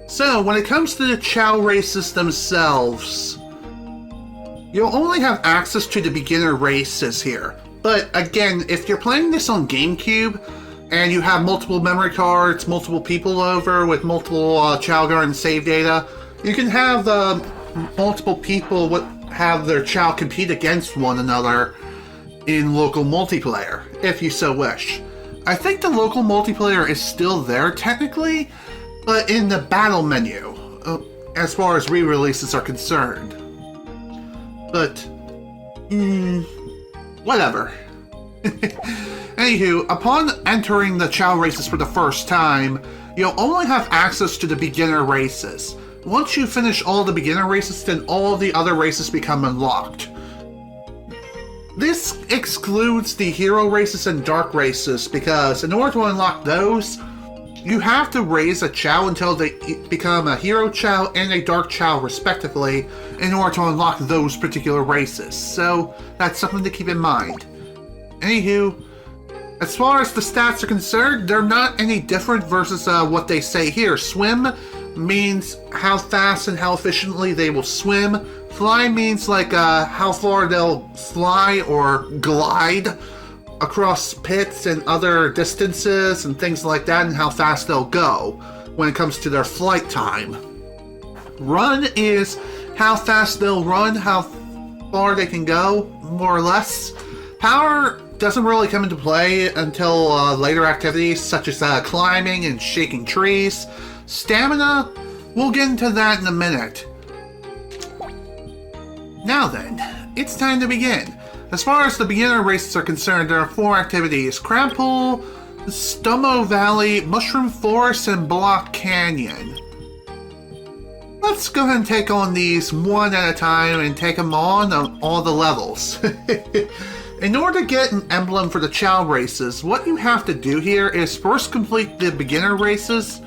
So, when it comes to the Chao races themselves, you'll only have access to the beginner races here. But again, if you're playing this on GameCube, and you have multiple memory cards, multiple people over with multiple Chao Garden save data, you can have multiple people have their Chao compete against one another in local multiplayer, if you so wish. I think the local multiplayer is still there technically, but in the battle menu, as far as re-releases are concerned. But, whatever. Anywho, upon entering the Chao races for the first time, you'll only have access to the beginner races. Once you finish all the beginner races, then all the other races become unlocked. This excludes the hero races and dark races, because in order to unlock those, you have to raise a Chao until they become a hero Chao and a dark Chao respectively in order to unlock those particular races. So that's something to keep in mind. Anywho, as far as the stats are concerned, they're not any different versus what they say here. Swim means how fast and how efficiently they will swim. Fly means like how far they'll fly or glide across pits and other distances and things like that, and how fast they'll go when it comes to their flight time. Run is how fast they'll run, how far they can go, more or less. Power doesn't really come into play until later activities such as climbing and shaking trees. Stamina, we'll get into that in a minute. Now then, it's time to begin. As far as the beginner races are concerned, there are 4 activities: Cram Pool, Stummo Valley, Mushroom Forest, and Block Canyon. Let's go ahead and take on these one at a time and take them on all the levels. In order to get an emblem for the Chao races, what you have to do here is first complete the beginner races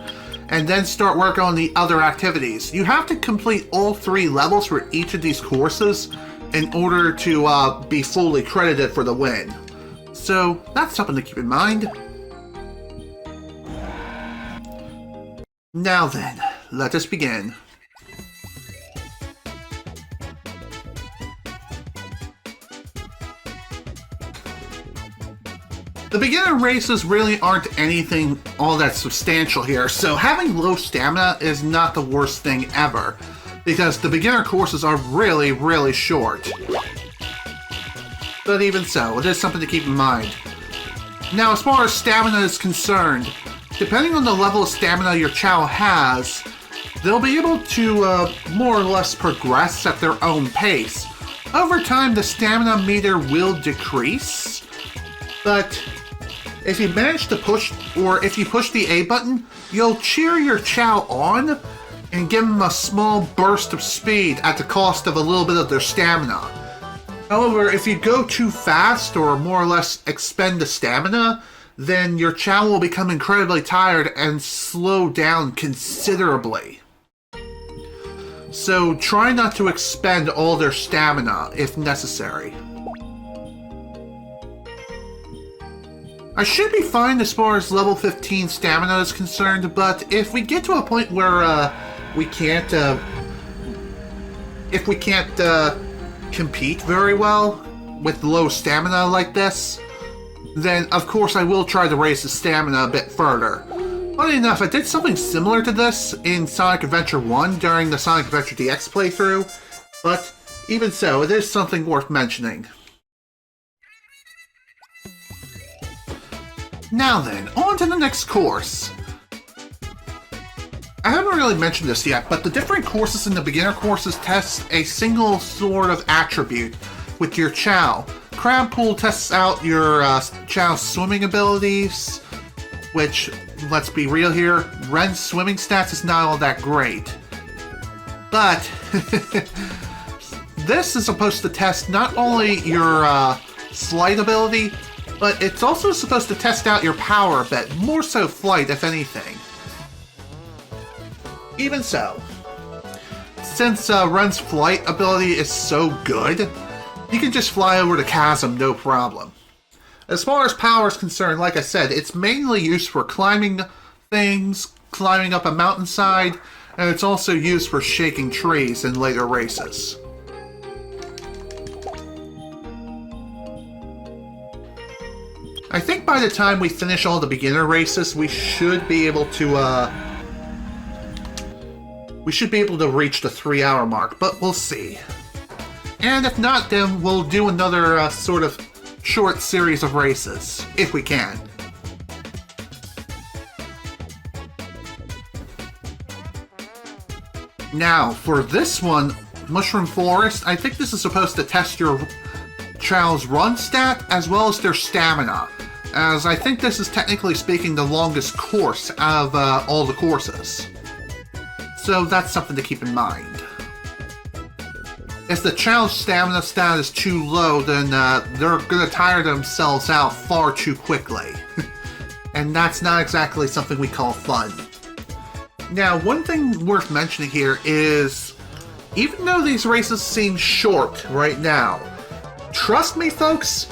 and then start work on the other activities. You have to complete all 3 levels for each of these courses in order to be fully credited for the win. So that's something to keep in mind. Now then, let us begin. The beginner races really aren't anything all that substantial here, so having low stamina is not the worst thing ever, because the beginner courses are really, really short. But even so, it is something to keep in mind. Now, as far as stamina is concerned, depending on the level of stamina your Chao has, they'll be able to more or less progress at their own pace. Over time, the stamina meter will decrease, but if you manage to push, or if you push the A button, you'll cheer your Chao on and give them a small burst of speed at the cost of a little bit of their stamina. However, if you go too fast or more or less expend the stamina, then your Chao will become incredibly tired and slow down considerably. So try not to expend all their stamina if necessary. I should be fine as far as level 15 stamina is concerned, but if we get to a point where we can't compete very well with low stamina like this, then of course I will try to raise the stamina a bit further. Funny enough, I did something similar to this in Sonic Adventure 1 during the Sonic Adventure DX playthrough, but even so, it is something worth mentioning. Now then, on to the next course. I haven't really mentioned this yet, but the different courses in the beginner courses test a single sort of attribute with your Chao. Crab Pool tests out your Chao's swimming abilities, which, let's be real here, Ren's swimming stats is not all that great. But this is supposed to test not only your flight ability, but it's also supposed to test out your power a bit, more so flight if anything. Even so, since Ren's flight ability is so good, you can just fly over the chasm no problem. As far as power is concerned, like I said, it's mainly used for climbing things, climbing up a mountainside, and it's also used for shaking trees in later races. I think by the time we finish all the beginner races, we should be able to reach the 3-hour mark, but we'll see. And if not, then we'll do another sort of short series of races, if we can. Now, for this one, Mushroom Forest, I think this is supposed to test your Chao's run stat as well as their stamina, as I think this is technically speaking the longest course out of all the courses. So that's something to keep in mind. If the Chao's stamina stat is too low, then they're going to tire themselves out far too quickly. And that's not exactly something we call fun. Now, one thing worth mentioning here is, even though these races seem short right now, trust me folks,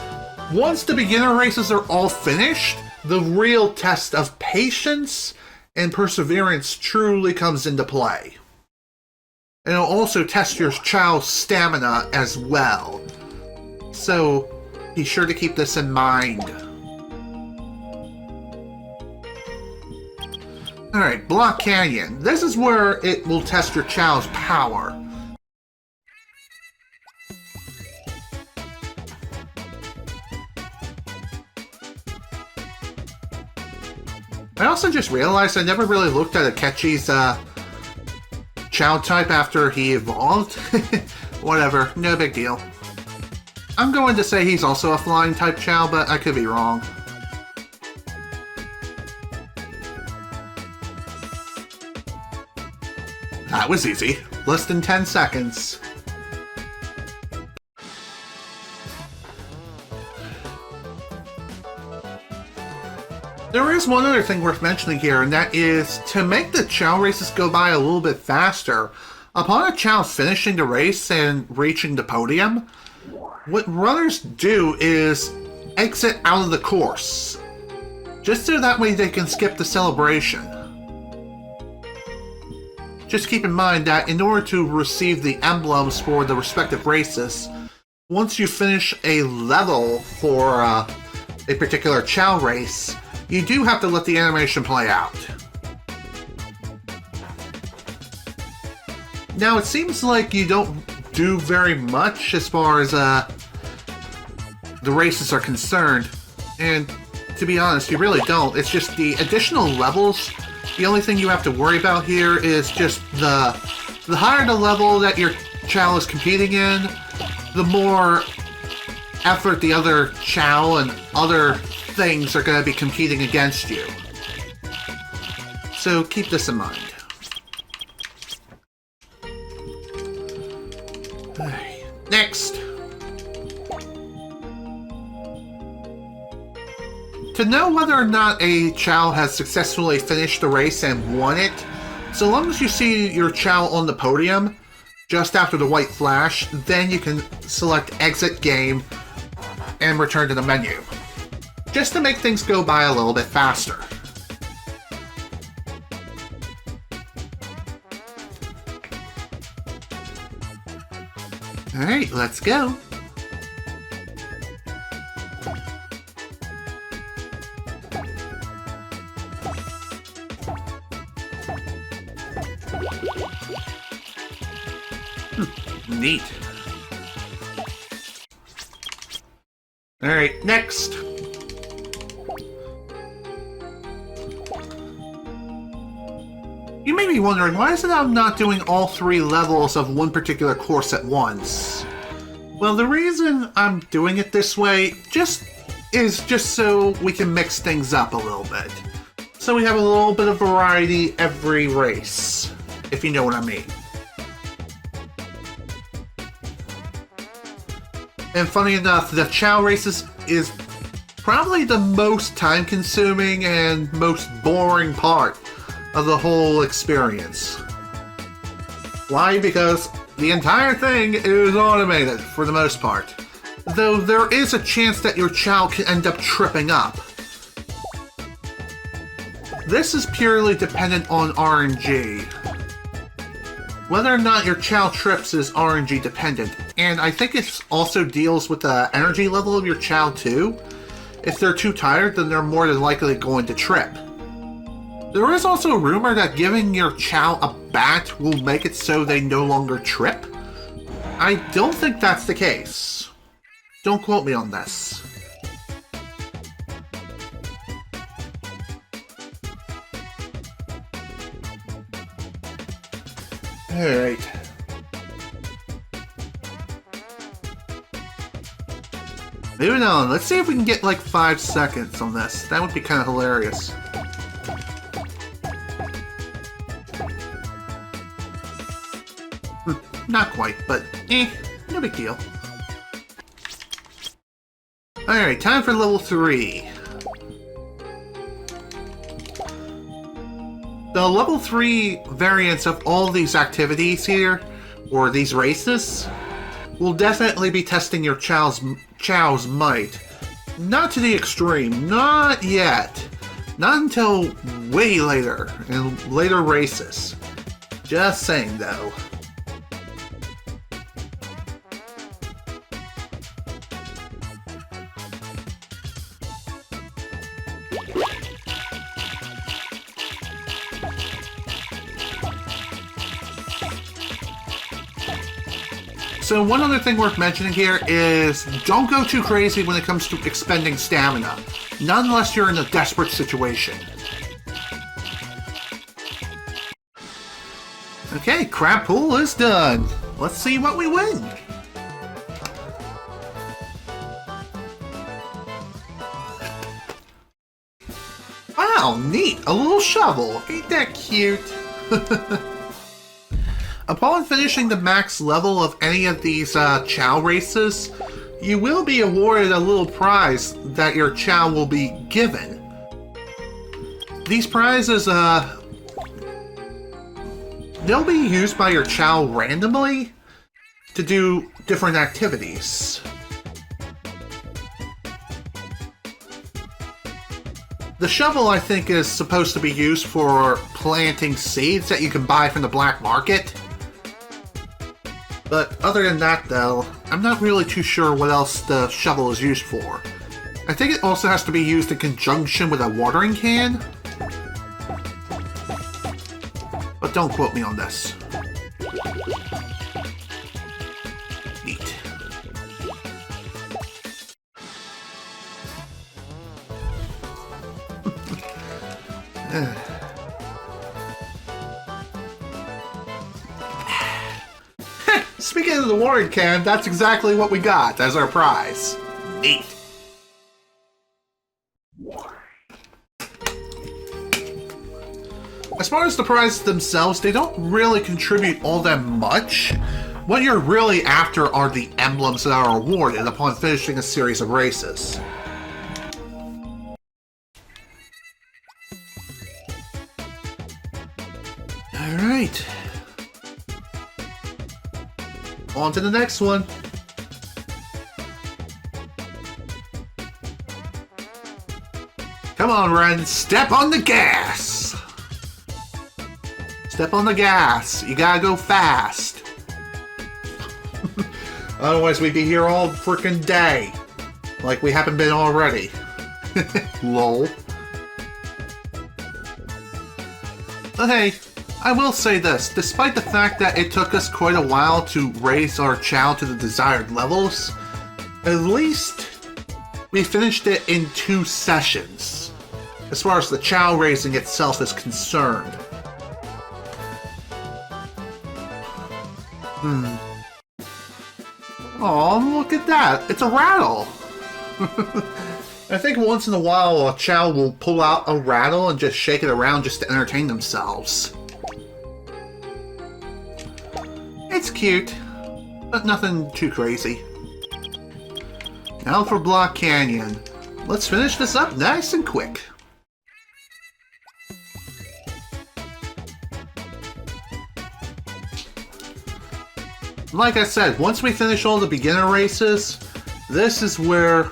once the beginner races are all finished, the real test of patience and perseverance truly comes into play. And it'll also test your Chao's stamina as well. So, be sure to keep this in mind. Alright, Block Canyon. This is where it will test your Chao's power. I also just realized I never really looked at Akechi's Chao type after he evolved. Whatever, no big deal. I'm going to say he's also a flying type Chao, but I could be wrong. That was easy. Less than 10 seconds. There is one other thing worth mentioning here, and that is to make the Chao races go by a little bit faster. Upon a Chao finishing the race and reaching the podium, what runners do is exit out of the course, just so that way they can skip the celebration. Just keep in mind that in order to receive the emblems for the respective races, once you finish a level for a particular Chao race, you do have to let the animation play out. Now, it seems like you don't do very much as far as the races are concerned, and to be honest, you really don't. It's just the additional levels. The only thing you have to worry about here is just the higher the level that your Chao is competing in, the more effort the other Chao and other things are going to be competing against you. So keep this in mind. Next! To know whether or not a Chao has successfully finished the race and won it, so long as you see your Chao on the podium just after the white flash, then you can select Exit Game and return to the menu, just to make things go by a little bit faster. Alright, let's go. Neat. Alright, next. You may be wondering, why is it I'm not doing all 3 levels of one particular course at once? Well, the reason I'm doing it this way is just so we can mix things up a little bit. So we have a little bit of variety every race, if you know what I mean. And funny enough, the Chao races is probably the most time-consuming and most boring part of the whole experience. Why? Because the entire thing is automated for the most part. Though there is a chance that your Chao can end up tripping up. This is purely dependent on RNG. whether or not your Chao trips is RNG dependent, and I think it also deals with the energy level of your Chao too. If they're too tired, then they're more than likely going to trip. There is also a rumor that giving your Chao a bat will make it so they no longer trip. I don't think that's the case. Don't quote me on this. Alright. Moving on, let's see if we can get like 5 seconds on this. That would be kind of hilarious. Not quite, but no big deal. Alright, time for level 3. The level 3 variants of all these activities here, or these races, will definitely be testing your Chao's might. Not to the extreme, not yet. Not until way later, in later races. Just saying though. So one other thing worth mentioning here is don't go too crazy when it comes to expending stamina. Not unless you're in a desperate situation. Okay, crab pool is done. Let's see what we win. Wow, neat. A little shovel. Ain't that cute? Upon finishing the max level of any of these Chao races, you will be awarded a little prize that your Chao will be given. These prizes, they'll be used by your Chao randomly to do different activities. The shovel, I think, is supposed to be used for planting seeds that you can buy from the black market. But other than that, though, I'm not really too sure what else the shovel is used for. I think it also has to be used in conjunction with a watering can. But don't quote me on this. Neat. Speaking of the watering can, that's exactly what we got as our prize. Neat. As far as the prizes themselves, they don't really contribute all that much. What you're really after are the emblems that are awarded upon finishing a series of races. Alright. On to the next one. Come on, Ren, step on the gas! Step on the gas. You gotta go fast. Otherwise we'd be here all frickin' day. Like we haven't been already. Lol. But hey, I will say this, despite the fact that it took us quite a while to raise our Chao to the desired levels, at least we finished it in 2 sessions, as far as the Chao raising itself is concerned. Aw, look at that, it's a rattle! I think once in a while a Chao will pull out a rattle and just shake it around just to entertain themselves. It's cute, but nothing too crazy. Now for Block Canyon. Let's finish this up nice and quick. Like I said, once we finish all the beginner races, this is where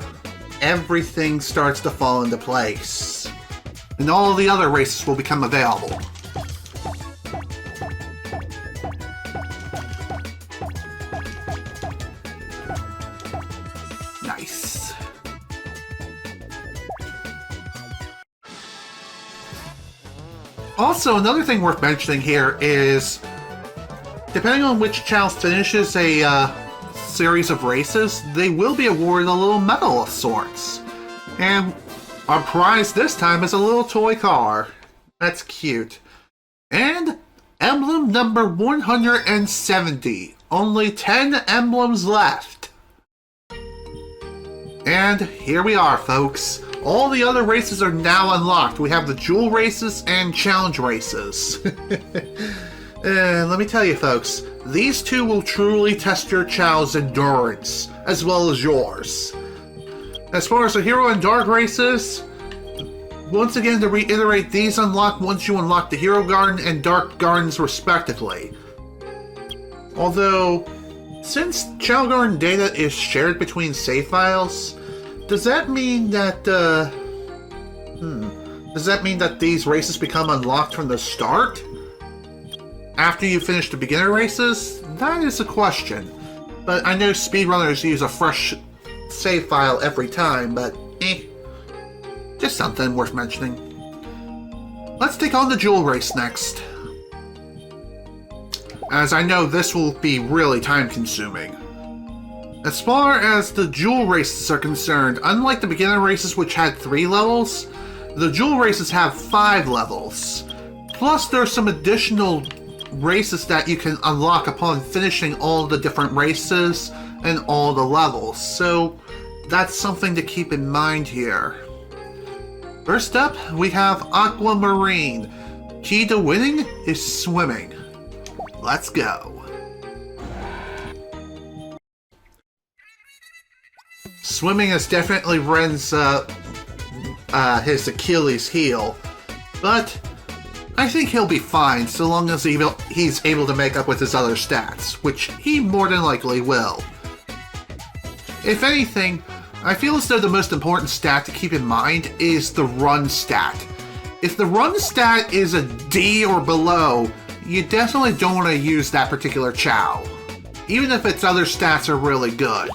everything starts to fall into place. And all of the other races will become available. Also, another thing worth mentioning here is, depending on which Chao finishes a series of races, they will be awarded a little medal of sorts. And our prize this time is a little toy car. That's cute. And emblem number 170. Only 10 emblems left. And here we are, folks. All the other races are now unlocked. We have the jewel races and challenge races. And let me tell you, folks, these two will truly test your Chao's endurance, as well as yours. As far as the Hero and Dark races, once again to reiterate, these unlock once you unlock the Hero Garden and Dark Gardens respectively. Although, since Chao Garden data is shared between save files, does that mean that, does that mean that these races become unlocked from the start? After you finish the beginner races? That is a question. But I know speedrunners use a fresh save file every time, but just something worth mentioning. Let's take on the jewel race next, as I know this will be really time consuming. As far as the jewel races are concerned, unlike the beginner races which had 3 levels, the jewel races have 5 levels. Plus there's some additional races that you can unlock upon finishing all the different races and all the levels, so that's something to keep in mind here. First up, we have Aquamarine. Key to winning is swimming. Let's go. Swimming is definitely Ren's his Achilles heel, but I think he'll be fine so long as he's able to make up with his other stats, which he more than likely will. If anything, I feel as though the most important stat to keep in mind is the run stat. If the run stat is a D or below, you definitely don't want to use that particular Chao, even if its other stats are really good.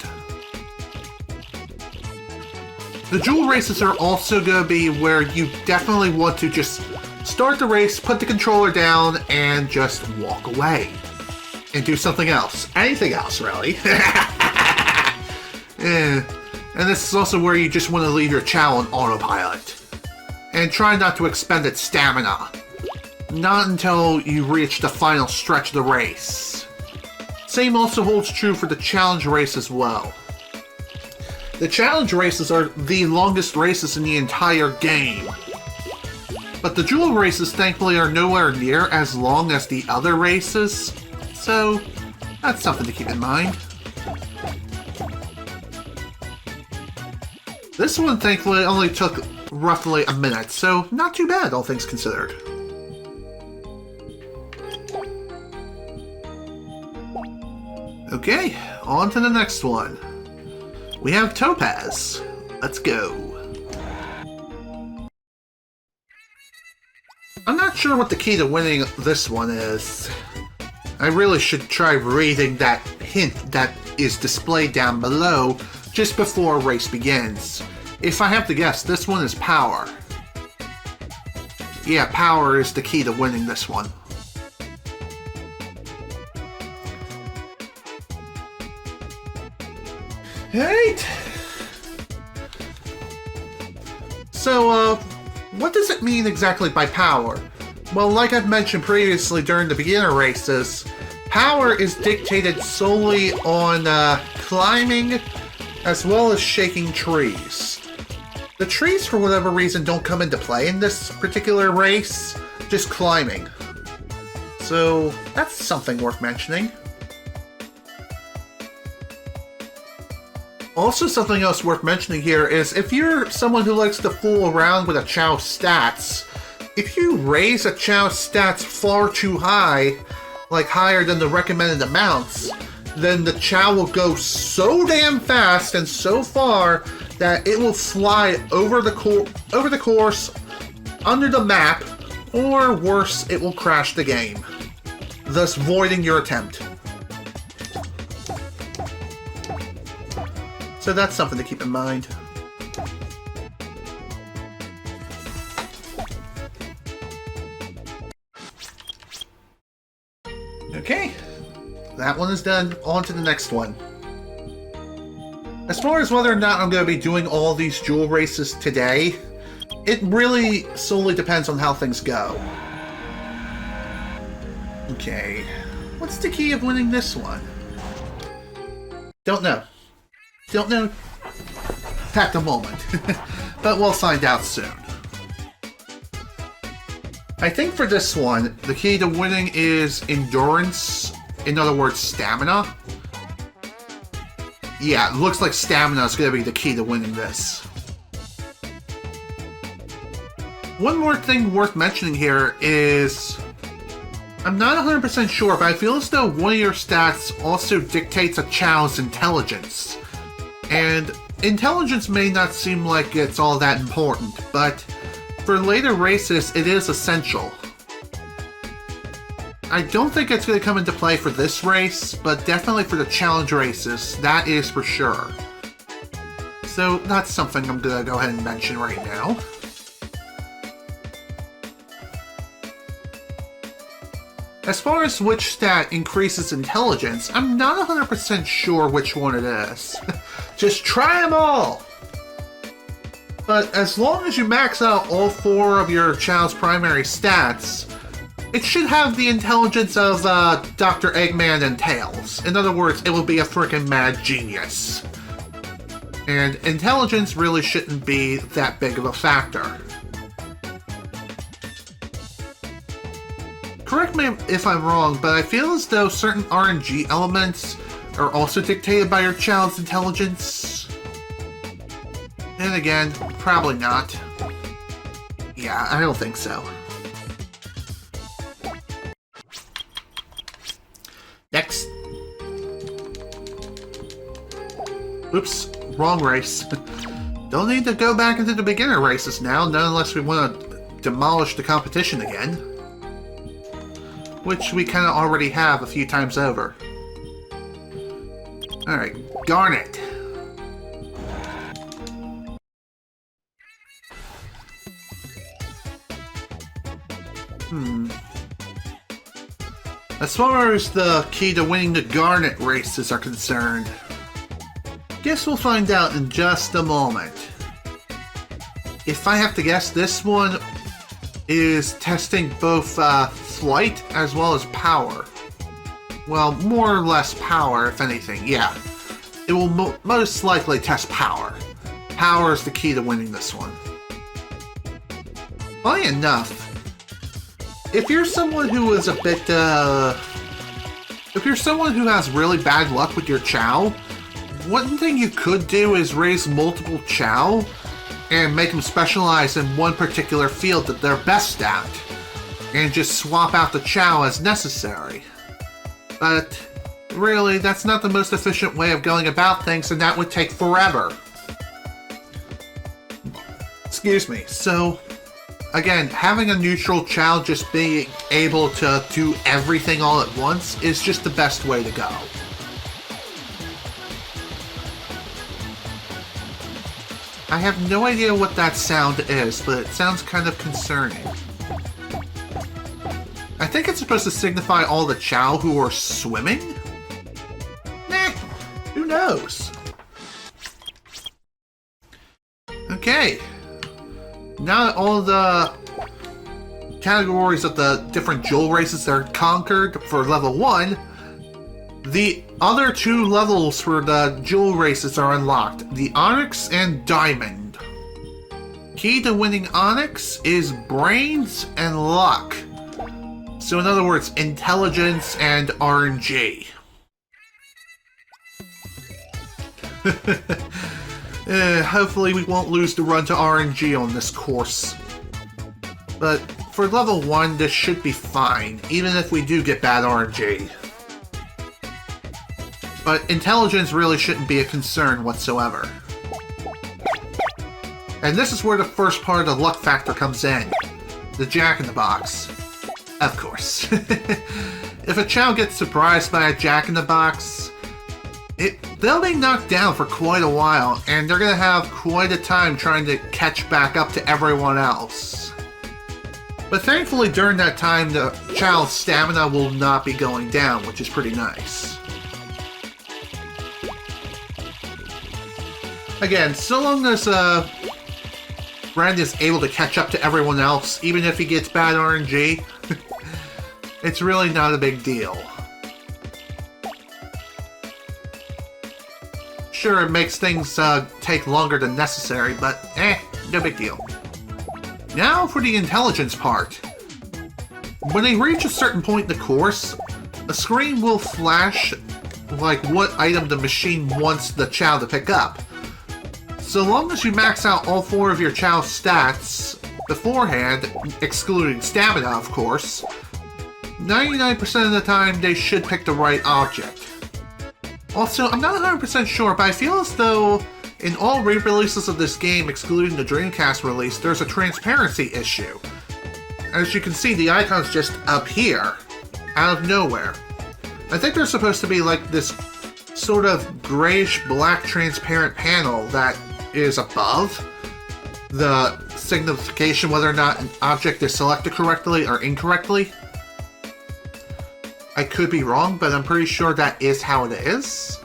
The jewel races are also going to be where you definitely want to just start the race, put the controller down, and just walk away. And do something else. Anything else, really. And this is also where you just want to leave your Chao on autopilot. And try not to expend its stamina. Not until you reach the final stretch of the race. Same also holds true for the challenge race as well. The challenge races are the longest races in the entire game. But the jewel races thankfully are nowhere near as long as the other races, so that's something to keep in mind. This one thankfully only took roughly a minute, so not too bad all things considered. Okay, on to the next one. We have Topaz. Let's go. I'm not sure what the key to winning this one is. I really should try reading that hint that is displayed down below just before a race begins. If I have to guess, this one is power. Yeah, power is the key to winning this one. Alright. So, what does it mean exactly by power? Well, like I've mentioned previously during the beginner races, power is dictated solely on climbing as well as shaking trees. The trees, for whatever reason, don't come into play in this particular race, just climbing. So, that's something worth mentioning. Also, something else worth mentioning here is if you're someone who likes to fool around with a Chao stats, if you raise a Chao stats far too high, like higher than the recommended amounts, then the Chao will go so damn fast and so far that it will fly over the course, under the map, or worse, it will crash the game, thus voiding your attempt. So that's something to keep in mind. Okay, that one is done. On to the next one. As far as whether or not I'm going to be doing all these jewel races today, it really solely depends on how things go. Okay, what's the key of winning this one? Don't know. Don't know at the moment, but we'll find out soon. I think for this one, the key to winning is endurance, in other words, stamina. Yeah, it looks like stamina is going to be the key to winning this. One more thing worth mentioning here is, I'm not 100% sure, but I feel as though one of your stats also dictates a Chao's intelligence. And intelligence may not seem like it's all that important, but for later races, it is essential. I don't think it's going to come into play for this race, but definitely for the challenge races, that is for sure. So that's something I'm going to go ahead and mention right now. As far as which stat increases intelligence, I'm not 100% sure which one it is. Just try them all! But as long as you max out all 4 of your Chao's primary stats, it should have the intelligence of Dr. Eggman and Tails. In other words, it will be a freaking mad genius. And intelligence really shouldn't be that big of a factor. Correct me if I'm wrong, but I feel as though certain RNG elements are also dictated by your child's intelligence. And again, probably not. Yeah, I don't think so. Next. Oops, wrong race. Don't need to go back into the beginner races now, not unless we want to demolish the competition again. Which we kind of already have a few times over. Alright, Garnet. As far as the key to winning the Garnet races are concerned, guess we'll find out in just a moment. If I have to guess, this one is testing both flight as well as power. Well, more or less power, if anything, yeah. It will most likely test power. Power is the key to winning this one. Funny enough, if you're someone who is a bit, if you're someone who has really bad luck with your Chao, one thing you could do is raise multiple Chao and make them specialize in one particular field that they're best at, and just swap out the Chao as necessary. But really, that's not the most efficient way of going about things, and that would take forever. Excuse me. So, again, having a neutral Chao just being able to do everything all at once is just the best way to go. I have no idea what that sound is, but it sounds kind of concerning. I think it's supposed to signify all the Chao who are swimming? Nah, who knows? Okay. Now that all the categories of the different jewel races are conquered for level 1, the other 2 levels for the jewel races are unlocked, the Onyx and Diamond. Key to winning Onyx is brains and luck. So in other words, intelligence and RNG. Hopefully we won't lose the run to RNG on this course. But for level 1, this should be fine, even if we do get bad RNG. But intelligence really shouldn't be a concern whatsoever. And this is where the first part of the luck factor comes in. The Jack-in-the-Box. Of course. If a Chao gets surprised by a Jack-in-the-Box, they'll be knocked down for quite a while, and they're going to have quite a time trying to catch back up to everyone else. But thankfully during that time the child's stamina will not be going down, which is pretty nice. Again, so long as Ren is able to catch up to everyone else, even if he gets bad RNG, it's really not a big deal. Sure, it makes things take longer than necessary, but no big deal. Now for the intelligence part. When they reach a certain point in the course, a screen will flash like what item the machine wants the Chao to pick up. So long as you max out all 4 of your Chao stats beforehand, excluding stamina of course, 99% of the time they should pick the right object. Also, I'm not 100% sure, but I feel as though in all re-releases of this game, excluding the Dreamcast release, there's a transparency issue. As you can see, the icon's just up here, out of nowhere. I think there's supposed to be like this sort of grayish-black transparent panel that is above the signification whether or not an object is selected correctly or incorrectly. I could be wrong, but I'm pretty sure that is how it is.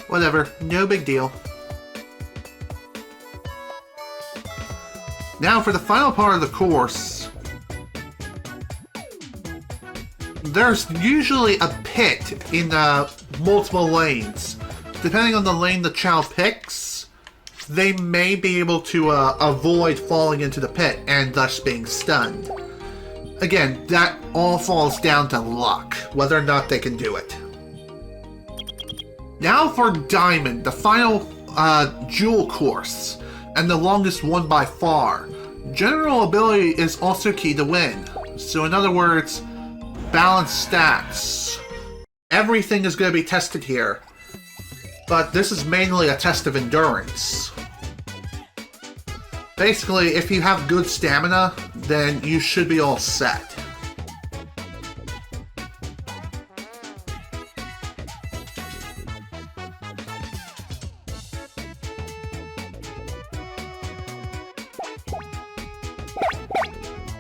Whatever, no big deal. Now for the final part of the course. There's usually a pit in multiple lanes. Depending on the lane the Chao picks, they may be able to avoid falling into the pit and thus being stunned. Again, that all falls down to luck, whether or not they can do it. Now for Diamond, the final jewel course, and the longest one by far. General ability is also key to win. So in other words, balanced stats. Everything is going to be tested here. But this is mainly a test of endurance. Basically, if you have good stamina, then you should be all set.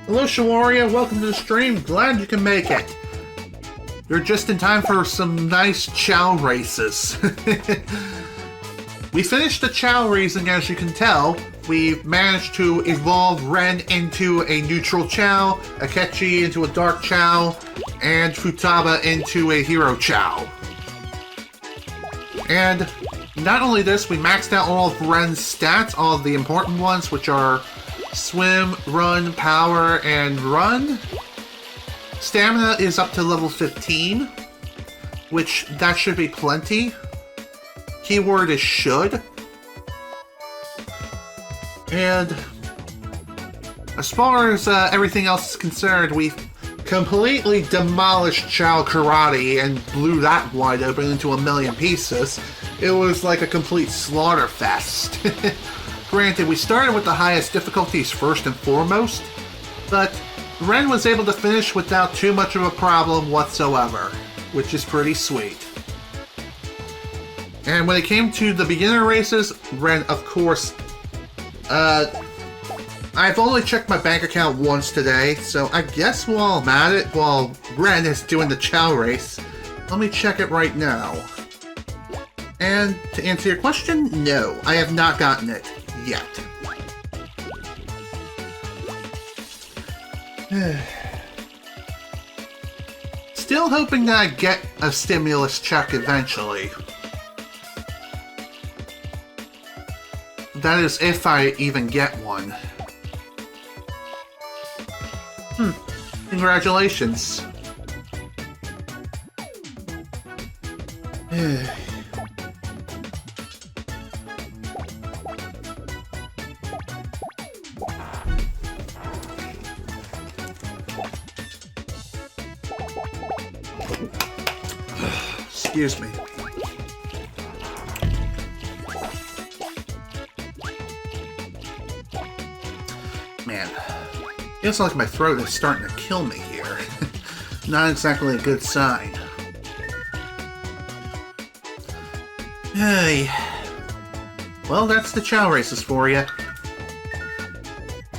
Hello Shawaria, welcome to the stream, glad you can make it. You're just in time for some nice Chao races. We finished the Chao racing, as you can tell. We've managed to evolve Ren into a neutral Chao, Akechi into a dark Chao, and Futaba into a hero Chao. And not only this, we maxed out all of Ren's stats, all of the important ones, which are Swim, Run, Power, and Run. Stamina is up to level 15, which that should be plenty. Keyword is should. And as far as everything else is concerned, we completely demolished Chao Karate and blew that wide open into a million pieces. It was like a complete slaughter fest. Granted, we started with the highest difficulties first and foremost, but Ren was able to finish without too much of a problem whatsoever, which is pretty sweet. And when it came to the beginner races, Ren, of course, I've only checked my bank account once today, so I guess while I'm at it, while Ren is doing the Chao race, let me check it right now. And to answer your question, no, I have not gotten it yet. Still hoping that I get a stimulus check eventually. That is if I even get one. Congratulations. Excuse me. Man, feels like my throat is starting to kill me here. Not exactly a good sign. Hey. Well, that's the Chao races for you.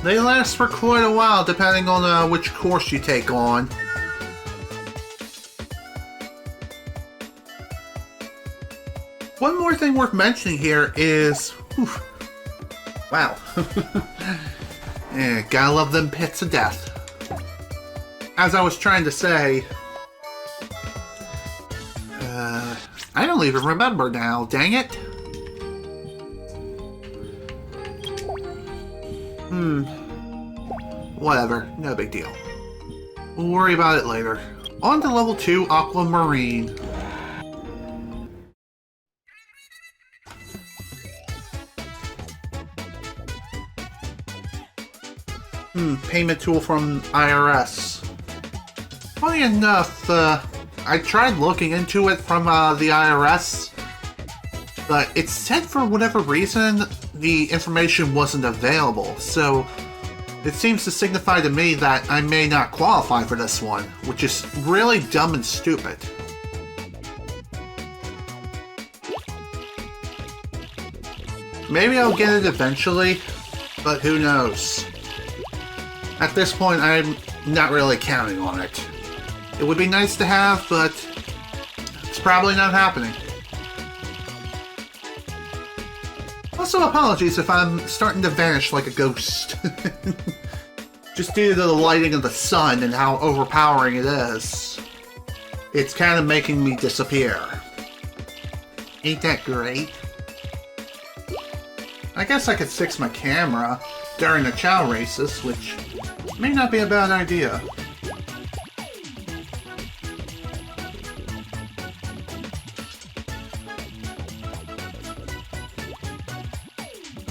They last for quite a while, depending on which course you take on. One more thing worth mentioning here is... Whew, wow. Yeah, gotta love them pits of death. As I was trying to say... I don't even remember now, dang it. Whatever, no big deal. We'll worry about it later. On to level 2, Aquamarine. Payment tool from IRS. Funny enough, I tried looking into it from the IRS, but it said for whatever reason the information wasn't available, so it seems to signify to me that I may not qualify for this one, which is really dumb and stupid. Maybe I'll get it eventually, but who knows. At this point, I'm not really counting on it. It would be nice to have, but it's probably not happening. Also, apologies if I'm starting to vanish like a ghost. Just due to the lighting of the sun and how overpowering it is. It's kind of making me disappear. Ain't that great? I guess I could fix my camera during the Chao races, which may not be a bad idea.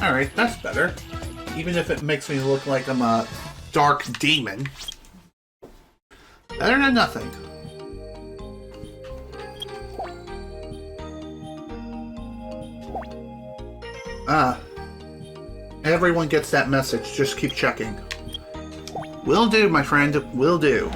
Alright, that's better. Even if it makes me look like I'm a dark demon. Better than nothing. Everyone gets that message. Just keep checking. Will do, my friend. Will do.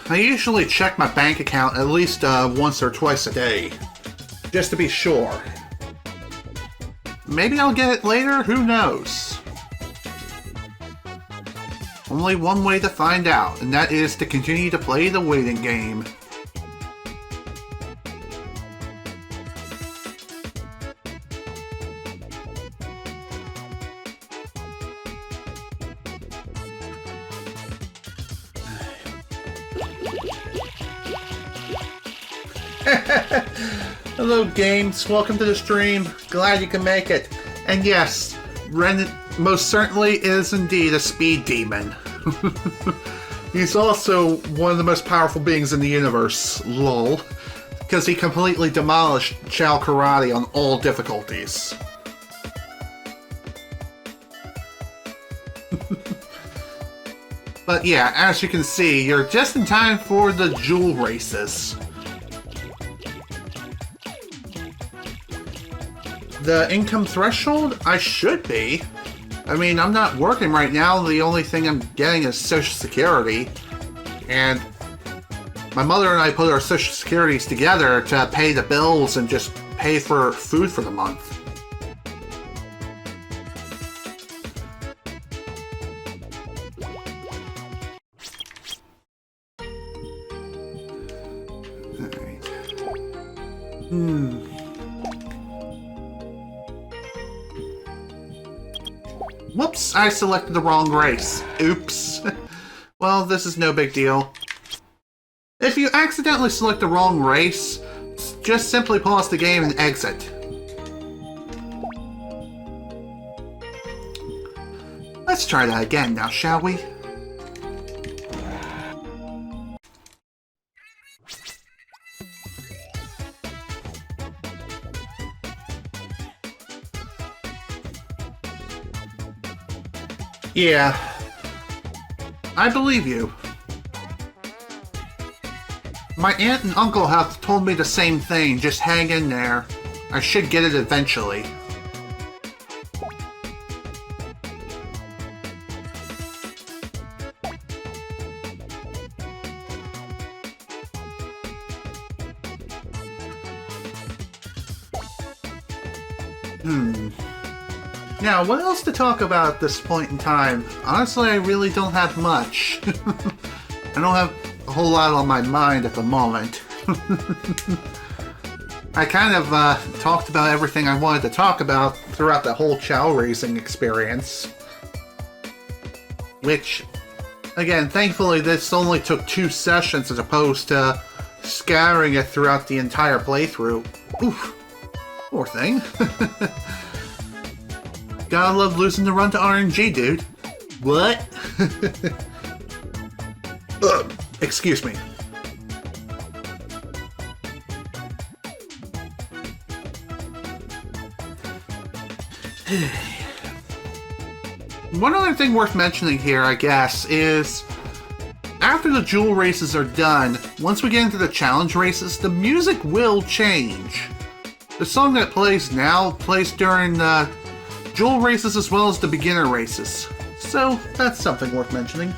I usually check my bank account at least once or twice a day, just to be sure. Maybe I'll get it later, who knows? Only one way to find out, and that is to continue to play the waiting game. Hello games, welcome to the stream. Glad you can make it. And yes, Ren most certainly is indeed a speed demon. He's also one of the most powerful beings in the universe, lol. Because he completely demolished Chao Karate on all difficulties. But yeah, as you can see, you're just in time for the jewel races. The income threshold? I should be. I mean, I'm not working right now. The only thing I'm getting is Social Security. And my mother and I put our Social Securities together to pay the bills and just pay for food for the month. Alright. Whoops, I selected the wrong race. Oops. Well, this is no big deal. If you accidentally select the wrong race, just simply pause the game and exit. Let's try that again now, shall we? Yeah, I believe you. My aunt and uncle have told me the same thing, just hang in there. I should get it eventually. Now, what else to talk about at this point in time? Honestly, I really don't have much. I don't have a whole lot on my mind at the moment. I kind of talked about everything I wanted to talk about throughout the whole Chao raising experience. Which, again, thankfully this only took 2 sessions as opposed to scattering it throughout the entire playthrough. Oof. Poor thing. Gotta love losing the run to RNG, dude. What? Excuse me. One other thing worth mentioning here, I guess, is after the jewel races are done, once we get into the challenge races, the music will change. The song that plays now plays during the jewel races as well as the beginner races. So, that's something worth mentioning.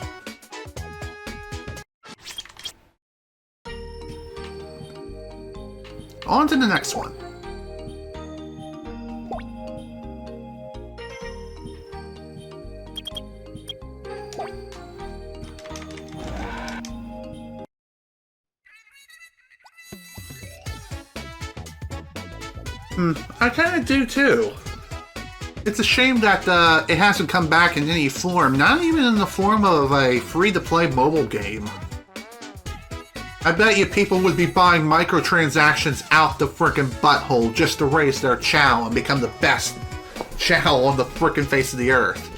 On to the next one. I kind of do too. It's a shame that it hasn't come back in any form, not even in the form of a free-to-play mobile game. I bet you people would be buying microtransactions out the frickin' butthole just to raise their Chao and become the best Chao on the frickin' face of the earth.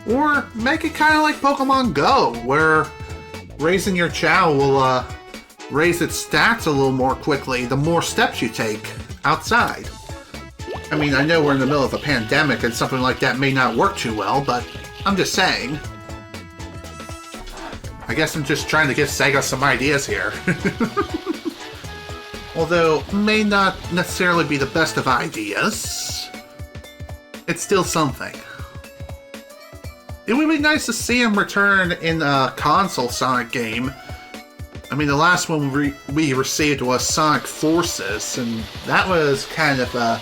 Or make it kind of like Pokemon Go, where raising your Chao will raise its stats a little more quickly the more steps you take outside. I mean, I know we're in the middle of a pandemic and something like that may not work too well, but I'm just saying. I guess I'm just trying to give Sega some ideas here. Although, may not necessarily be the best of ideas. It's still something. It would be nice to see him return in a console Sonic game. I mean, the last one we received was Sonic Forces, and that was kind of a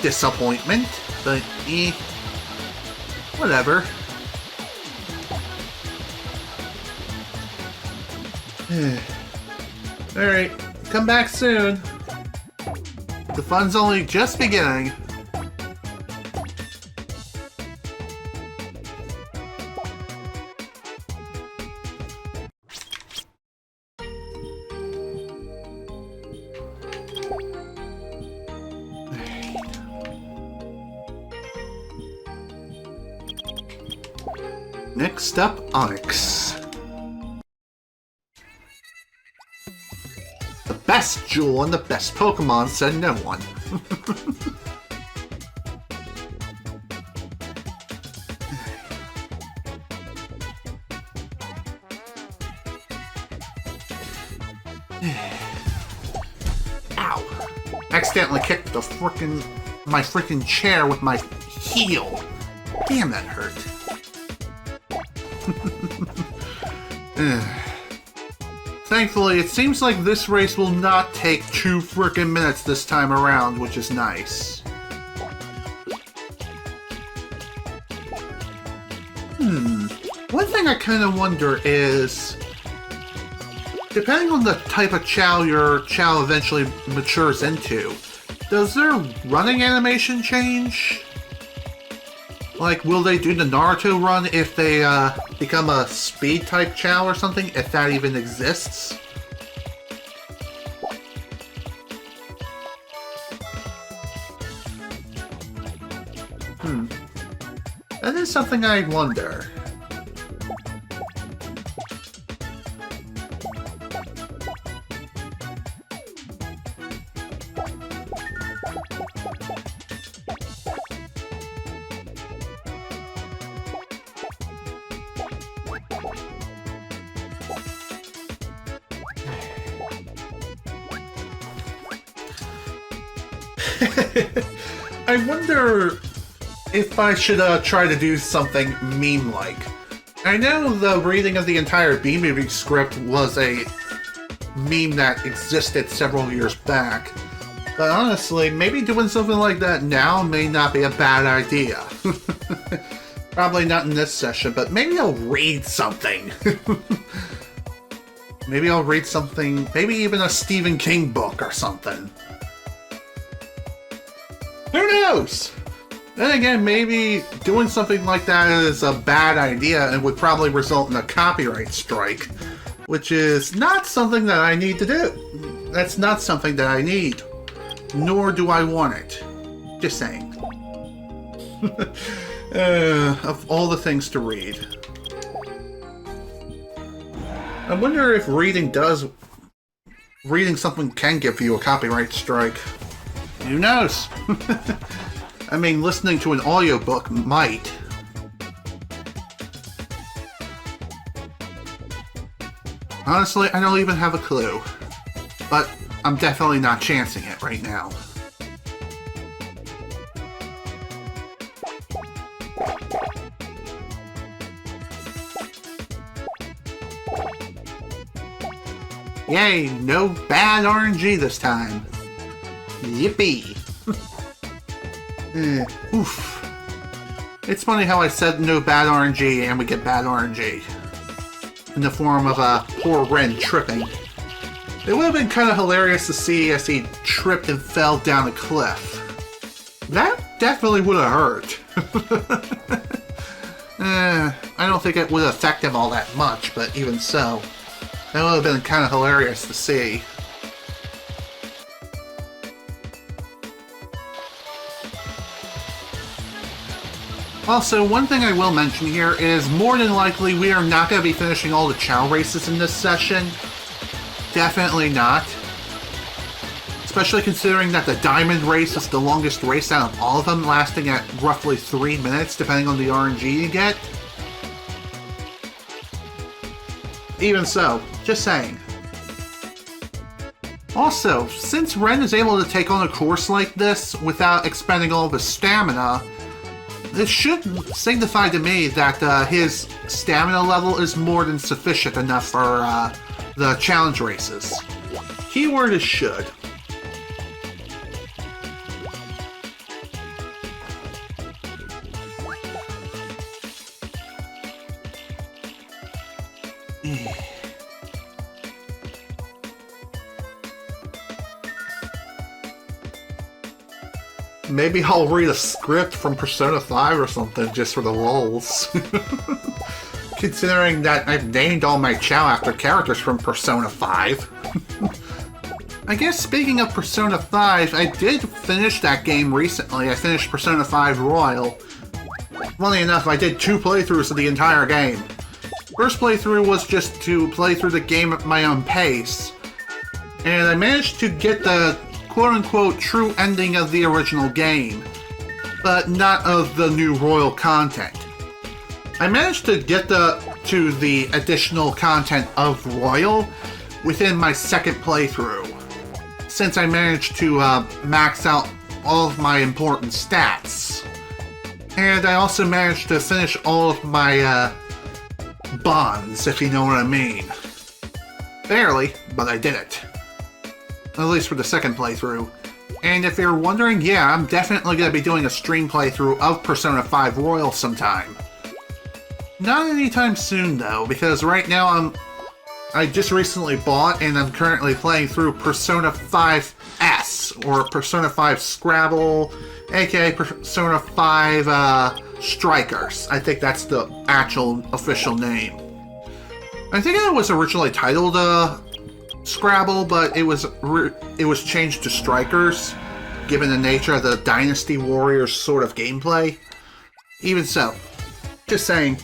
disappointment, but whatever. Alright, come back soon. The fun's only just beginning. Next up, Onyx. The best jewel and the best Pokemon, said no one. Ow! Accidentally kicked my frickin' chair with my heel. Damn, that hurt. Thankfully, it seems like this race will not take 2 frickin' minutes this time around, which is nice. One thing I kind of wonder is, depending on the type of Chao your Chao eventually matures into, does their running animation change? Like, will they do the Naruto run if they become a speed-type Chao or something, if that even exists? That is something I wonder. I wonder if I should try to do something meme-like. I know the reading of the entire B-movie script was a meme that existed several years back, But honestly, maybe doing something like that now may not be a bad idea. Probably not in this session, but maybe I'll read something. Maybe I'll read something, maybe even a Stephen King book or something. Who knows? Then again, maybe doing something like that is a bad idea and would probably result in a copyright strike, which is not something that I need to do. That's not something that I need. Nor do I want it. Just saying. Of all the things to read. I wonder if reading something can give you a copyright strike. Who knows? I mean, listening to an audiobook might. Honestly, I don't even have a clue. But I'm definitely not chancing it right now. Yay, no bad RNG this time. Yippee. Oof. It's funny how I said no bad RNG and we get bad RNG. In the form of a poor Ren tripping. It would have been kind of hilarious to see as he tripped and fell down a cliff. That definitely would have hurt. I don't think it would affect him all that much, but even so. That would have been kind of hilarious to see. Also, one thing I will mention here is more than likely we are not going to be finishing all the Chao races in this session. Definitely not. Especially considering that the Diamond race is the longest race out of all of them, lasting at roughly 3 minutes, depending on the RNG you get. Even so, just saying. Also, since Ren is able to take on a course like this without expending all of his stamina, this should signify to me that his stamina level is more than sufficient enough for the challenge races. Keyword is should. Maybe I'll read a script from Persona 5 or something just for the lulz. Considering that I've named all my Chao after characters from Persona 5. I guess speaking of Persona 5, I did finish that game recently. I finished Persona 5 Royal. Funny enough, I did 2 playthroughs of the entire game. First playthrough was just to play through the game at my own pace. And I managed to get the quote-unquote true ending of the original game, but not of the new Royal content. I managed to get to the additional content of Royal within my second playthrough, since I managed to max out all of my important stats. And I also managed to finish all of my bonds, if you know what I mean. Barely, but I did it. At least for the second playthrough. And if you're wondering, yeah, I'm definitely going to be doing a stream playthrough of Persona 5 Royal sometime. Not anytime soon though, because right now I just recently bought and I'm currently playing through Persona 5S, or Persona 5 Scrabble, aka Persona 5 Strikers. I think that's the actual official name. I think it was originally titled Scrabble, but it was changed to Strikers, given the nature of the Dynasty Warriors sort of gameplay. Even so, just saying.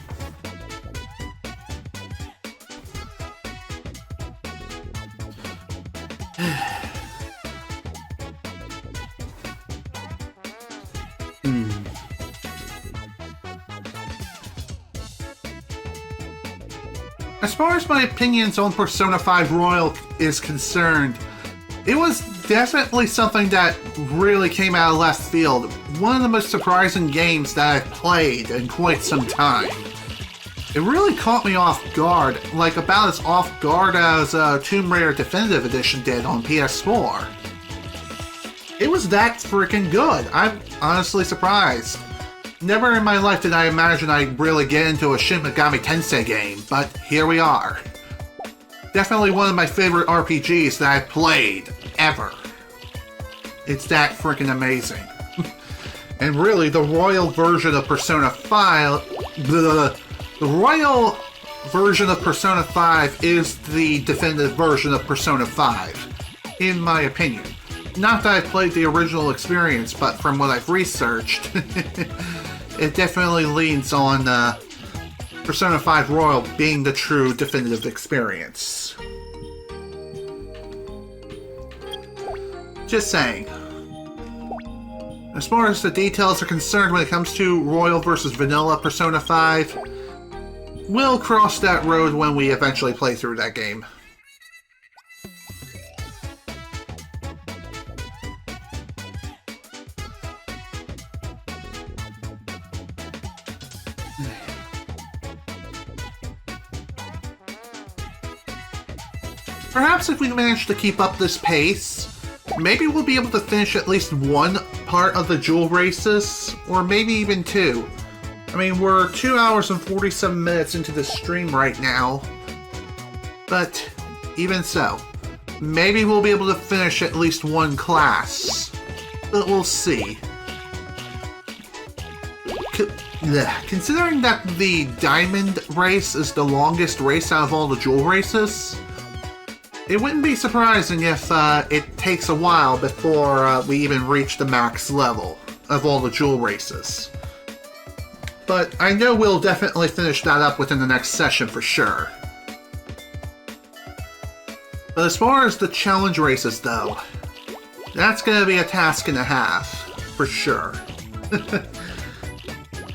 As far as my opinions on Persona 5 Royal is concerned, it was definitely something that really came out of left field. One of the most surprising games that I've played in quite some time. It really caught me off guard, like about as off guard as Tomb Raider Definitive Edition did on PS4. It was that freaking good. I'm honestly surprised. Never in my life did I imagine I'd really get into a Shin Megami Tensei game, but here we are. Definitely one of my favorite RPGs that I've played, ever. It's that freaking amazing. And really, the royal version of Persona 5... The royal version of Persona 5 is the definitive version of Persona 5, in my opinion. Not that I played the original experience, but from what I've researched, it definitely leans on Persona 5 Royal being the true definitive experience. Just saying. As far as the details are concerned when it comes to Royal versus Vanilla Persona 5, we'll cross that road when we eventually play through that game. Perhaps if we manage to keep up this pace, maybe we'll be able to finish at least one part of the jewel races, or maybe even two. I mean, we're 2 hours and 47 minutes into the stream right now, but even so, maybe we'll be able to finish at least one class, but we'll see. Considering that the diamond race is the longest race out of all the jewel races, it wouldn't be surprising if it takes a while before we even reach the max level of all the jewel races. But I know we'll definitely finish that up within the next session for sure. But as far as the challenge races though, that's gonna be a task and a half, for sure.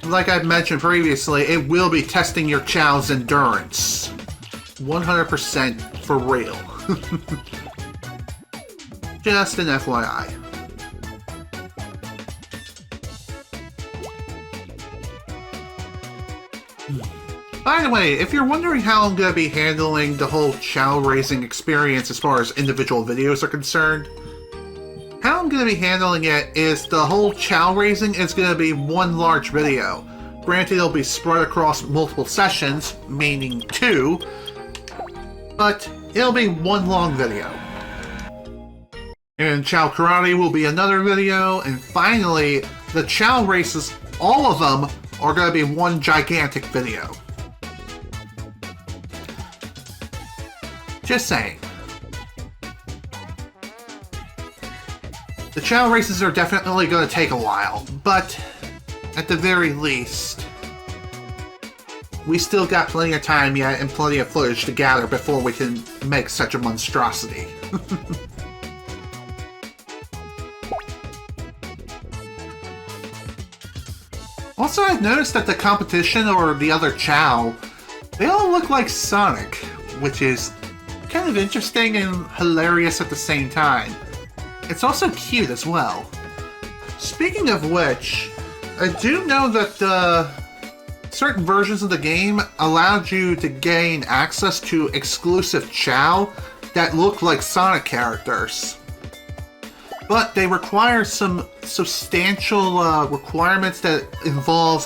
Like I've mentioned previously, it will be testing your Chao's endurance. 100% for real. Just an FYI. By the way, if you're wondering how I'm going to be handling the whole Chao raising experience as far as individual videos are concerned, how I'm going to be handling it is the whole Chao raising is going to be one large video. Granted, it'll be spread across multiple sessions, meaning 2, but it'll be one long video. And Chao Karate will be another video, and finally, the Chao races, all of them, are going to be one gigantic video. Just saying. The Chao races are definitely going to take a while, but at the very least, we still got plenty of time yet and plenty of footage to gather before we can make such a monstrosity. Also, I've noticed that the competition or the other Chao, they all look like Sonic, which is kind of interesting and hilarious at the same time. It's also cute as well. Speaking of which, I do know that certain versions of the game allowed you to gain access to exclusive Chao that look like Sonic characters. But they require some substantial requirements that involve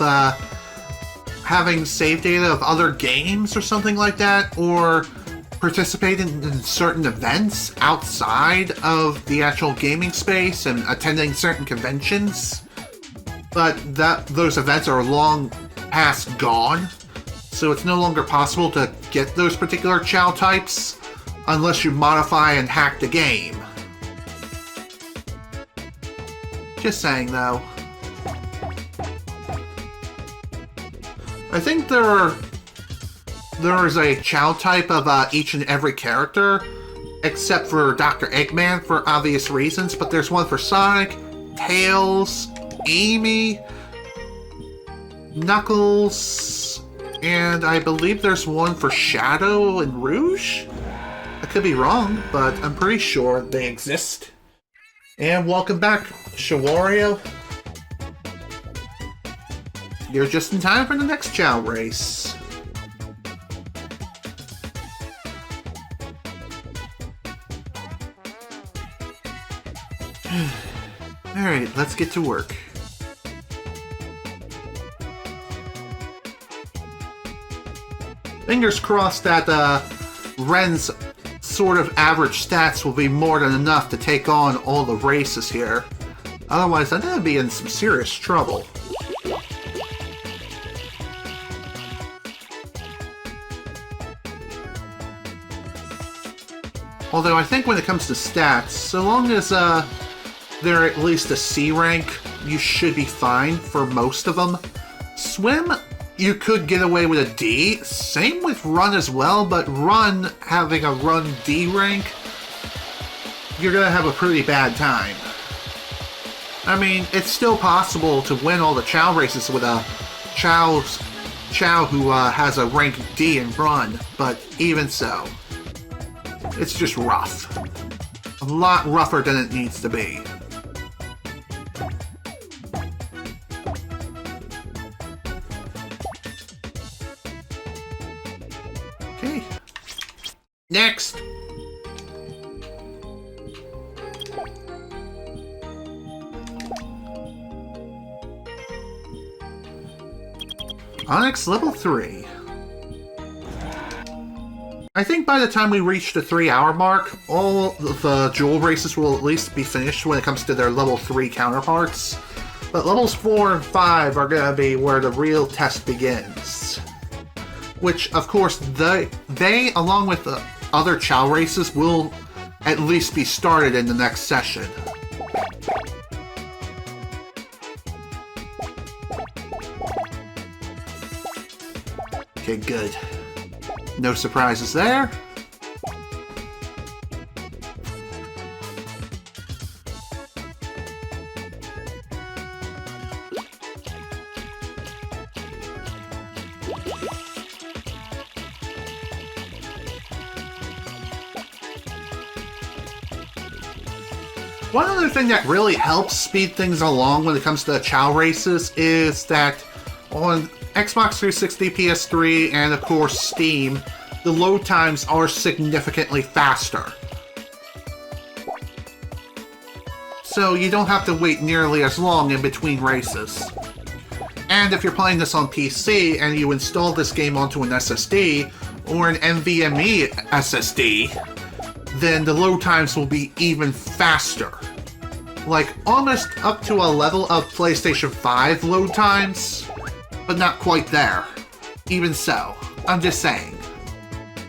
having save data of other games or something like that, or participating in certain events outside of the actual gaming space and attending certain conventions. But those events are long past gone, so it's no longer possible to get those particular Chao types unless you modify and hack the game. Just saying, though. I think there is a Chao type of each and every character, except for Dr. Eggman for obvious reasons, but there's one for Sonic, Tails, Amy, Knuckles, and I believe there's one for Shadow and Rouge? I could be wrong, but I'm pretty sure they exist. And welcome back, Shawario. You're just in time for the next Chao race. Alright, let's get to work. Fingers crossed that Ren's sort of average stats will be more than enough to take on all the races here. Otherwise, I'm gonna be in some serious trouble. Although I think when it comes to stats, so long as they're at least a C rank, you should be fine for most of them. Swim, you could get away with a D. Same with Run as well, but Run, having a Run D rank, you're gonna have a pretty bad time. I mean, it's still possible to win all the Chao races with a Chao who has a rank D in Run, but even so, it's just rough. A lot rougher than it needs to be. Okay. Next! Onyx level 3. I think by the time we reach the 3-hour mark, all the jewel races will at least be finished when it comes to their level 3 counterparts. But levels 4 and 5 are going to be where the real test begins. Which, of course, they along with the other Chao races, will at least be started in the next session. Okay, good. No surprises there. One other thing that really helps speed things along when it comes to the Chao races is that on Xbox 360, PS3, and of course Steam, the load times are significantly faster. So you don't have to wait nearly as long in between races. And if you're playing this on PC and you install this game onto an SSD or an NVMe SSD, then the load times will be even faster. Like almost up to a level of PlayStation 5 load times. But not quite there. Even so, I'm just saying.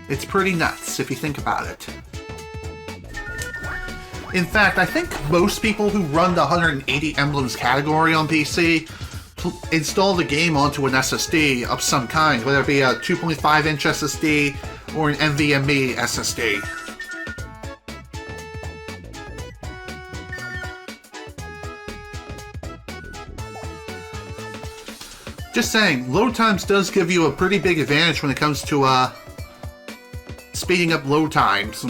It's pretty nuts if you think about it. In fact, I think most people who run the 180 emblems category on PC install the game onto an SSD of some kind, whether it be a 2.5-inch SSD or an NVMe SSD. Just saying, load times does give you a pretty big advantage when it comes to speeding up load times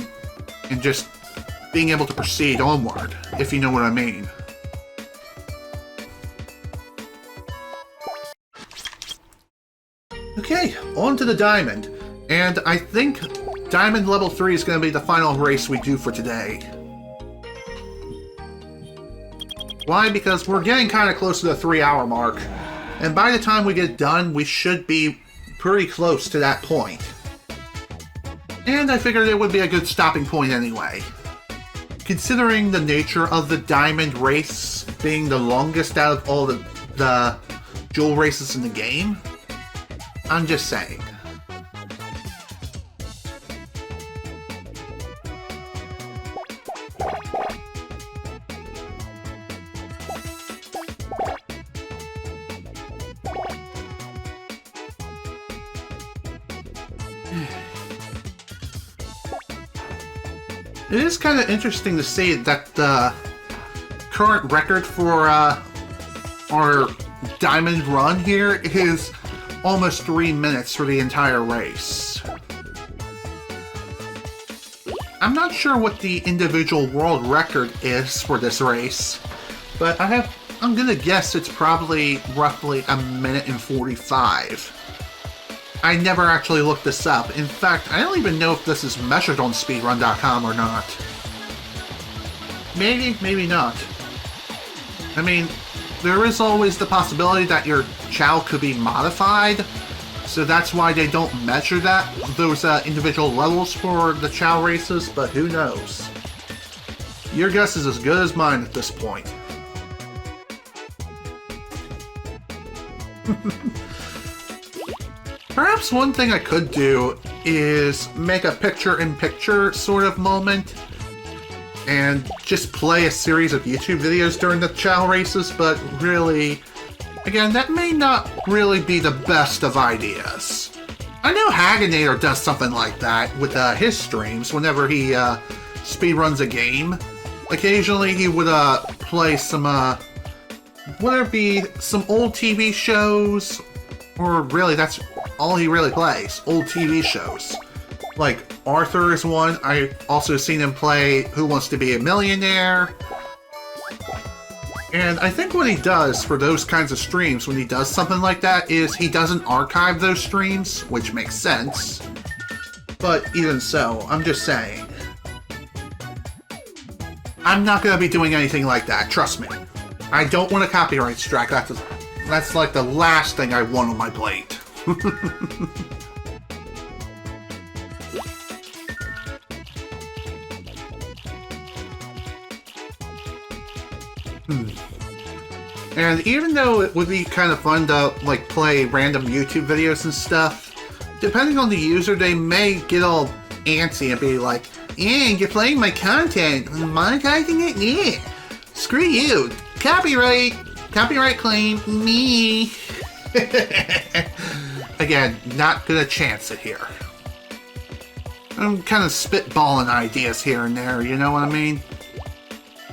and just being able to proceed onward, if you know what I mean. Okay, on to the Diamond. And I think Diamond level 3 is going to be the final race we do for today. Why? Because we're getting kind of close to the 3-hour mark. And by the time we get done, we should be pretty close to that point. And I figured it would be a good stopping point anyway. Considering the nature of the Diamond race being the longest out of all the jewel races in the game, I'm just saying. It is kind of interesting to see that the current record for our Diamond run here is almost 3 minutes for the entire race. I'm not sure what the individual world record is for this race, but I'm gonna guess it's probably roughly 1 minute and 45. I never actually looked this up. In fact, I don't even know if this is measured on speedrun.com or not. Maybe, maybe not. I mean, there is always the possibility that your Chao could be modified, so that's why they don't measure those individual levels for the Chao races, but who knows? Your guess is as good as mine at this point. Perhaps one thing I could do is make a picture-in-picture sort of moment and just play a series of YouTube videos during the Chao races, but really, again, that may not really be the best of ideas. I know Haginator does something like that with his streams whenever he speedruns a game. Occasionally he would play some, whether it be some old TV shows, or really that's all he really plays, old TV shows. Like Arthur is one. I also seen him play Who Wants to Be a Millionaire. And I think what he does for those kinds of streams, when he does something like that, is he doesn't archive those streams, which makes sense. But even so, I'm just saying. I'm not going to be doing anything like that, trust me. I don't want a copyright strike. That's like the last thing I want on my plate. And even though it would be kind of fun to like play random YouTube videos and stuff, depending on the user, they may get all antsy and be like, "Yeah, you're playing my content, monetizing it? Yeah, screw you, copyright claim me." Again, not gonna chance it here. I'm kind of spitballing ideas here and there, you know what I mean?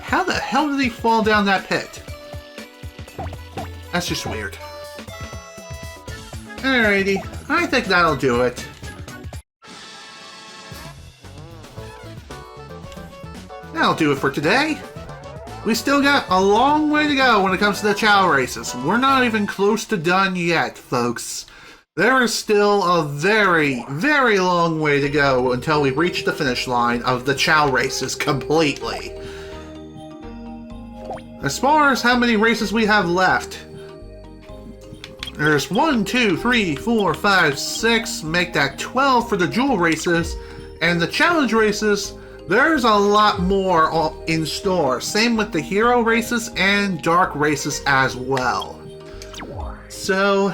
How the hell did he fall down that pit? That's just weird. Alrighty, I think that'll do it. That'll do it for today. We still got a long way to go when it comes to the Chao races. We're not even close to done yet, folks. There is still a very, very long way to go until we reach the finish line of the Chao races completely. As far as how many races we have left, there's 1, 2, 3, 4, 5, 6, make that 12 for the Jewel races, and the Challenge races, there's a lot more in store. Same with the Hero races and Dark races as well. So,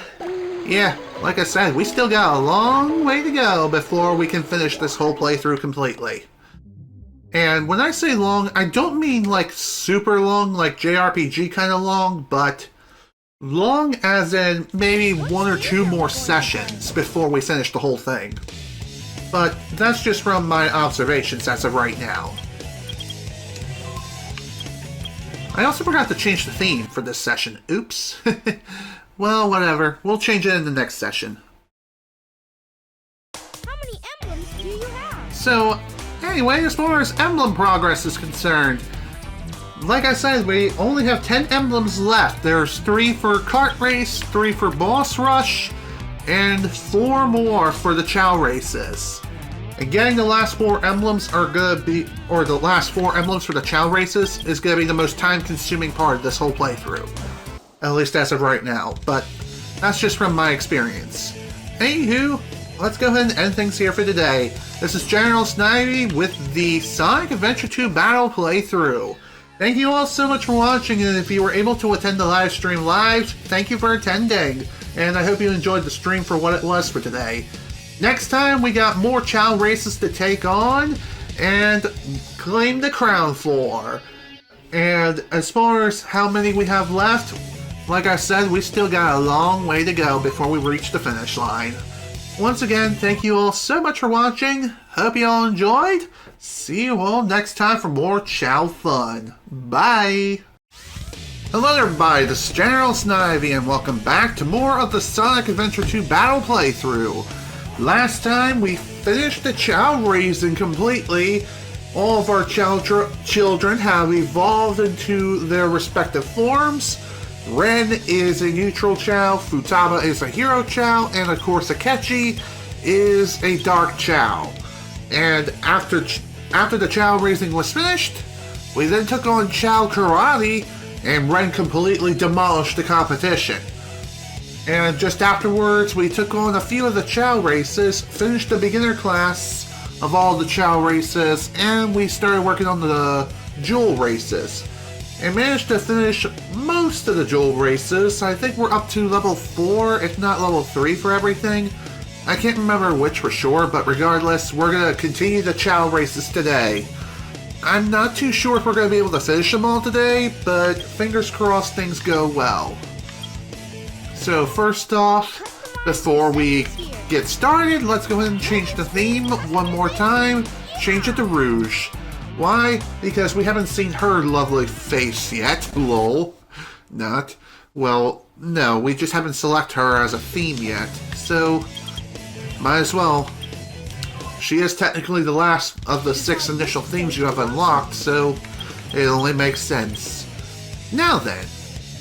yeah, like I said, we still got a long way to go before we can finish this whole playthrough completely. And when I say long, I don't mean like super long, like JRPG kind of long, but long as in maybe 1 or 2 more sessions before we finish the whole thing. But that's just from my observations as of right now. I also forgot to change the theme for this session. Oops. Well, whatever. We'll change it in the next session. How many emblems do you have? So, anyway, as far as emblem progress is concerned, like I said, we only have 10 emblems left. There's 3 for Kart Race, 3 for Boss Rush, and 4 more for the Chao races. And getting the last 4 emblems are gonna be, or the last 4 emblems for the Chao races is gonna be the most time-consuming part of this whole playthrough. At least as of right now, but that's just from my experience. Anywho, let's go ahead and end things here for today. This is General Snivy with the Sonic Adventure 2 Battle Playthrough. Thank you all so much for watching, and if you were able to attend the live stream live, thank you for attending. And I hope you enjoyed the stream for what it was for today. Next time, we got more Chao races to take on and claim the crown for. And as far as how many we have left, like I said, we still got a long way to go before we reach the finish line. Once again, thank you all so much for watching. Hope you all enjoyed. See you all next time for more Chao fun. Bye! Hello everybody, this is General Snivy, and welcome back to more of the Sonic Adventure 2 Battle Playthrough. Last time we finished the Chao raising completely. All of our Chao children have evolved into their respective forms. Ren is a neutral Chao, Futaba is a hero Chao, and of course Akechi is a dark Chao. And after the Chao raising was finished, we then took on Chao Karate, and Ren completely demolished the competition. And just afterwards, we took on a few of the Chao races, finished the beginner class of all the Chao races, and we started working on the Jewel races. And managed to finish most of the Jewel races. I think we're up to level 4, if not level 3 for everything. I can't remember which for sure, but regardless, we're going to continue the Chao races today. I'm not too sure if we're going to be able to finish them all today, but fingers crossed things go well. So first off, before we get started, let's go ahead and change the theme one more time. Change it to Rouge. Why? Because we haven't seen her lovely face yet. Lol. Not. Well, no, we just haven't selected her as a theme yet. So, might as well. She is technically the last of the 6 initial themes you have unlocked, so it only makes sense. Now then,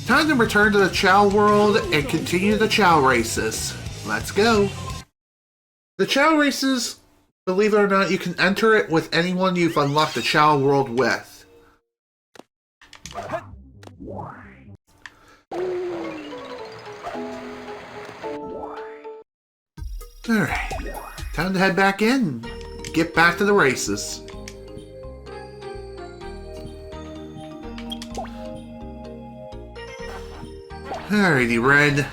time to return to the Chao world and continue the Chao races. Let's go. The Chao races, believe it or not, you can enter it with anyone you've unlocked the Chao world with. Alright, time to head back in. Get back to the races. Alrighty, Ren.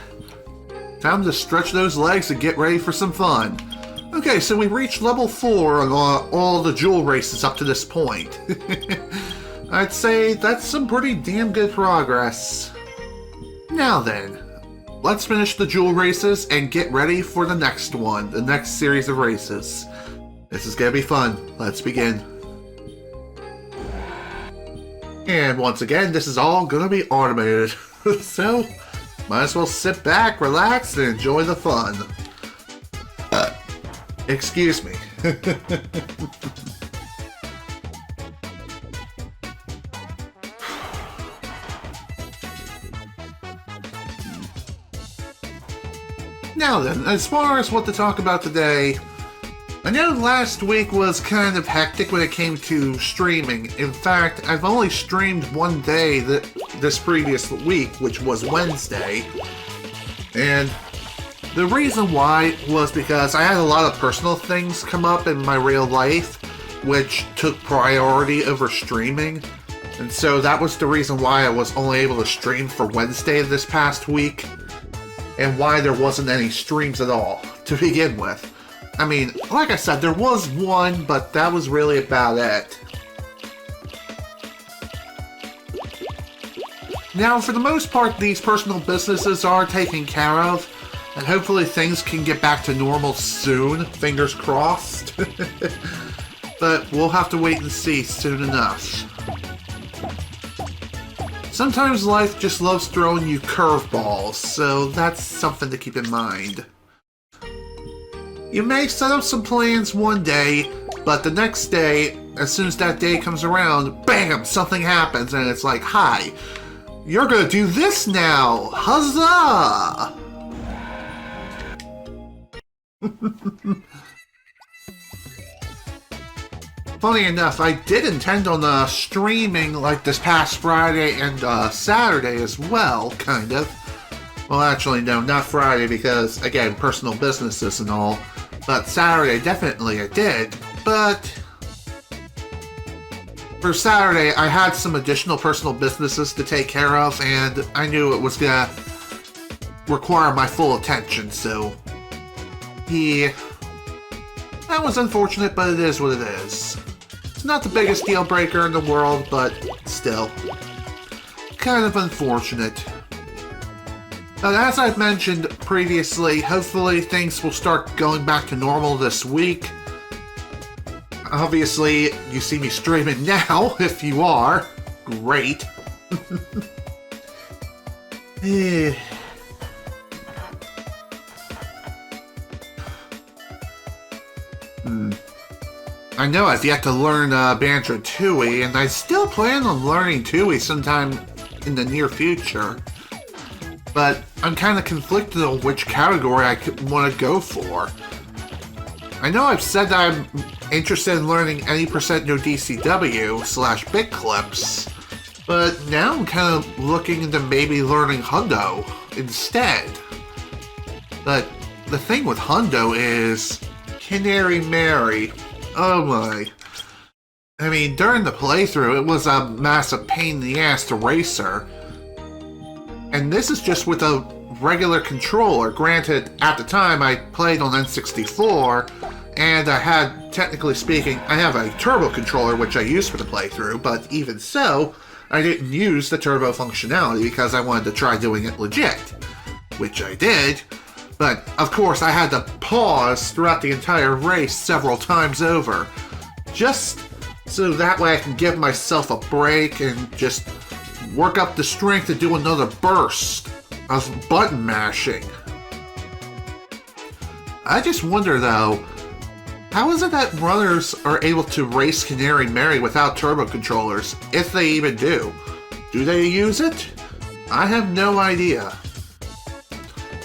Time to stretch those legs and get ready for some fun. Okay, so we reached level 4 on all the Jewel races up to this point. I'd say that's some pretty damn good progress. Now then, let's finish the Jewel races and get ready for the next one, the next series of races. This is gonna be fun. Let's begin. And once again, this is all gonna be automated. So, might as well sit back, relax, and enjoy the fun. Excuse me. Now then, as far as what to talk about today, I know last week was kind of hectic when it came to streaming. In fact, I've only streamed one day this previous week, which was Wednesday. And the reason why was because I had a lot of personal things come up in my real life, which took priority over streaming. And so that was the reason why I was only able to stream for Wednesday this past week, and why there wasn't any streams at all to begin with. I mean, like I said, there was one, but that was really about it. Now, for the most part, these personal businesses are taken care of, and hopefully things can get back to normal soon, fingers crossed. But we'll have to wait and see soon enough. Sometimes life just loves throwing you curveballs, so that's something to keep in mind. You may set up some plans one day, but the next day, as soon as that day comes around, BAM! Something happens and it's like, hi, you're gonna do this now! Huzzah! Funny enough, I did intend on streaming like this past Friday and Saturday as well, kind of. Well, actually, no, not Friday because, again, personal businesses and all. But Saturday, definitely I did. But for Saturday, I had some additional personal businesses to take care of, and I knew it was gonna require my full attention, so yeah. That was unfortunate, but it is what it is. It's not the biggest deal breaker in the world, but still. Kind of unfortunate. But as I've mentioned previously, hopefully things will start going back to normal this week. Obviously, you see me streaming now, if you are. Great. I know I've yet to learn Banjo-Tooie, and I still plan on learning Tooie sometime in the near future. But I'm kind of conflicted on which category I want to go for. I know I've said that I'm interested in learning any percent no DCW / big clips, But now I'm kind of looking into maybe learning Hundo instead. But the thing with Hundo is Canary Mary. Oh my. I mean, during the playthrough, it was a massive pain in the ass to race her. And this is just with a regular controller. Granted, at the time, I played on N64, and I had, technically speaking, I have a turbo controller, which I used for the playthrough, but even so, I didn't use the turbo functionality because I wanted to try doing it legit. Which I did, but of course I had to pause throughout the entire race several times over. Just so that way I can give myself a break and just work up the strength to do another burst of button mashing. I just wonder though, how is it that runners are able to race Canary Mary without turbo controllers, if they even do? Do they use it? I have no idea.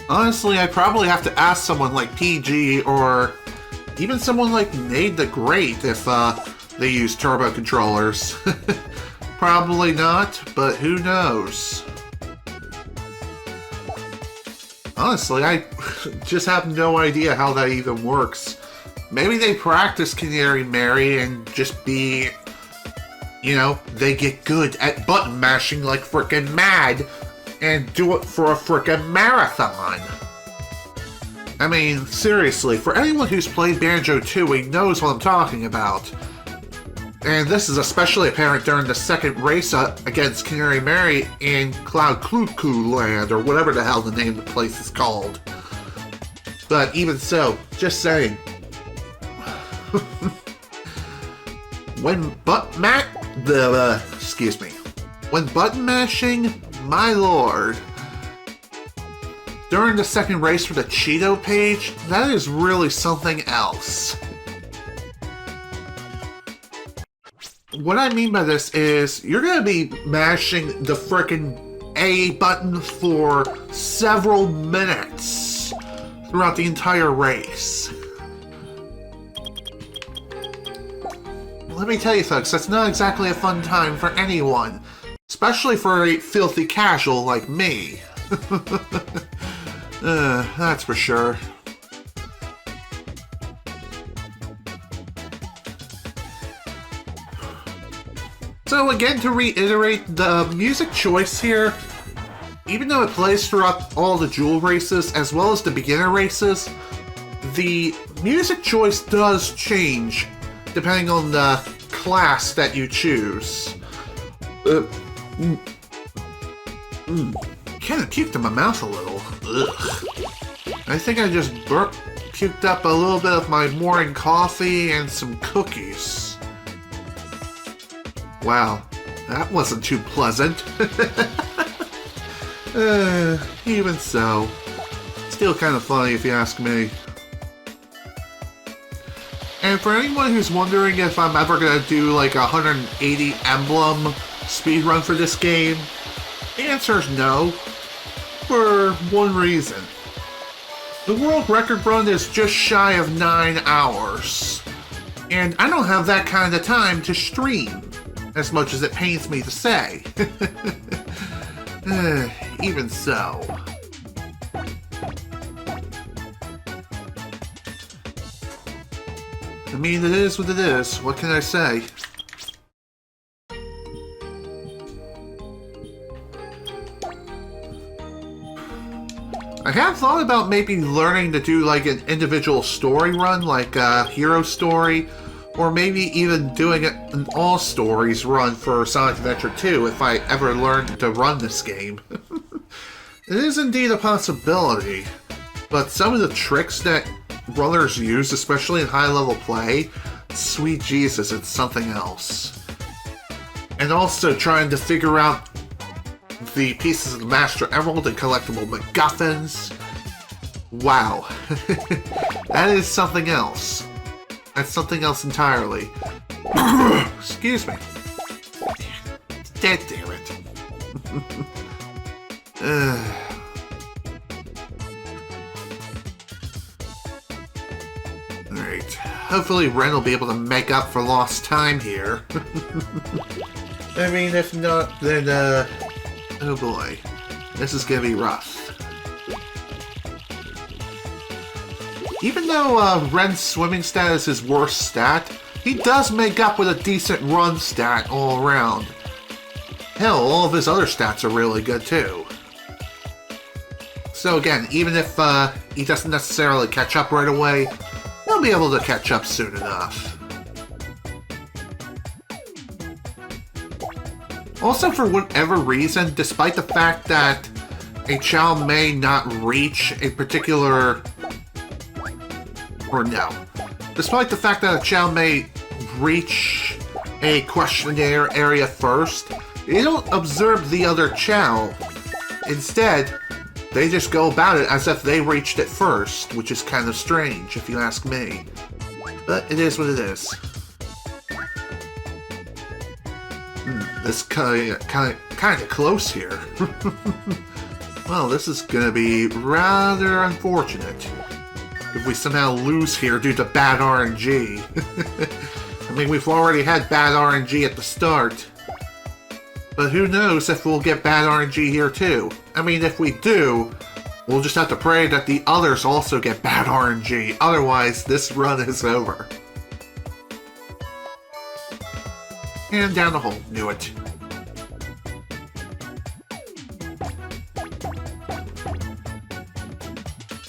Honestly, I probably have to ask someone like PG or even someone like Nade the Great if they use turbo controllers. Probably not, but who knows? Honestly, I just have no idea how that even works. Maybe they practice Canary Mary and just be, you know, they get good at button mashing like frickin' mad and do it for a frickin' marathon. I mean, seriously, for anyone who's played Banjo-Tooie knows what I'm talking about. And this is especially apparent during the second race against Canary Mary in Cloud Cuckoo Land, or whatever the hell the name of the place is called. But even so, just saying. When button mashing, my lord. During the second race for the Cheeto page, that is really something else. What I mean by this is, you're gonna be mashing the frickin' A button for several minutes throughout the entire race. Let me tell you folks, that's not exactly a fun time for anyone. Especially for a filthy casual like me. That's for sure. So again, to reiterate, the music choice here, even though it plays throughout all the jewel races as well as the beginner races, the music choice does change depending on the class that you choose. Kind of puked in my mouth a little. Ugh. I think I just puked up a little bit of my morning coffee and some cookies. Wow, that wasn't too pleasant. Even so, still kind of funny if you ask me. And for anyone who's wondering if I'm ever going to do like a 180 emblem speedrun for this game, the answer is no, for one reason. The world record run is just shy of 9 hours, and I don't have that kind of time to stream, as much as it pains me to say. Even so. I mean, it is what it is. What can I say? I have thought about maybe learning to do like an individual story run, like a hero story, or maybe even doing an all stories run for Sonic Adventure 2 if I ever learned to run this game. It is indeed a possibility, but some of the tricks that runners use, especially in high-level play, sweet Jesus, it's something else. And also trying to figure out the pieces of the Master Emerald and collectible MacGuffins. Wow. That is something else. That's something else entirely. Excuse me. Dead, damn it. Alright. Hopefully Ren will be able to make up for lost time here. I mean, if not, then, oh boy. This is gonna be rough. Even though, Ren's swimming stat is his worst stat, he does make up with a decent run stat all around. Hell, all of his other stats are really good, too. So again, even if, he doesn't necessarily catch up right away, he'll be able to catch up soon enough. Also, for whatever reason, despite the fact that a Chao may not reach a particular... Or no. Despite the fact that a Chao may reach a questionnaire area first, they don't observe the other Chao. Instead, they just go about it as if they reached it first, which is kind of strange, if you ask me. But it is what it is. This kind of close here. Well, this is gonna be rather unfortunate if we somehow lose here due to bad RNG. I mean, we've already had bad RNG at the start. But who knows if we'll get bad RNG here too. I mean, if we do, we'll just have to pray that the others also get bad RNG. Otherwise, this run is over. And down the hole. Knew it.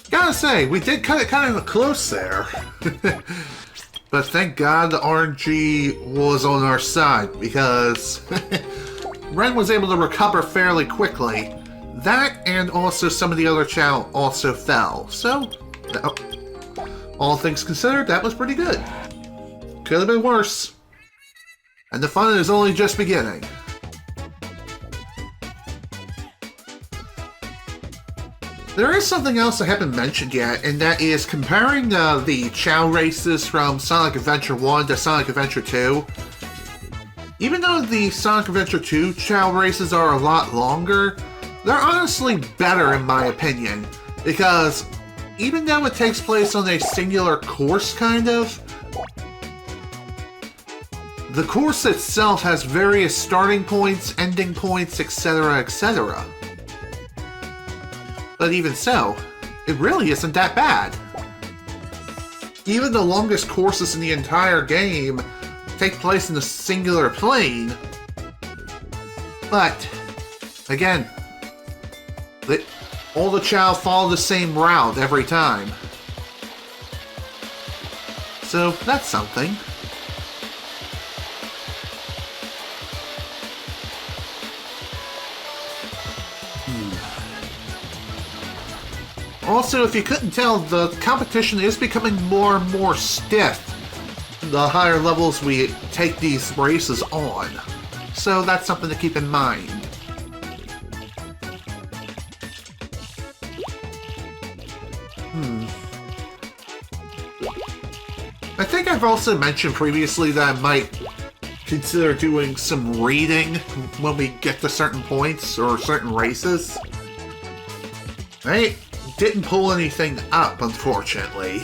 Gotta say, we did cut it kind of close there. But thank God the RNG was on our side, because Ren was able to recover fairly quickly. That and also some of the other Chao also fell. So, all things considered, that was pretty good. Could have been worse. And the fun is only just beginning. There is something else I haven't mentioned yet, and that is comparing the Chao races from Sonic Adventure 1 to Sonic Adventure 2. Even though the Sonic Adventure 2 Chao races are a lot longer, they're honestly better in my opinion, because even though it takes place on a singular course, kind of, the course itself has various starting points, ending points, etc., etc. But even so, it really isn't that bad. Even the longest courses in the entire game take place in a singular plane. But, again, all the Chao follow the same route every time. So, that's something. Also, if you couldn't tell, the competition is becoming more and more stiff the higher levels we take these races on. So that's something to keep in mind. I think I've also mentioned previously that I might consider doing some reading when we get to certain points or certain races. I didn't pull anything up, unfortunately.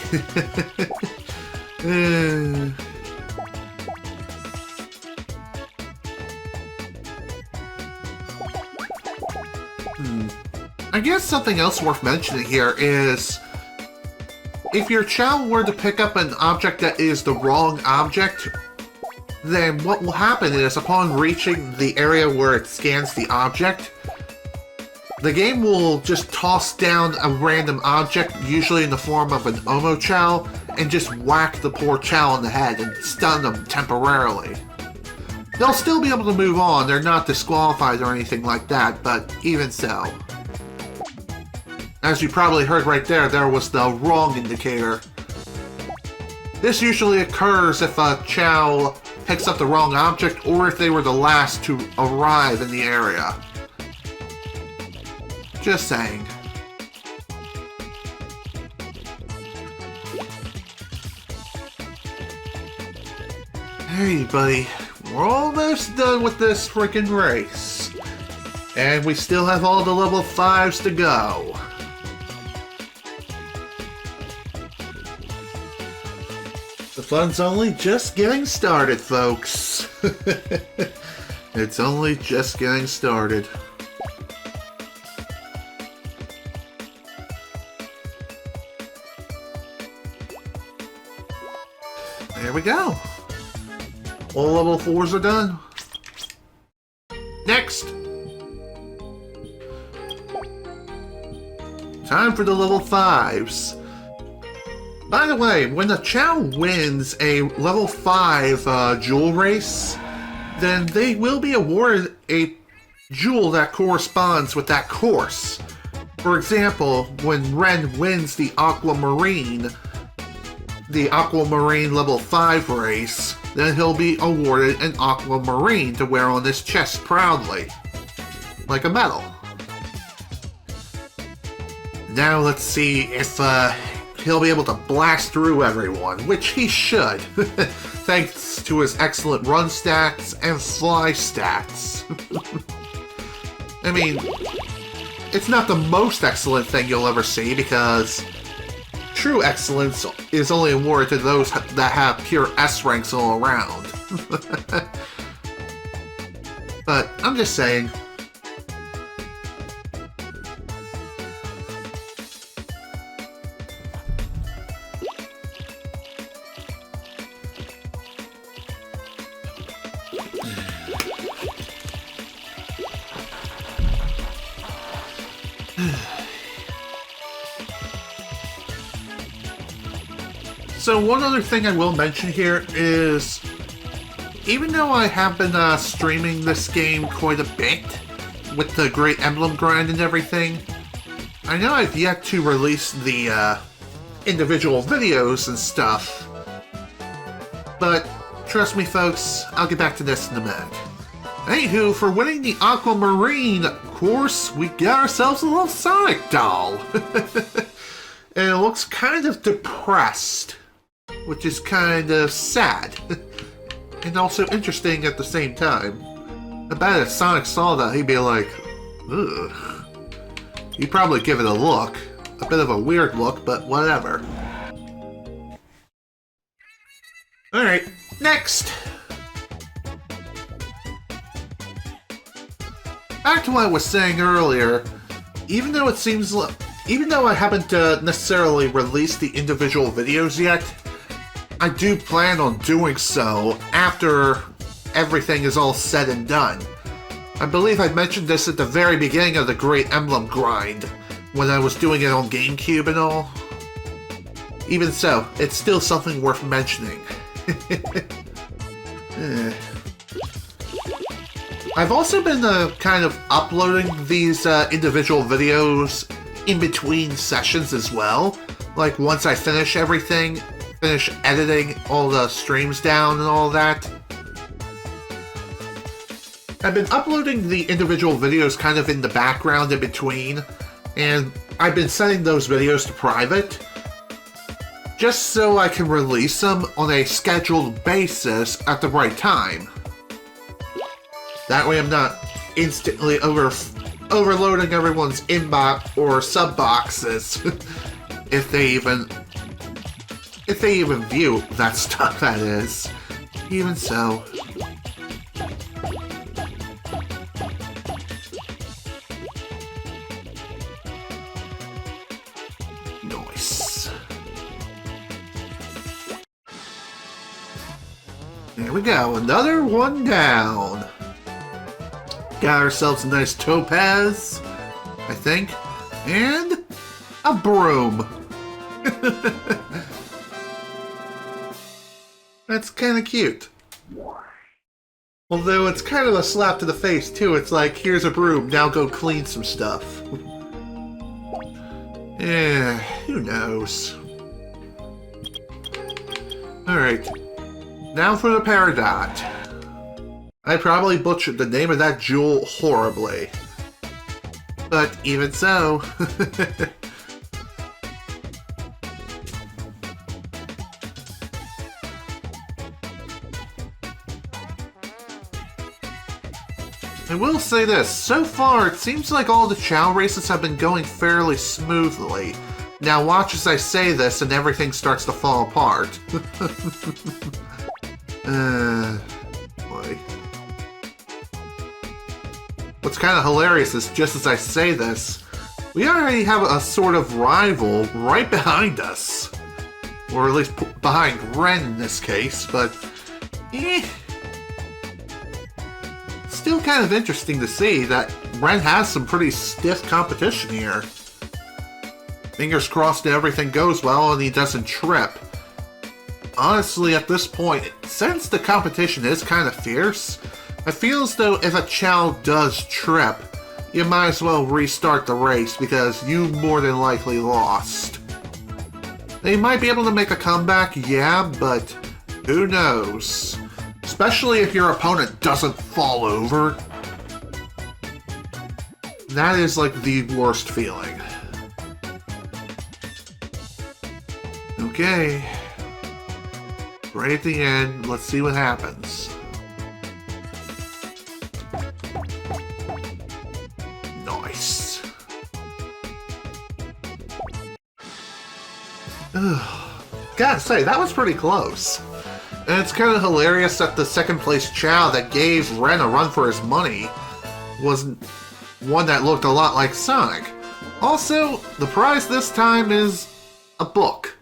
I guess something else worth mentioning here is if your Chao were to pick up an object that is the wrong object, then what will happen is upon reaching the area where it scans the object, the game will just toss down a random object, usually in the form of an Omo Chao, and just whack the poor Chao in the head and stun them temporarily. They'll still be able to move on, they're not disqualified or anything like that, but even so. As you probably heard right there, there was the wrong indicator. This usually occurs if a Chao picks up the wrong object or if they were the last to arrive in the area. Just saying. Hey, buddy. We're almost done with this freaking race. And we still have all the level 5s to go. The fun's only just getting started, folks. It's only just getting started. There we go. All level 4s are done. Next! Time for the level 5s. By the way, when the Chao wins a level 5 jewel race, then they will be awarded a jewel that corresponds with that course. For example, when Ren wins the Aquamarine level 5 race, then he'll be awarded an Aquamarine to wear on his chest proudly, like a medal. Now let's see if he'll be able to blast through everyone, which he should, thanks to his excellent run stats and fly stats. I mean, it's not the most excellent thing you'll ever see, because true excellence is only awarded to those that have pure S ranks all around. But I'm just saying. So one other thing I will mention here is, even though I have been streaming this game quite a bit with the Great Emblem grind and everything, I know I've yet to release the individual videos and stuff, but trust me folks, I'll get back to this in a minute. Anywho, for winning the Aquamarine course, we got ourselves a little Sonic doll. And it looks kind of depressed, which is kind of sad. And also interesting at the same time. I bet if Sonic saw that, he'd be like, ugh. He'd probably give it a look. A bit of a weird look, but whatever. Alright, next! Back to what I was saying earlier, even though I haven't necessarily released the individual videos yet, I do plan on doing so after everything is all said and done. I believe I mentioned this at the very beginning of the Great Emblem grind, when I was doing it on GameCube and all. Even so, it's still something worth mentioning. I've also been kind of uploading these individual videos in between sessions as well. Like once I finish everything, finish editing all the streams down and all that. I've been uploading the individual videos kind of in the background in between, and I've been setting those videos to private, just so I can release them on a scheduled basis at the right time. That way I'm not instantly overloading everyone's inbox or sub boxes, if they even view that stuff, that is. Even so. Nice. There we go, another one down. Got ourselves a nice topaz, I think, and a broom. That's kind of cute. Although it's kind of a slap to the face too. It's like, here's a broom, now go clean some stuff. Yeah, who knows. Alright, now for the Peridot. I probably butchered the name of that jewel horribly. But even so... I will say this, so far it seems like all the Chao races have been going fairly smoothly. Now watch as I say this and everything starts to fall apart. Boy. what's kind of hilarious is just as I say this, we already have a sort of rival right behind us. Or at least behind Ren in this case, but still kind of interesting to see that Ren has some pretty stiff competition here. Fingers crossed that everything goes well and he doesn't trip. Honestly, at this point, since the competition is kind of fierce, I feel as though if a Chao does trip, you might as well restart the race because you more than likely lost. They might be able to make a comeback, yeah, but who knows? Especially if your opponent doesn't fall over. That is like the worst feeling. Okay. Right at the end, let's see what happens. Nice. Gotta say, that was pretty close. And it's kind of hilarious that the second place Chao that gave Ren a run for his money was one that looked a lot like Sonic. Also, the prize this time is a book.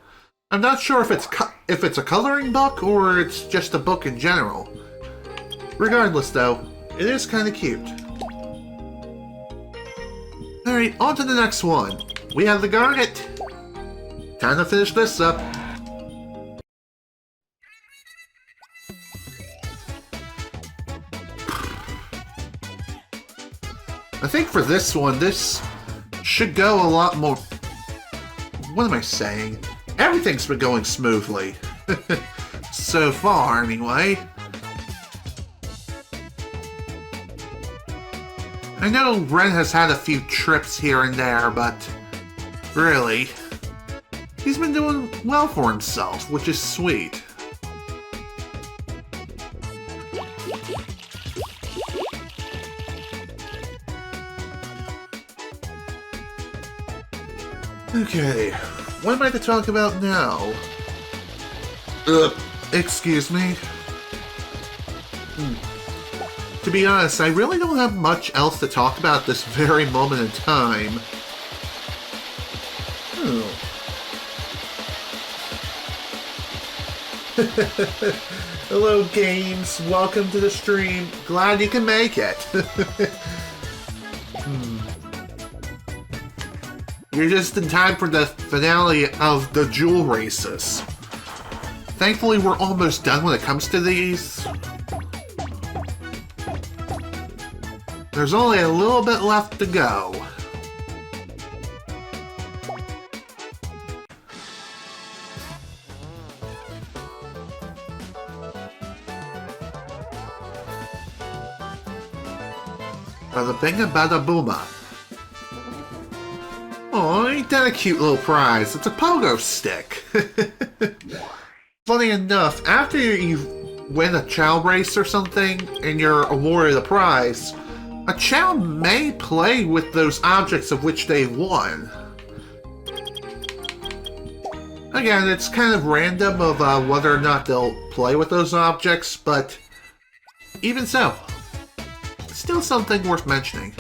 I'm not sure if it's a coloring book or it's just a book in general. Regardless though, it is kind of cute. Alright, on to the next one. We have the Garnet. Time to finish this up. I think for this one, this should go a lot more... What am I saying? Everything's been going smoothly. So far, anyway. I know Ren has had a few trips here and there, but really, he's been doing well for himself, which is sweet. Okay, what am I to talk about now? Excuse me? To be honest, I really don't have much else to talk about this very moment in time. Hello, games. Welcome to the stream. Glad you can make it. You're just in time for the finale of the jewel races. Thankfully, we're almost done when it comes to these. There's only a little bit left to go. Bada binga bada booma. Oh, ain't that a cute little prize? It's a pogo stick. Funny enough, after you win a Chao race or something and you're awarded a prize, a Chao may play with those objects of which they won. Again, it's kind of random of whether or not they'll play with those objects, but even so, still something worth mentioning.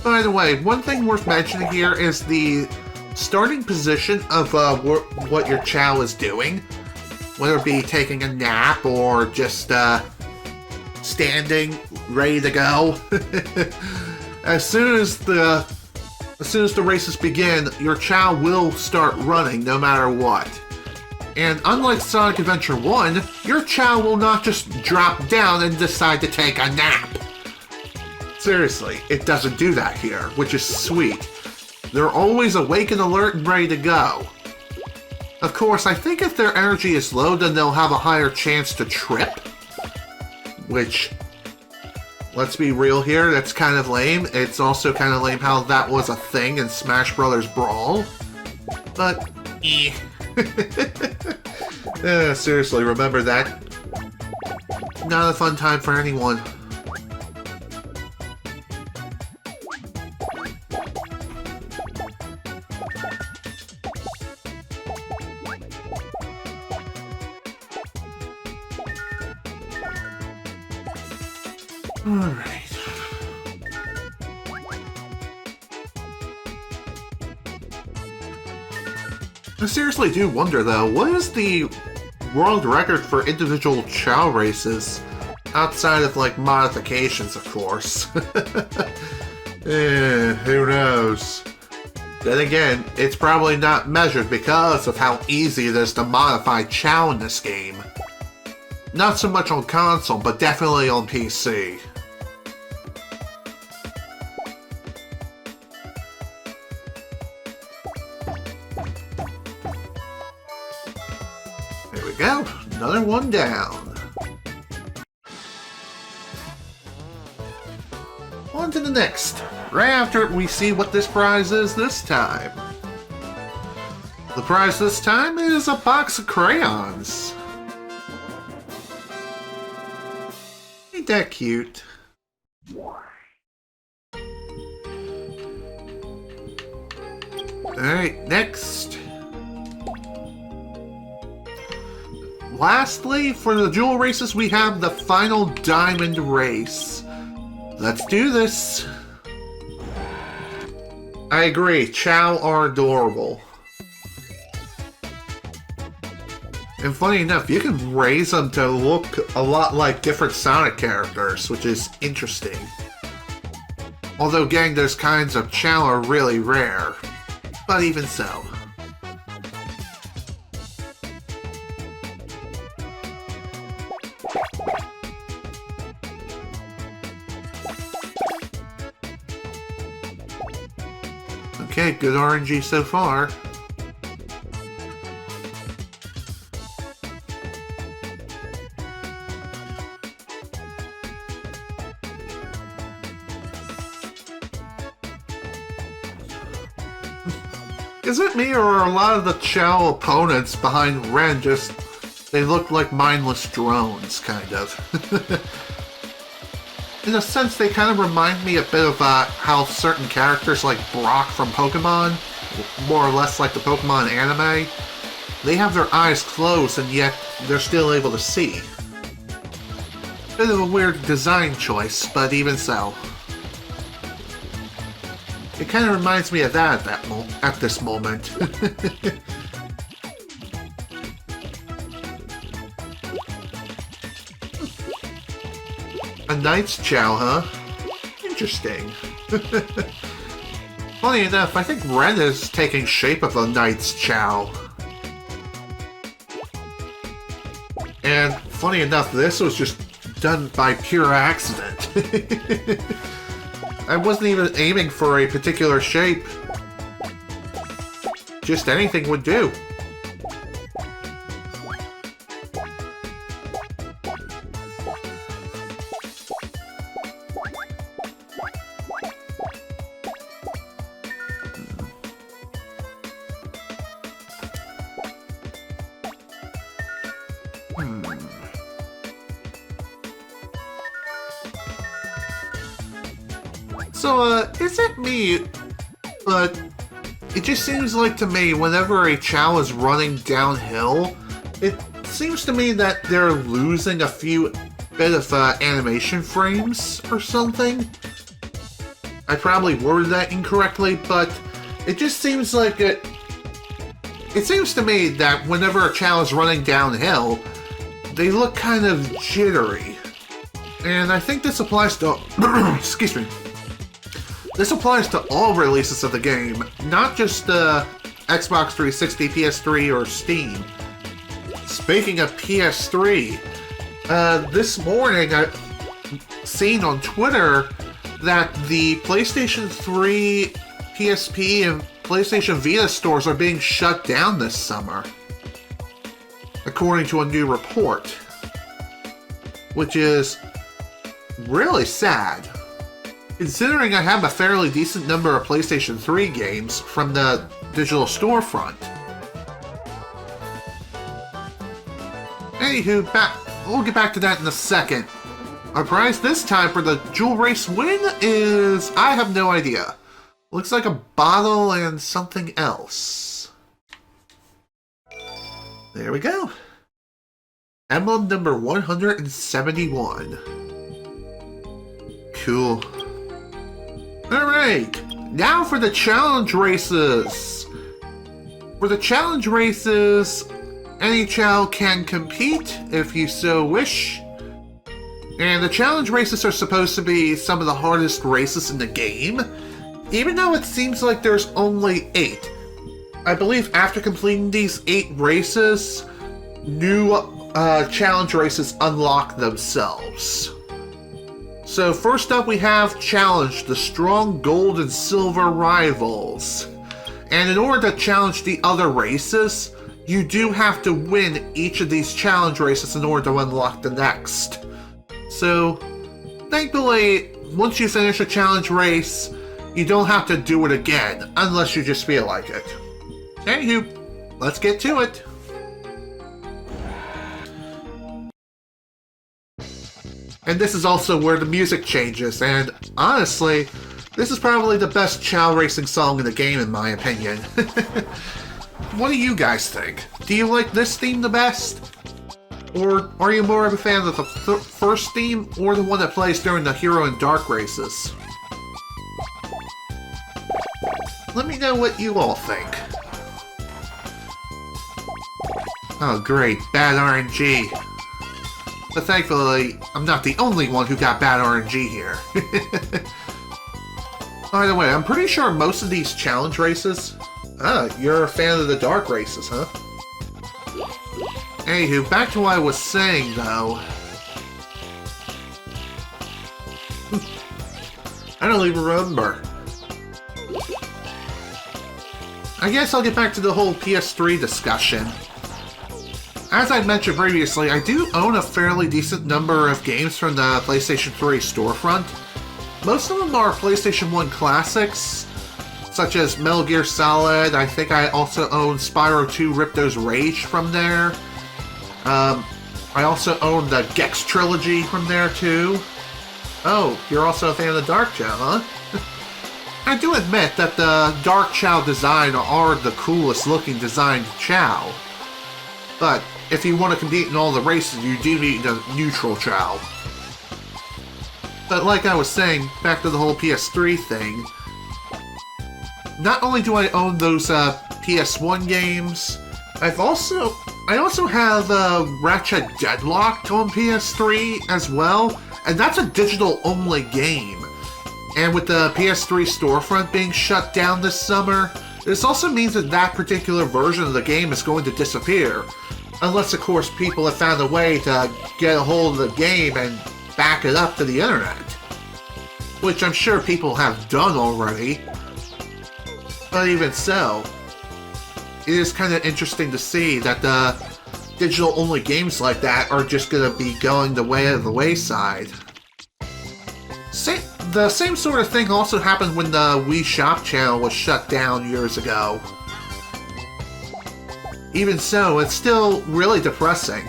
By the way, one thing worth mentioning here is the starting position of what your Chao is doing. Whether it be taking a nap or just standing, ready to go. As soon as the races begin, your Chao will start running no matter what. And unlike Sonic Adventure 1, your Chao will not just drop down and decide to take a nap. Seriously, it doesn't do that here, which is sweet. They're always awake and alert and ready to go. Of course, I think if their energy is low, then they'll have a higher chance to trip. Which, let's be real here, that's kind of lame. It's also kind of lame how that was a thing in Smash Bros. Brawl. But, seriously, remember that. Not a fun time for anyone. Alright. I seriously do wonder, though, what is the world record for individual Chao races? Outside of, like, modifications, of course. Who knows? Then again, it's probably not measured because of how easy it is to modify Chao in this game. Not so much on console, but definitely on PC. There we go, another one down. On to the next, right after we see what this prize is this time. The prize this time is a box of crayons. Ain't that cute? Alright, next. Lastly, for the jewel races, we have the final diamond race. Let's do this. I agree, Chao are adorable. And funny enough, you can raise them to look a lot like different Sonic characters, which is interesting. Although getting those kinds of Chao are really rare. But even so. Okay, good RNG so far. Is it me, or are a lot of the Chao opponents behind Ren just... they look like mindless drones, kind of? In a sense, they kind of remind me a bit of how certain characters like Brock from Pokemon, more or less like the Pokemon anime, they have their eyes closed and yet they're still able to see. Bit of a weird design choice, but even so. It kind of reminds me of that at this moment. A Knight's Chao, huh? Interesting. Funny enough, I think Ren is taking shape of a Knight's Chao. And funny enough, this was just done by pure accident. I wasn't even aiming for a particular shape. Just anything would do. So, is it me, but it just seems like to me whenever a Chao is running downhill, it seems to me that they're losing a few bit of animation frames or something. I probably worded that incorrectly, but it just seems like it seems to me that whenever a Chao is running downhill, they look kind of jittery. And I think this applies to... excuse me. This applies to all releases of the game, not just Xbox 360, PS3, or Steam. Speaking of PS3, this morning I've seen on Twitter that the PlayStation 3, PSP, and PlayStation Vita stores are being shut down this summer, according to a new report, which is really sad. Considering I have a fairly decent number of PlayStation 3 games from the digital storefront. Anywho, we'll get back to that in a second. Our prize this time for the Jewel Race win is... I have no idea. Looks like a bottle and something else. There we go. Emblem number 171. cool. Alright, now for the challenge races. For the challenge races, any Chao can compete if you so wish. And the challenge races are supposed to be some of the hardest races in the game, even though it seems like there's only 8. I believe after completing these 8 races, new challenge races unlock themselves. So first up we have Challenge the Strong Gold and Silver Rivals. And in order to challenge the other races, you do have to win each of these challenge races in order to unlock the next. So, thankfully, once you finish a challenge race, you don't have to do it again, unless you just feel like it. Anywho, let's get to it. And this is also where the music changes, and honestly, this is probably the best Chao racing song in the game in my opinion. What do you guys think? Do you like this theme the best? Or are you more of a fan of the first theme, or the one that plays during the Hero and Dark races? Let me know what you all think. Oh great, bad RNG. But thankfully, I'm not the only one who got bad RNG here. By the way, I'm pretty sure most of these challenge races... Ah, you're a fan of the Dark races, huh? Anywho, back to what I was saying, though. I don't even remember. I guess I'll get back to the whole PS3 discussion. As I mentioned previously, I do own a fairly decent number of games from the PlayStation 3 storefront. Most of them are PlayStation 1 classics, such as Metal Gear Solid. I think I also own Spyro 2 Ripto's Rage from there. I also own the Gex trilogy from there too. Oh, you're also a fan of the Dark Chao, huh? I do admit that the Dark Chao design are the coolest looking designed Chao. But if you want to compete in all the races, you do need a neutral Chao. But like I was saying, back to the whole PS3 thing, not only do I own those PS1 games, I also have Ratchet Deadlocked on PS3 as well, and that's a digital-only game. And with the PS3 storefront being shut down this summer, this also means that that particular version of the game is going to disappear. Unless, of course, people have found a way to get a hold of the game and back it up to the internet. Which I'm sure people have done already. But even so, it is kind of interesting to see that the digital-only games like that are just going to be going the way of the wayside. The same sort of thing also happened when the Wii Shop channel was shut down years ago. Even so, it's still really depressing,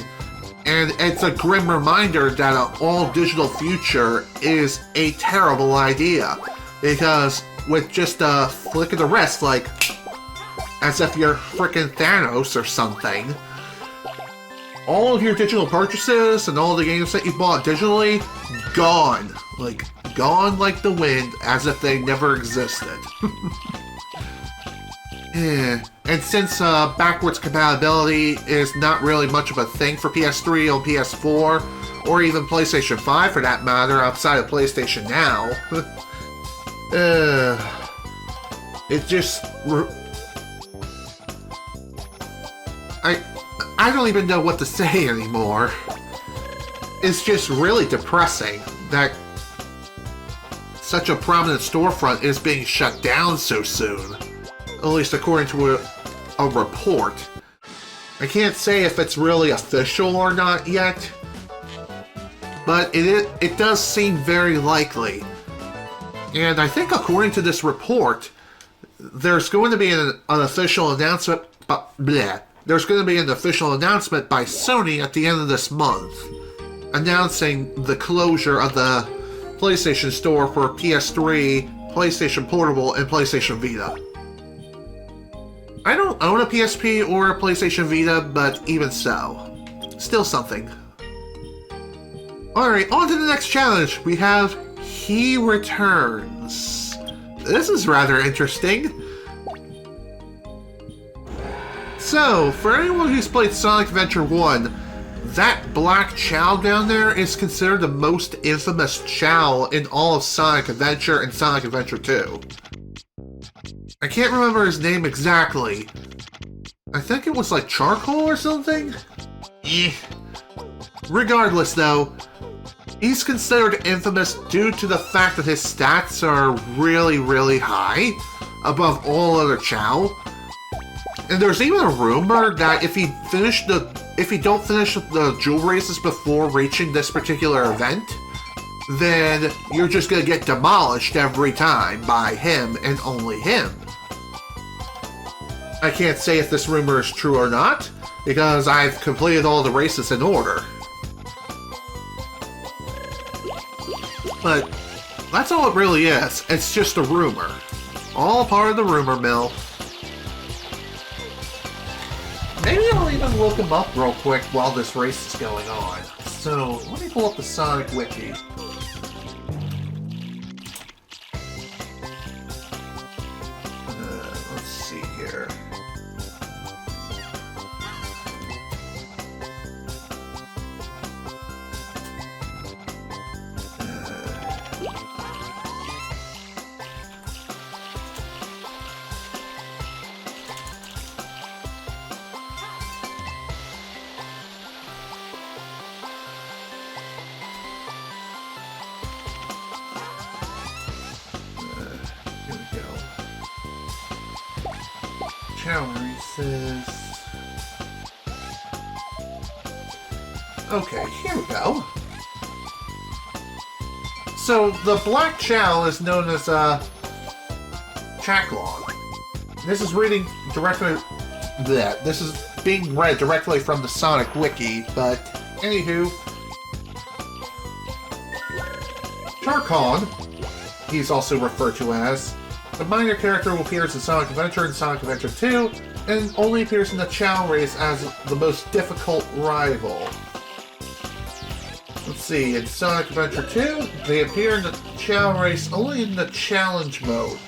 and it's a grim reminder that an all-digital future is a terrible idea, because with just a flick of the wrist, like as if you're frickin' Thanos or something, all of your digital purchases and all the games that you bought digitally, gone. Like, gone like the wind, as if they never existed. Yeah. And since backwards compatibility is not really much of a thing for PS3 or PS4, or even PlayStation 5 for that matter, outside of PlayStation Now, it just... I don't even know what to say anymore. It's just really depressing that such a prominent storefront is being shut down so soon. At least according to a report. I can't say if it's really official or not yet, but it does seem very likely. And I think according to this report, there's going to be an official announcement. There's going to be an official announcement by Sony at the end of this month, announcing the closure of the PlayStation Store for PS3, PlayStation Portable, and PlayStation Vita. I don't own a PSP or a PlayStation Vita, but even so, still something. Alright, on to the next challenge. We have he returns. This is rather interesting. So, for anyone who's played Sonic Adventure 1, that black Chao down there is considered the most infamous Chao in all of Sonic Adventure and Sonic Adventure 2. I can't remember his name exactly. I think it was like charcoal or something? Regardless though, he's considered infamous due to the fact that his stats are really, really high, above all other Chao. And there's even a rumor that if you don't finish the jewel races before reaching this particular event, then you're just gonna get demolished every time by him and only him. I can't say if this rumor is true or not, because I've completed all the races in order. But that's all it really is. It's just a rumor. All part of the rumor mill. Maybe I'll even look him up real quick while this race is going on. So, let me pull up the Sonic Wiki. Let's see here. Races. Okay, here we go. So the black Chao is known as Chaklong. This is reading directly. This is being read directly from the Sonic Wiki, but anywho, Charcon, he's also referred to as. The minor character who appears in Sonic Adventure and Sonic Adventure 2, and only appears in the Chao race as the most difficult rival. Let's see, in Sonic Adventure 2, they appear in the Chao race only in the challenge mode.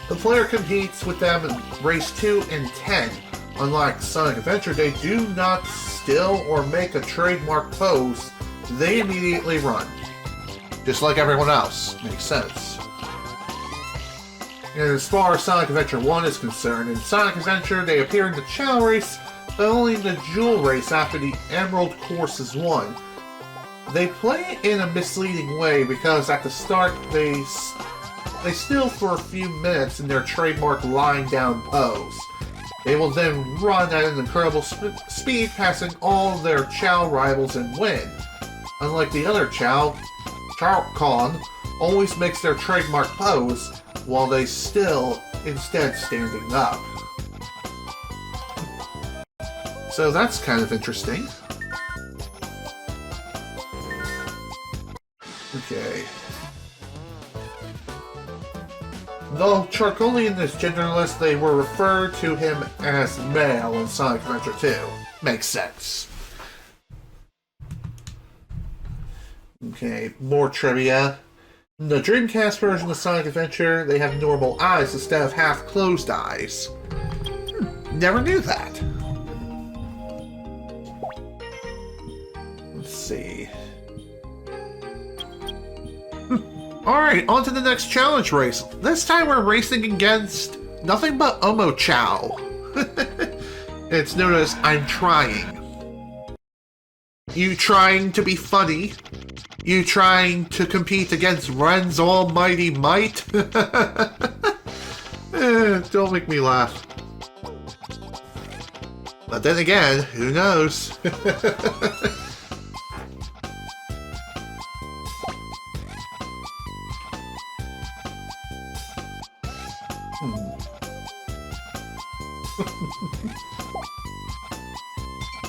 The player competes with them in Race 2 and 10. Unlike Sonic Adventure, they do not still or make a trademark pose, they immediately run. Just like everyone else. Makes sense. And as far as Sonic Adventure 1 is concerned, in Sonic Adventure they appear in the Chao race, but only in the Jewel race after the Emerald course is won. They play it in a misleading way because at the start they still for a few minutes in their trademark lying down pose. They will then run at an incredible speed, passing all their Chao rivals and win. Unlike the other Chao, Charcon always makes their trademark pose, while they still instead standing up. So that's kind of interesting. Okay. Though Charcolian is genderless, they were referred to him as male in Sonic Adventure 2. Makes sense. Okay, more trivia. In the Dreamcast version of Sonic Adventure, they have normal eyes instead of half-closed eyes. Never knew that. Let's see. Alright, on to the next challenge race. This time we're racing against nothing but Omo Chao. It's known as I'm Trying. You trying to be funny? You trying to compete against Ren's almighty might? Don't make me laugh. But then again, who knows?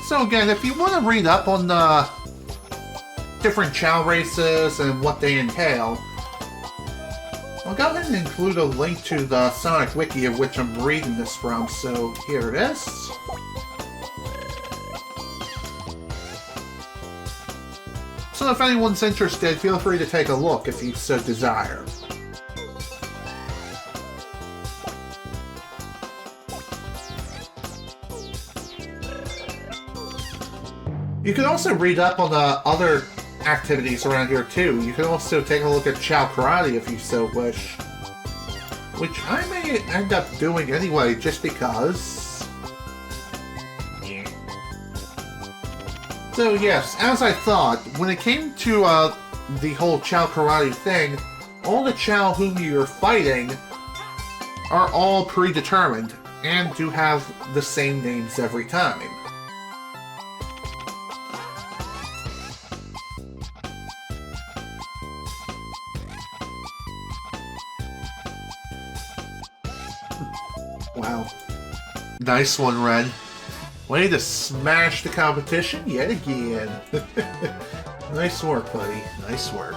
So again, if you want to read up on the different Chao races and what they entail, I'll go ahead and include a link to the Sonic Wiki of which I'm reading this from, so here it is. So if anyone's interested, feel free to take a look if you so desire. You can also read up on the other activities around here too. You can also take a look at Chao Karate if you so wish. Which I may end up doing anyway, just because. So yes, as I thought, when it came to the whole Chao Karate thing, all the Chao whom you're fighting are all predetermined, and do have the same names every time. Wow. Nice one, Ren. Way to smash the competition yet again. Nice work, buddy. Nice work.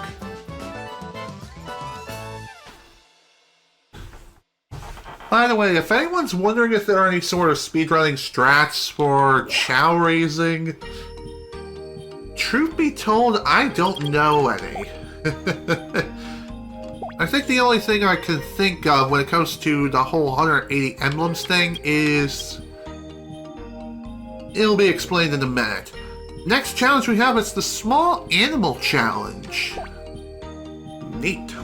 By the way, if anyone's wondering if there are any sort of speedrunning strats for Chao raising, truth be told, I don't know any. I think the only thing I can think of when it comes to the whole 180 emblems thing is... it'll be explained in a minute. Next challenge we have is the Small Animal Challenge. Neat.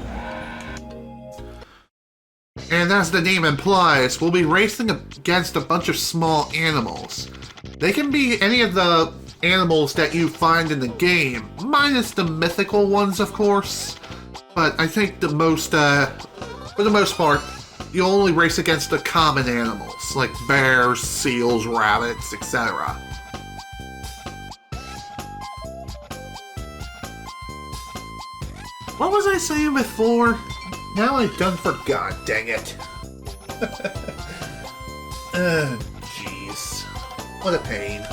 And as the name implies, we'll be racing against a bunch of small animals. They can be any of the animals that you find in the game, minus the mythical ones, of course. But I think the most, for the most part, you'll only race against the common animals, like bears, seals, rabbits, etc. What was I saying before? Now I done forgot, dang it. Jeez. What a pain.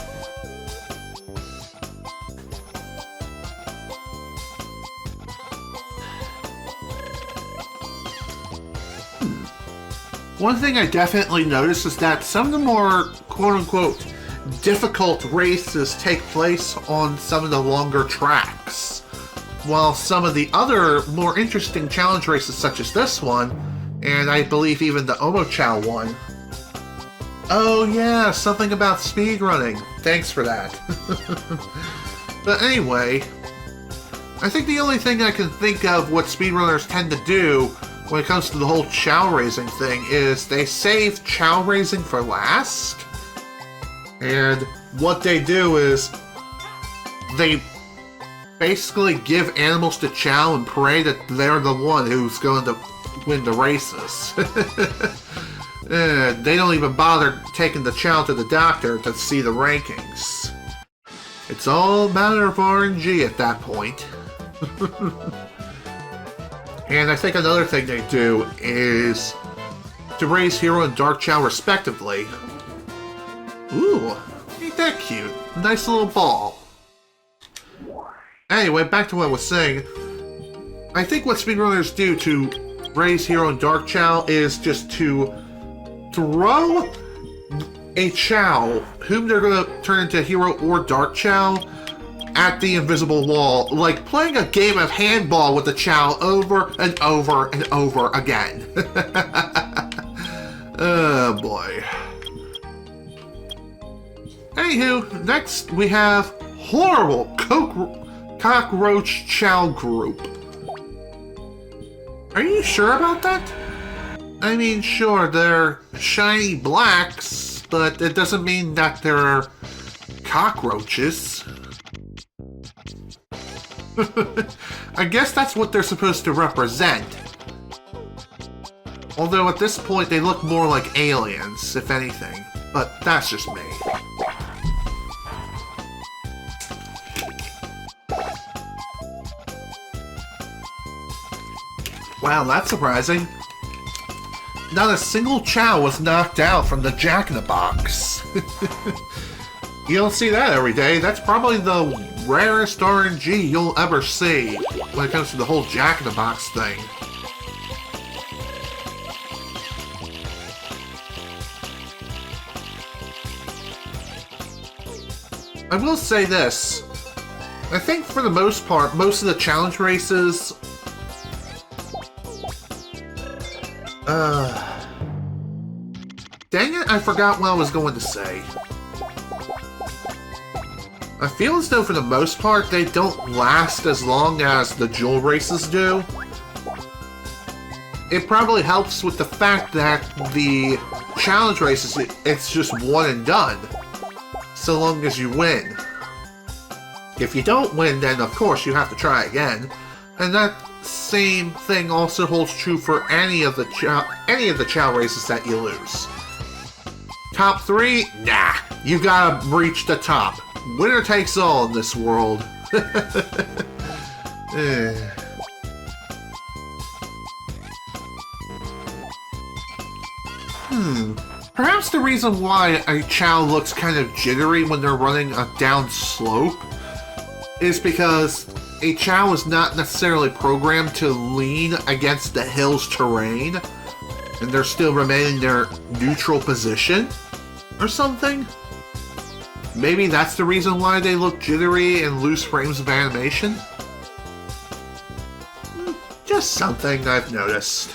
One thing I definitely noticed is that some of the more quote-unquote difficult races take place on some of the longer tracks, while some of the other more interesting challenge races such as this one, and I believe even the Omochao one. Oh yeah, something about speedrunning. Thanks for that. But anyway, I think the only thing I can think of what speedrunners tend to do when it comes to the whole Chao raising thing is they save Chao raising for last. And what they do is they basically give animals to Chao and pray that they're the one who's going to win the races. They don't even bother taking the Chao to the doctor to see the rankings. It's all a matter of RNG at that point. And I think another thing they do is to raise Hero and Dark Chao respectively. Ooh, ain't that cute? Nice little ball. Anyway, back to what I was saying. I think what speedrunners do to raise Hero and Dark Chao is just to throw a Chao, whom they're going to turn into Hero or Dark Chao, at the invisible wall, like playing a game of handball with the Chao over and over and over again. Oh boy. Anywho, next we have horrible cockroach Chao group. Are you sure about that? I mean, sure, they're shiny blacks, but it doesn't mean that they're cockroaches. I guess that's what they're supposed to represent. Although at this point they look more like aliens, if anything. But that's just me. Wow, that's surprising. Not a single Chao was knocked out from the Jack-in-the-Box. You don't see that every day. That's probably the rarest RNG you'll ever see when it comes to the whole Jack-in-the-Box thing. I will say this. I think for the most part, most of the challenge races... Dang it, I forgot what I was going to say. I feel as though for the most part, they don't last as long as the jewel races do. It probably helps with the fact that the challenge races, it's just one and done. So long as you win. If you don't win, then of course you have to try again. And that same thing also holds true for any of the Chao races that you lose. Top 3? Nah. You gotta reach the top. Winner takes all in this world. Perhaps the reason why a Chao looks kind of jittery when they're running a down slope is because a Chao is not necessarily programmed to lean against the hill's terrain, and they're still remaining their neutral position, or something. Maybe that's the reason why they look jittery and lose frames of animation? Just something I've noticed.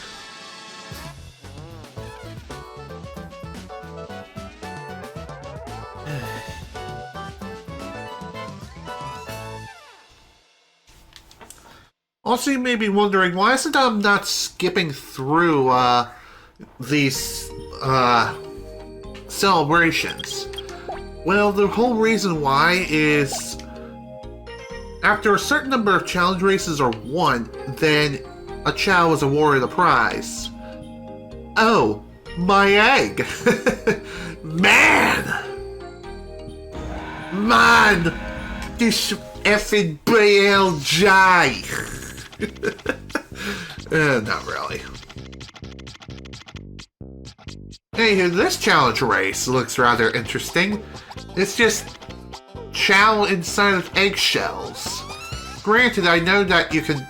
Also, you may be wondering, why isn't I'm not skipping through these celebrations? Well, the whole reason why is after a certain number of challenge races are won, then a Chao is awarded a prize. Oh, my egg! Man! This effing BLJ! Not really. Anywho, this challenge race looks rather interesting. It's just Chao inside of eggshells. Granted, I know that you can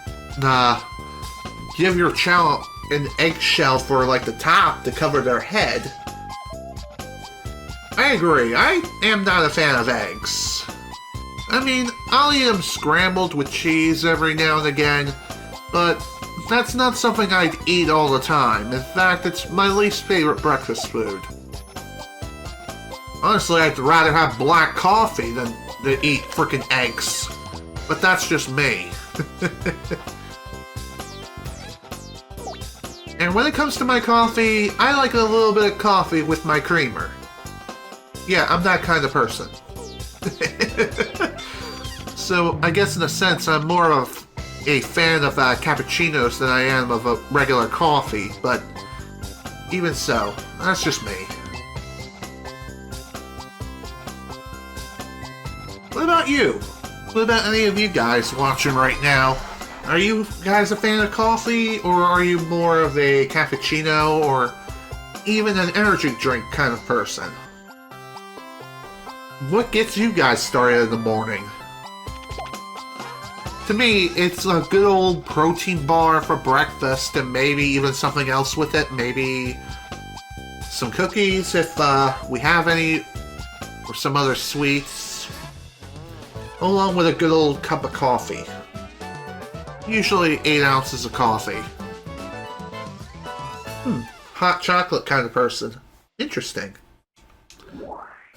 give your Chao an eggshell for like the top to cover their head. I agree, I am not a fan of eggs. I mean, I'll eat them scrambled with cheese every now and again, but that's not something I'd eat all the time. In fact, it's my least favorite breakfast food. Honestly, I'd rather have black coffee than to eat frickin' eggs. But that's just me. And when it comes to my coffee, I like a little bit of coffee with my creamer. Yeah, I'm that kind of person. So, I guess in a sense, I'm more of a fan of cappuccinos than I am of a regular coffee, but even so, that's just me. What about you? What about any of you guys watching right now? Are you guys a fan of coffee, or are you more of a cappuccino, or even an energy drink kind of person? What gets you guys started in the morning? To me, it's a good old protein bar for breakfast, and maybe even something else with it. Maybe some cookies, if we have any, or some other sweets, along with a good old cup of coffee. Usually 8 ounces of coffee. Hot chocolate kind of person. Interesting.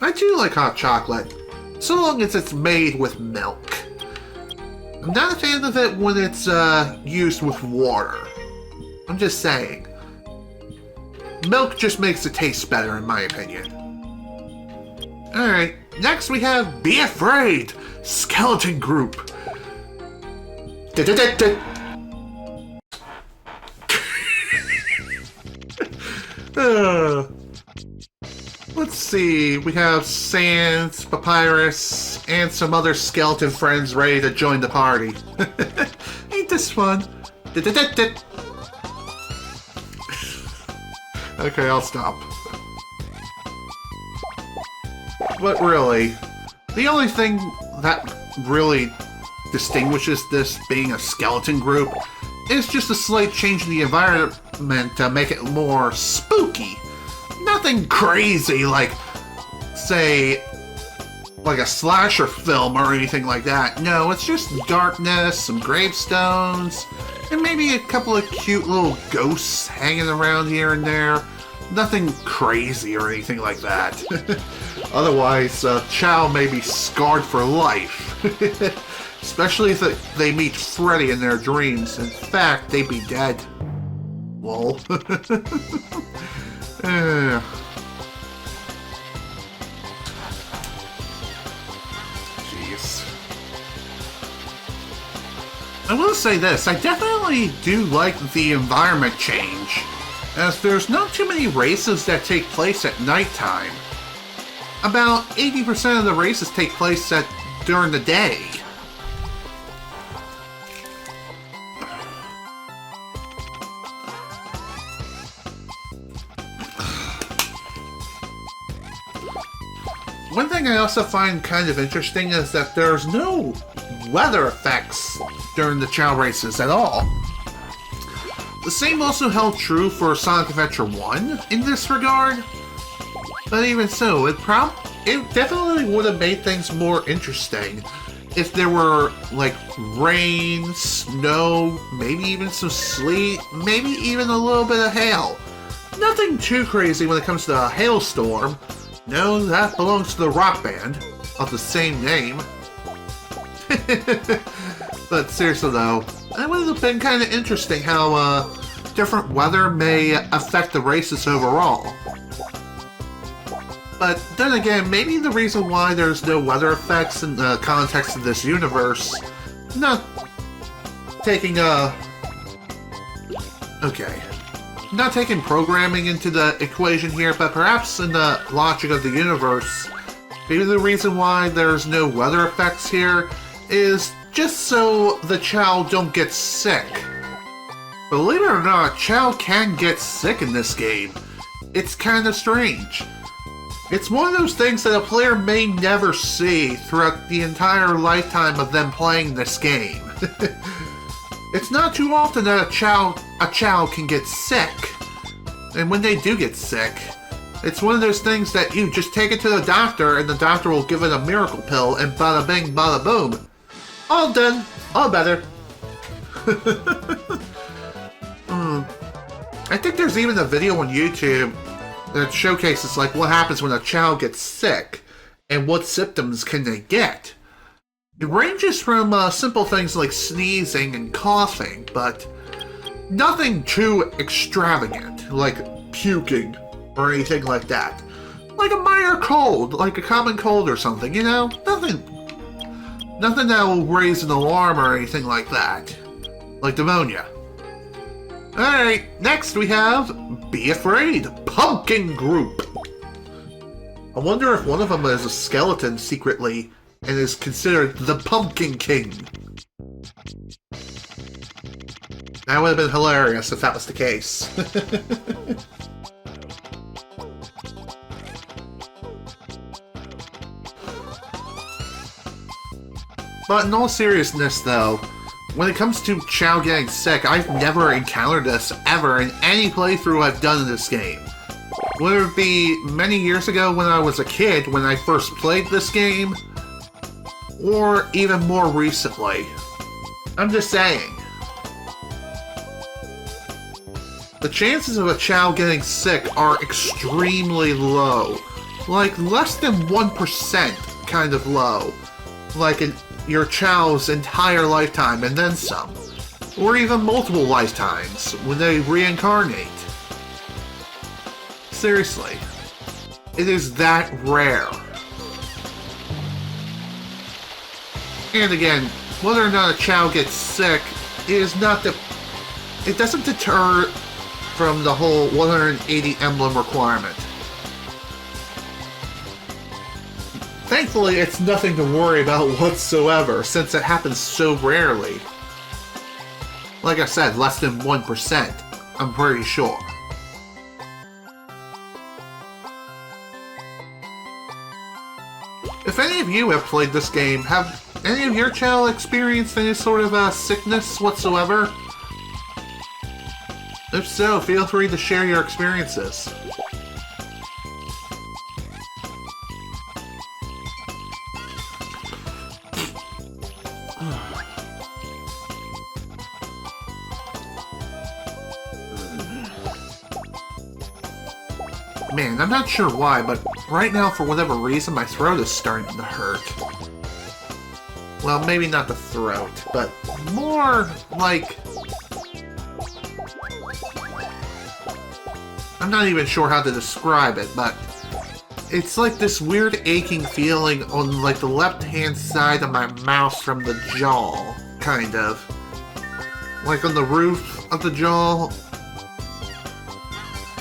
I do like hot chocolate, so long as it's made with milk. I'm not a fan of it when it's used with water. I'm just saying. Milk just makes it taste better, in my opinion. Alright, next we have Be Afraid! Skeleton Group. Let's see, we have Sans, Papyrus, and some other skeleton friends ready to join the party. Ain't this fun? Okay, I'll stop. But really, the only thing that really distinguishes this being a skeleton group is just a slight change in the environment to make it more spooky. Nothing crazy like, say, like a slasher film or anything like that. No, it's just darkness, some gravestones, and maybe a couple of cute little ghosts hanging around here and there. Nothing crazy or anything like that. Otherwise, Chao may be scarred for life. Especially if they meet Freddy in their dreams. In fact, they'd be dead. Lol. Jeez. I will say this, I definitely do like the environment change, as there's not too many races that take place at nighttime. About 80% of the races take place during the day. One thing I also find kind of interesting is that there's no weather effects during the Chao races at all. The same also held true for Sonic Adventure 1 in this regard, but even so, it definitely would have made things more interesting if there were, like, rain, snow, maybe even some sleet, maybe even a little bit of hail. Nothing too crazy when it comes to a hailstorm. No, that belongs to the rock band of the same name. But seriously though, it would have been kind of interesting how different weather may affect the races overall. But then again, maybe the reason why there's no weather effects in the context of this universe, not taking programming into the equation here, but perhaps in the logic of the universe, maybe the reason why there's no weather effects here is just so the Chao don't get sick. Believe it or not, Chao can get sick in this game. It's kind of strange. It's one of those things that a player may never see throughout the entire lifetime of them playing this game. It's not too often that a Chao can get sick. And when they do get sick, it's one of those things that you just take it to the doctor and the doctor will give it a miracle pill and bada bing, bada boom. All done. All better. I think there's even a video on YouTube that showcases like what happens when a Chao gets sick and what symptoms can they get. It ranges from simple things like sneezing and coughing, but nothing too extravagant, like puking or anything like that. Like a minor cold, like a common cold or something, you know? Nothing that will raise an alarm or anything like that. Like pneumonia. Alright, next we have Be Afraid, Pumpkin Group. I wonder if one of them is a skeleton secretly and is considered the Pumpkin King. That would have been hilarious if that was the case. But in all seriousness though, when it comes to Chao getting sick, I've never encountered this ever in any playthrough I've done in this game. Whether it be many years ago when I was a kid when I first played this game, or even more recently. I'm just saying. The chances of a Chao getting sick are extremely low. Like less than 1% kind of low. Like in your Chao's entire lifetime and then some. Or even multiple lifetimes when they reincarnate. Seriously. It is that rare. And again, whether or not a Chao gets sick is not it doesn't deter from the whole 180 emblem requirement. Thankfully, it's nothing to worry about whatsoever, since it happens so rarely. Like I said, less than 1%, I'm pretty sure. If any of you have played this game, have any of your Chao experienced any sort of sickness whatsoever? If so, feel free to share your experiences. Man, I'm not sure why, but right now, for whatever reason, my throat is starting to hurt. Well, maybe not the throat, but more like... I'm not even sure how to describe it, but it's like this weird aching feeling on like the left-hand side of my mouth from the jaw, kind of. Like on the roof of the jaw.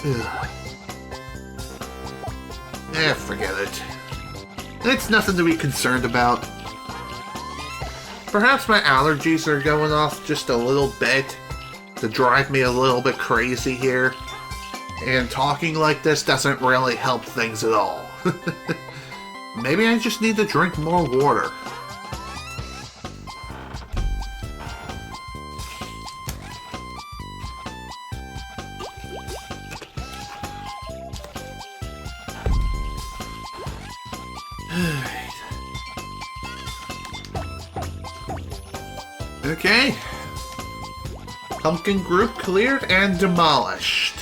Ugh. Forget it. It's nothing to be concerned about. Perhaps my allergies are going off just a little bit to drive me a little bit crazy here. And talking like this doesn't really help things at all. Maybe I just need to drink more water. Okay. Pumpkin group cleared and demolished.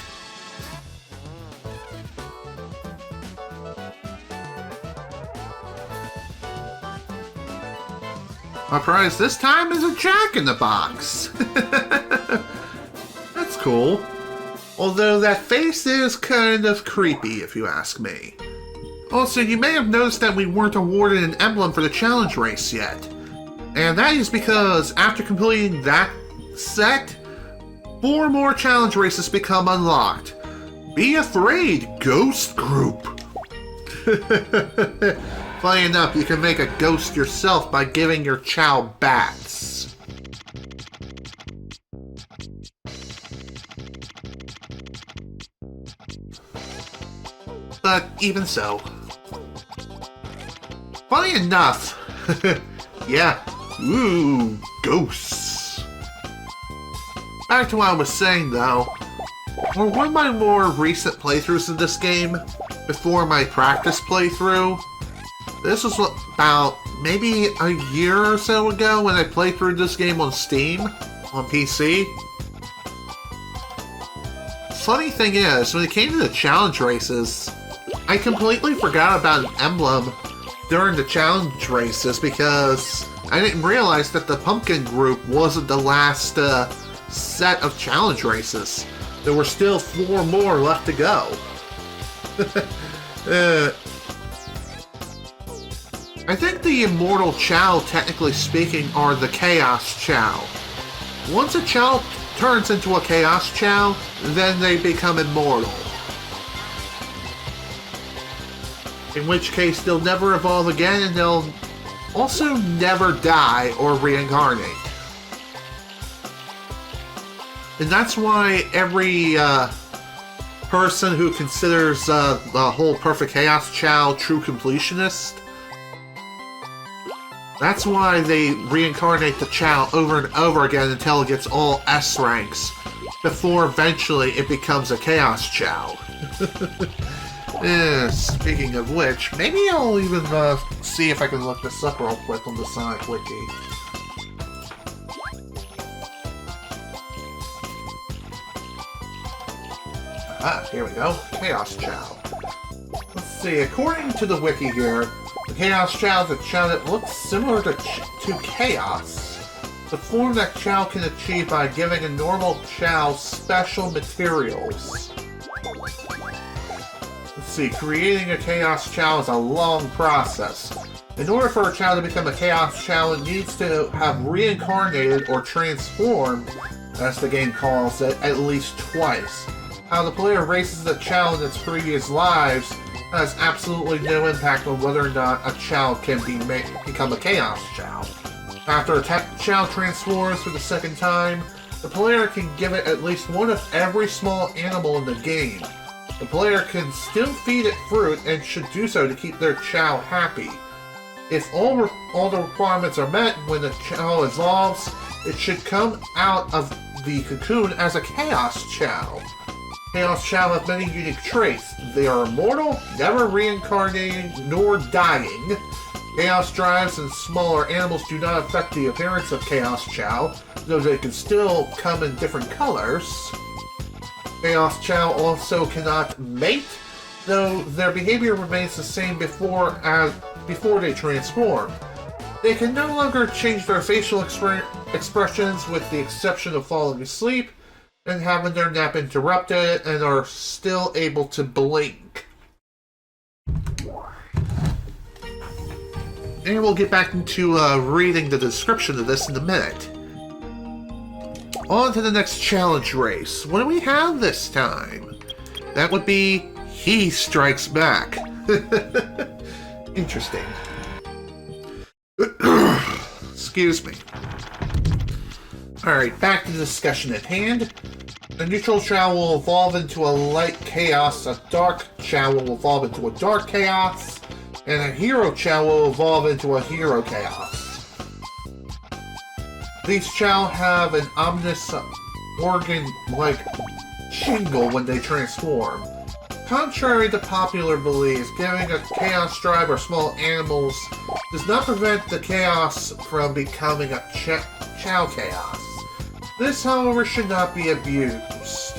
Our prize this time is a Jack-in-the-Box. That's cool. Although that face is kind of creepy, if you ask me. Also, you may have noticed that we weren't awarded an emblem for the challenge race yet. And that is because after completing that set, 4 more challenge races become unlocked. Be afraid, Ghost Group! Funny enough, you can make a ghost yourself by giving your Chao bats. But even so. Funny enough, yeah, ooh, ghosts. Back to what I was saying though, for one of my more recent playthroughs of this game, before my practice playthrough, this was about maybe a year or so ago when I played through this game on Steam, on PC. Funny thing is, when it came to the challenge races, I completely forgot about an emblem during the challenge races because I didn't realize that the Pumpkin group wasn't the last set of challenge races. There were still 4 more left to go. I think the Immortal Chao, technically speaking, are the Chaos Chao. Once a Chao turns into a Chaos Chao, then they become immortal. In which case, they'll never evolve again, and they'll also never die or reincarnate. And that's why every person who considers the whole Perfect Chaos Chao true completionist, that's why they reincarnate the Chao over and over again until it gets all S ranks, before eventually it becomes a Chaos Chao. Speaking of which, maybe I'll even see if I can look this up real quick on the Sonic Wiki. Ah, here we go. Chaos Chao. Let's see, according to the wiki here, the Chaos Chao is a Chao that looks similar to Chaos. The form that Chao can achieve by giving a normal Chao special materials. Let's see, creating a Chaos Chao is a long process. In order for a Chao to become a Chaos Chao, it needs to have reincarnated or transformed, as the game calls it, at least twice. How the player races the Chao in its previous lives has absolutely no impact on whether or not a Chao can become a Chaos Chao. After a Chao transforms for the second time, the player can give it at least one of every small animal in the game. The player can still feed it fruit and should do so to keep their Chao happy. If all the requirements are met when the Chao evolves, it should come out of the cocoon as a Chaos Chao. Chaos Chao have many unique traits. They are immortal, never reincarnating, nor dying. Chaos drives and smaller animals do not affect the appearance of Chaos Chao, though they can still come in different colors. Chaos Chao also cannot mate, though their behavior remains the same before they transform. They can no longer change their facial expressions with the exception of falling asleep and having their nap interrupted, and are still able to blink. And we'll get back into reading the description of this in a minute. On to the next challenge race. What do we have this time? That would be He Strikes Back. Interesting. Excuse me. Alright, back to the discussion at hand. A neutral Chao will evolve into a light chaos, a dark Chao will evolve into a dark chaos, and a hero Chao will evolve into a hero chaos. These Chao have an ominous organ-like jingle when they transform. Contrary to popular beliefs, giving a chaos drive or small animals does not prevent the chaos from becoming a Chao chaos. This, however, should not be abused,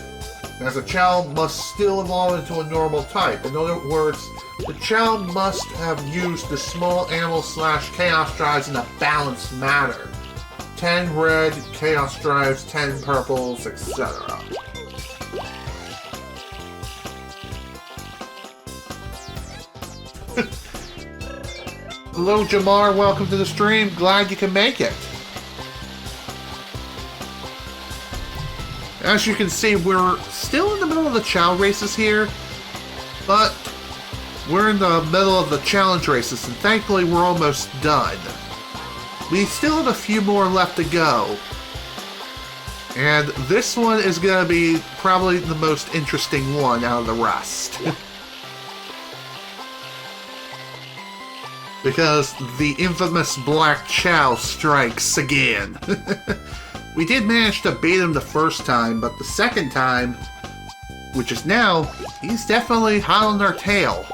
as a Chao must still evolve into a normal type. In other words, the Chao must have used the small animal/chaos drives in a balanced manner. 10 red chaos drives, 10 purples, etc. Hello Jamar, welcome to the stream. Glad you can make it. As you can see, we're still in the middle of the Chao races here, but we're in the middle of the challenge races, and thankfully we're almost done. We still have a few more left to go. And this one is going to be probably the most interesting one out of the rest. Because the infamous Black Chao strikes again. We did manage to beat him the first time, but the second time, which is now, he's definitely hot on our tail.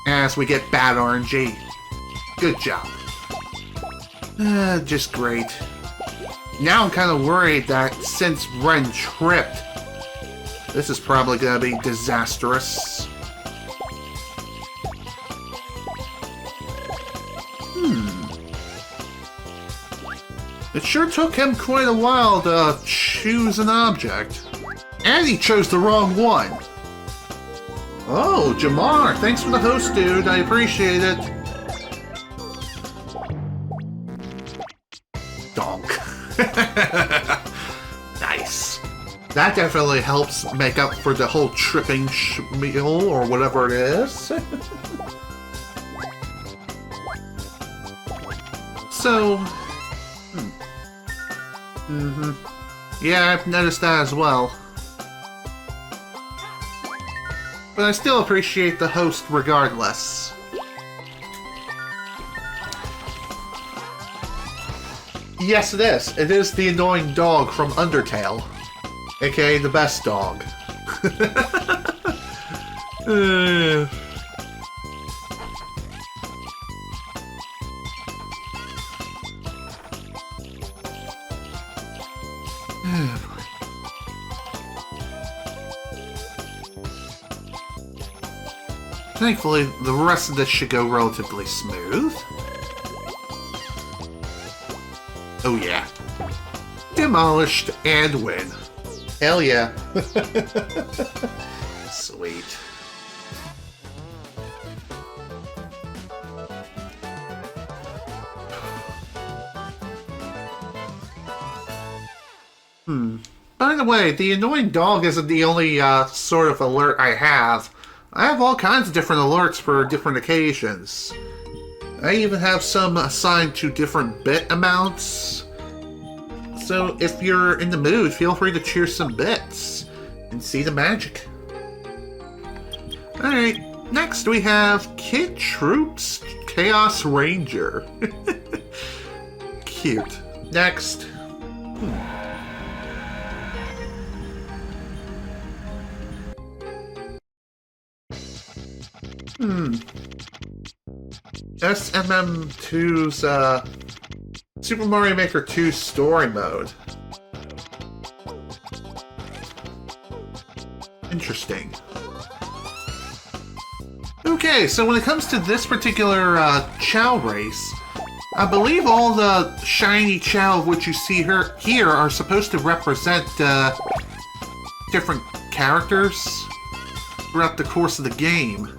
As we get bad RNG. Good job. Just great. Now I'm kind of worried that since Ren tripped, this is probably going to be disastrous. It sure took him quite a while to choose an object. And he chose the wrong one. Oh, Jamar, thanks for the host, dude. I appreciate it. Donk. Nice. That definitely helps make up for the whole tripping meal or whatever it is. So... Yeah, I've noticed that as well. But I still appreciate the host regardless. Yes, it is. It is the annoying dog from Undertale. AKA the best dog. Thankfully, the rest of this should go relatively smooth. Oh yeah. Demolished and win. Hell yeah. Sweet. By the way, the annoying dog isn't the only sort of alert I have. I have all kinds of different alerts for different occasions. I even have some assigned to different bit amounts. So if you're in the mood, feel free to cheer some bits and see the magic. Alright, next we have Kid Troops Chaos Ranger. Cute. Next. SMM2's Super Mario Maker 2 story mode. Interesting. Okay, so when it comes to this particular Chao race, I believe all the shiny Chao of which you see here are supposed to represent different characters throughout the course of the game.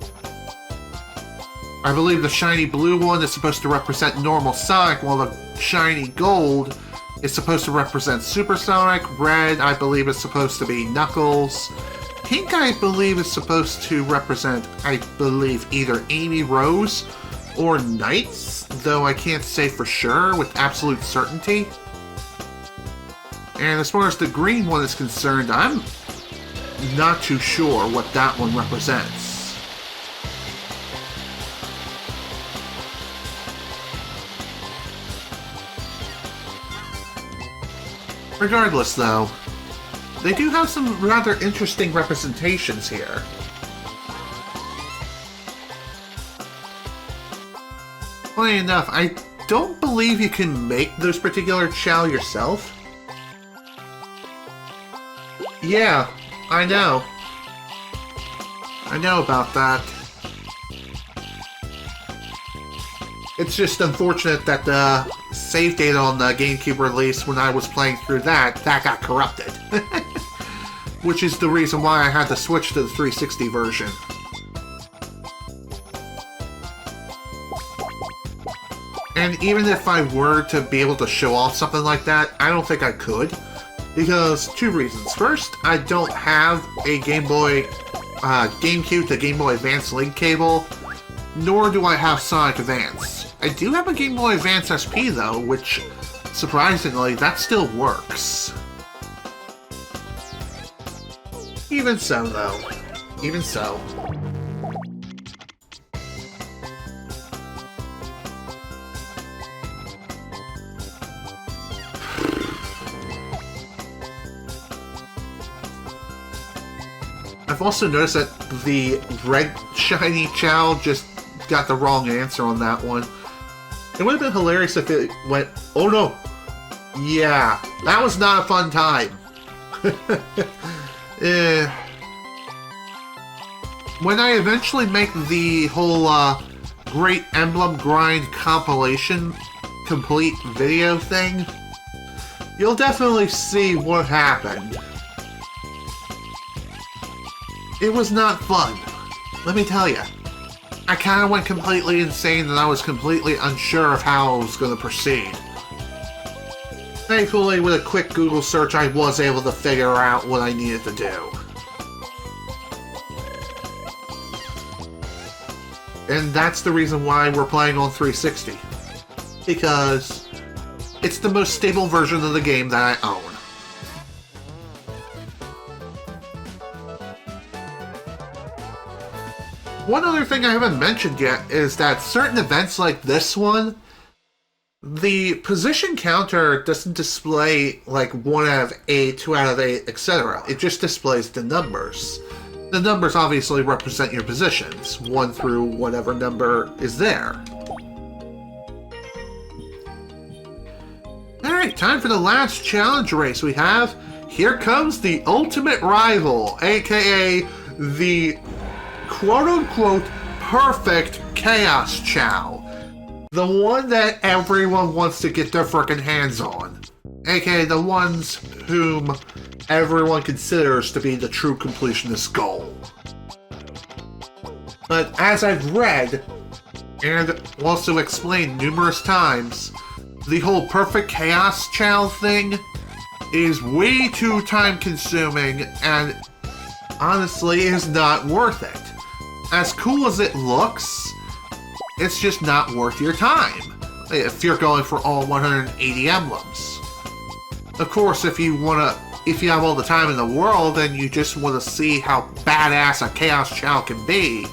I believe the shiny blue one is supposed to represent normal Sonic, while the shiny gold is supposed to represent Super Sonic. Red, I believe, is supposed to be Knuckles. Pink, I believe, is supposed to represent, either Amy Rose or Knights, though I can't say for sure with absolute certainty. And as far as the green one is concerned, I'm not too sure what that one represents. Regardless, though, they do have some rather interesting representations here. Funny enough, I don't believe you can make those particular Chao yourself. Yeah, I know. I know about that. It's just unfortunate that the save data on the GameCube release, when I was playing through that got corrupted. Which is the reason why I had to switch to the 360 version. And even if I were to be able to show off something like that, I don't think I could. Because two reasons. First, I don't have a GameCube to Game Boy Advance link cable, nor do I have Sonic Advance. I do have a Game Boy Advance SP though, which, surprisingly, that still works. Even so, though. Even so. I've also noticed that the red shiny Chao just got the wrong answer on that one. It would have been hilarious if it went, oh no! Yeah, that was not a fun time. When I eventually make the whole Great Emblem Grind compilation complete video thing, you'll definitely see what happened. It was not fun, let me tell you. I kind of went completely insane and I was completely unsure of how I was going to proceed. Thankfully, with a quick Google search, I was able to figure out what I needed to do. And that's the reason why we're playing on 360. Because it's the most stable version of the game that I own. One other thing I haven't mentioned yet is that certain events like this one, the position counter doesn't display like 1 out of 8, 2 out of 8, etc. It just displays the numbers. The numbers obviously represent your positions, 1 through whatever number is there. Alright, time for the last challenge race we have. Here comes the ultimate rival, aka the quote-unquote perfect Chaos Chao. The one that everyone wants to get their frickin' hands on. Aka the ones whom everyone considers to be the true completionist goal. But as I've read, and also explained numerous times, the whole perfect Chaos Chao thing is way too time-consuming and honestly is not worth it. As cool as it looks, it's just not worth your time if you're going for all 180 emblems. Of course, if you have all the time in the world and you just want to see how badass a Chaos Chao can be,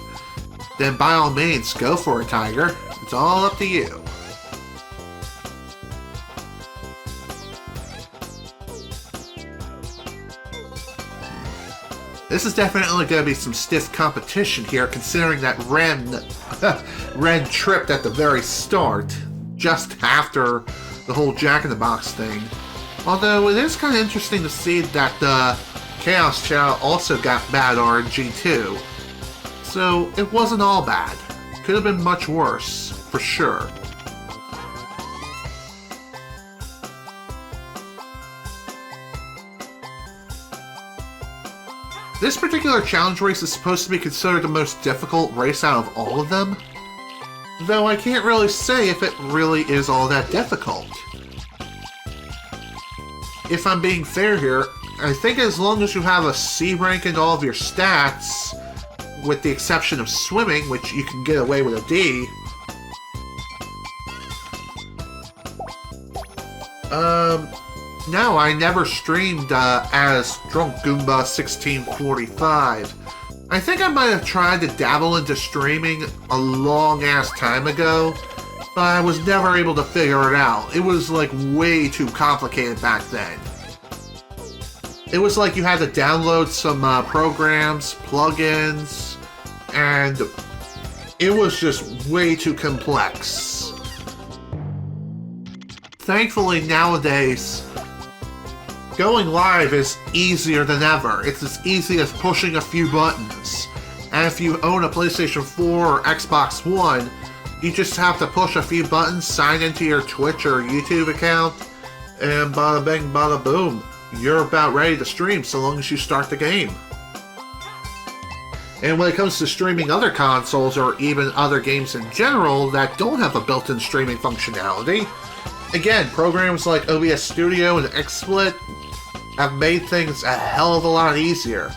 then by all means, go for it, Tiger. It's all up to you. This is definitely going to be some stiff competition here, considering that Ren tripped at the very start, just after the whole Jack-in-the-Box thing. Although it is kind of interesting to see that the Chaos Chao also got bad RNG too. So it wasn't all bad. Could have been much worse, for sure. This particular challenge race is supposed to be considered the most difficult race out of all of them, though I can't really say if it really is all that difficult. If I'm being fair here, I think as long as you have a C rank in all of your stats, with the exception of swimming, which you can get away with a D, no, I never streamed as Drunk Goomba 1645. I think I might have tried to dabble into streaming a long-ass time ago, but I was never able to figure it out. It was like way too complicated back then. It was like you had to download some programs, plugins, and it was just way too complex. Thankfully nowadays, going live is easier than ever. It's as easy as pushing a few buttons. And if you own a PlayStation 4 or Xbox One, you just have to push a few buttons, sign into your Twitch or YouTube account, and bada bing, bada boom. You're about ready to stream so long as you start the game. And when it comes to streaming other consoles or even other games in general that don't have a built-in streaming functionality, again, programs like OBS Studio and XSplit have made things a hell of a lot easier.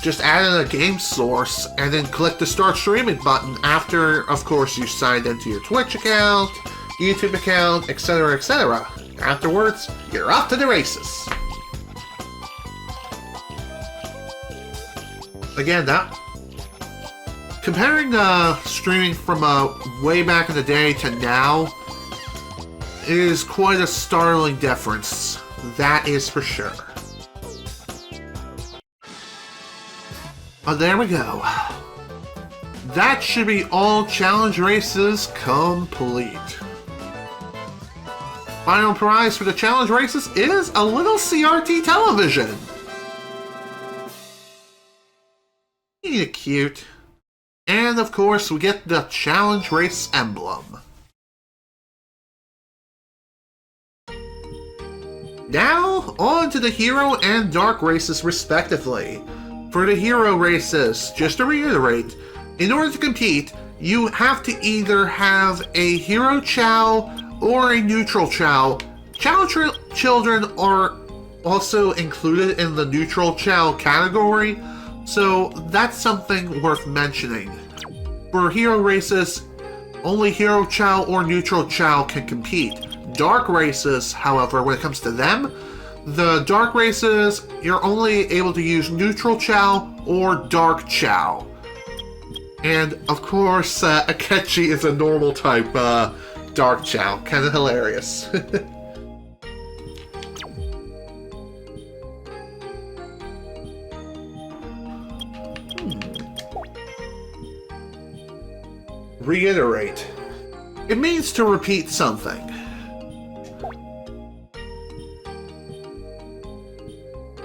Just add in a game source and then click the start streaming button after, of course, you signed into your Twitch account, YouTube account, etc., etc. Afterwards, you're off to the races. Again, that comparing streaming from way back in the day to now is quite a startling difference. That is for sure. Oh, there we go. That should be all challenge races complete. Final prize for the challenge races is a little CRT television. Ain't it cute? And of course, we get the challenge race emblem. Now, on to the hero and dark races respectively. For the hero races, just to reiterate, in order to compete, you have to either have a hero Chao or a neutral Chao. Children are also included in the neutral Chao category, so that's something worth mentioning. For hero races, only hero Chao or neutral Chao can compete. Dark races, however, when it comes to them, the dark races, you're only able to use neutral Chao or dark Chao. And, of course, Akechi is a normal type dark Chao. Kind of hilarious. Reiterate. It means to repeat something.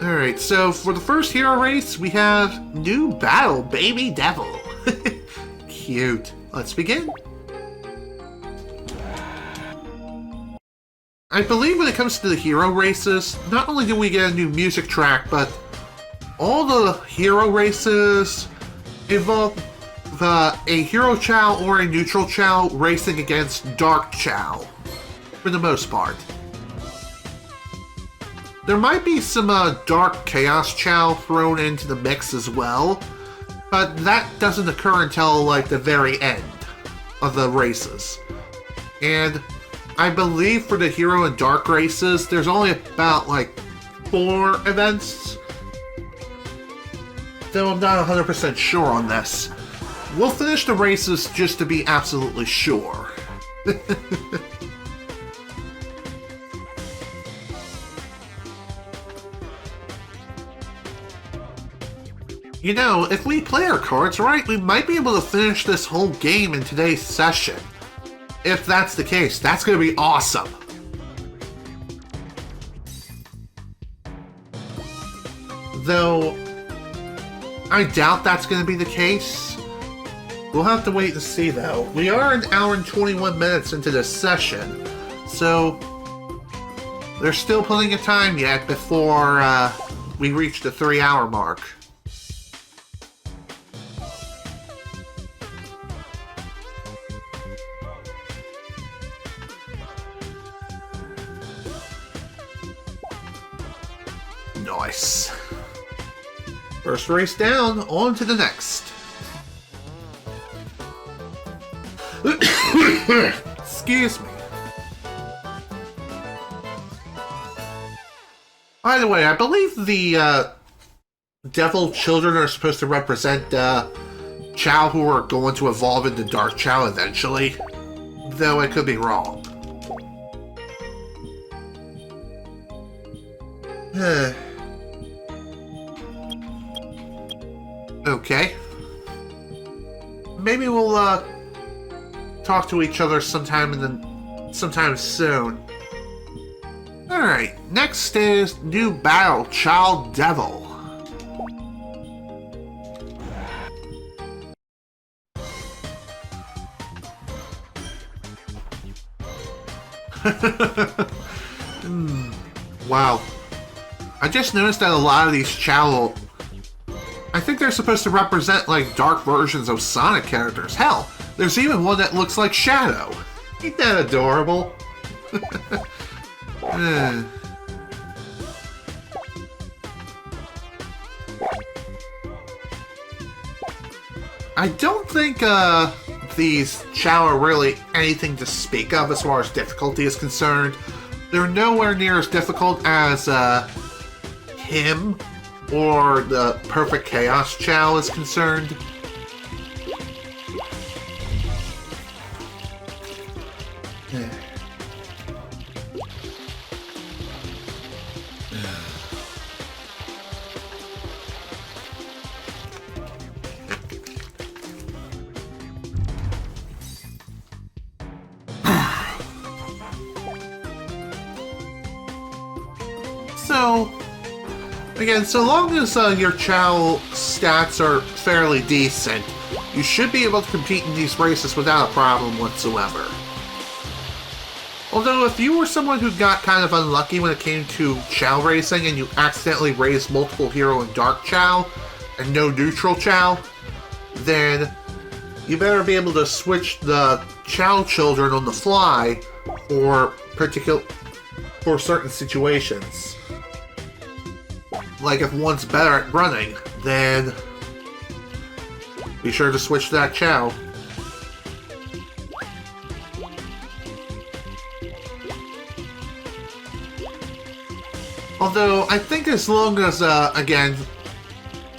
Alright, so for the first hero race, we have New Battle, Baby Devil. Cute. Let's begin. I believe when it comes to the hero races, not only do we get a new music track, but all the hero races involve a hero Chao or a neutral Chao racing against dark Chao, for the most part. There might be some dark Chaos Chao thrown into the mix as well, but that doesn't occur until like the very end of the races. And I believe for the hero and dark races, there's only about like 4 events, though I'm not 100% sure on this. We'll finish the races just to be absolutely sure. You know, if we play our cards right, we might be able to finish this whole game in today's session. If that's the case, that's going to be awesome. Though, I doubt that's going to be the case. We'll have to wait and see, though. We are an hour and 21 minutes into this session, so there's still plenty of time yet before we reach the 3-hour mark. Nice. First race down, on to the next. Excuse me. By the way, I believe the devil children are supposed to represent Chao who are going to evolve into Dark Chao eventually. Though I could be wrong. Okay. Maybe we'll talk to each other sometime soon. Alright, next is new battle, Child Devil. Wow. I just noticed that a lot of these Chao, I think they're supposed to represent like dark versions of Sonic characters. Hell, there's even one that looks like Shadow. Ain't that adorable? I don't think these Chao are really anything to speak of as far as difficulty is concerned. They're nowhere near as difficult as him or the Perfect Chaos Chao is concerned. So, again, so long as your Chao stats are fairly decent, you should be able to compete in these races without a problem whatsoever. Although, if you were someone who got kind of unlucky when it came to Chao racing and you accidentally raised multiple Hero and Dark Chao and no Neutral Chao, then you better be able to switch the Chao children on the fly for certain situations. Like if one's better at running, then be sure to switch that Chao. Although, I think as long as, again,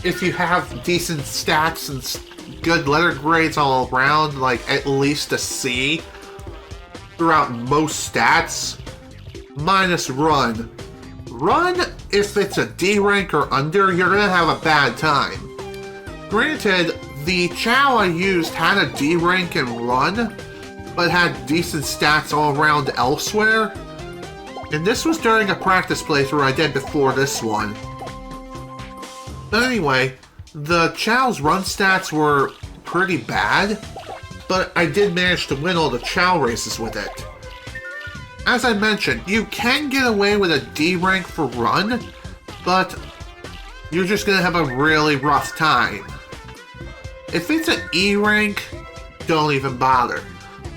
if you have decent stats and good letter grades all around, like at least a C throughout most stats, minus run. Run, if it's a D rank or under, you're gonna have a bad time. Granted, the Chao I used had a D rank and run, but had decent stats all around elsewhere. And this was during a practice playthrough I did before this one. But anyway, the Chao's run stats were pretty bad, but I did manage to win all the Chao races with it. As I mentioned, you can get away with a D rank for run, but you're just gonna have a really rough time. If it's an E rank, don't even bother.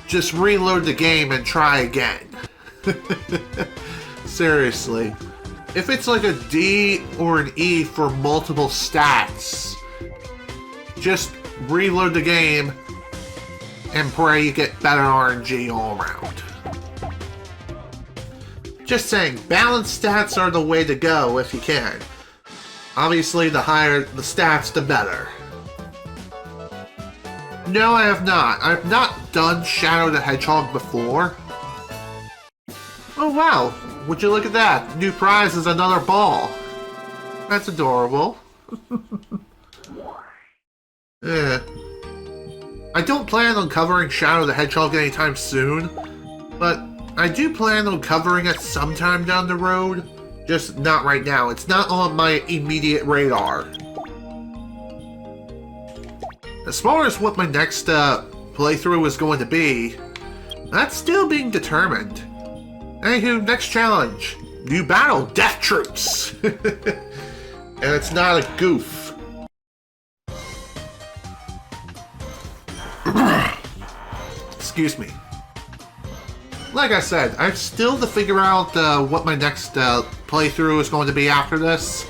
Just reload the game and try again. Seriously. If it's like a D or an E for multiple stats, just reload the game and pray you get better RNG all around. Just saying, balanced stats are the way to go if you can. Obviously, the higher the stats, the better. No, I have not. I have not done Shadow the Hedgehog before. Oh wow, would you look at that? New prize is another ball. That's adorable. Yeah. I don't plan on covering Shadow the Hedgehog anytime soon, but I do plan on covering it sometime down the road. Just not right now. It's not on my immediate radar. As far as what my next playthrough is going to be, that's still being determined. Anywho, next challenge. New battle, Death Troops. And it's not a goof. Excuse me. Like I said, I'm still to figure out what my next playthrough is going to be after this.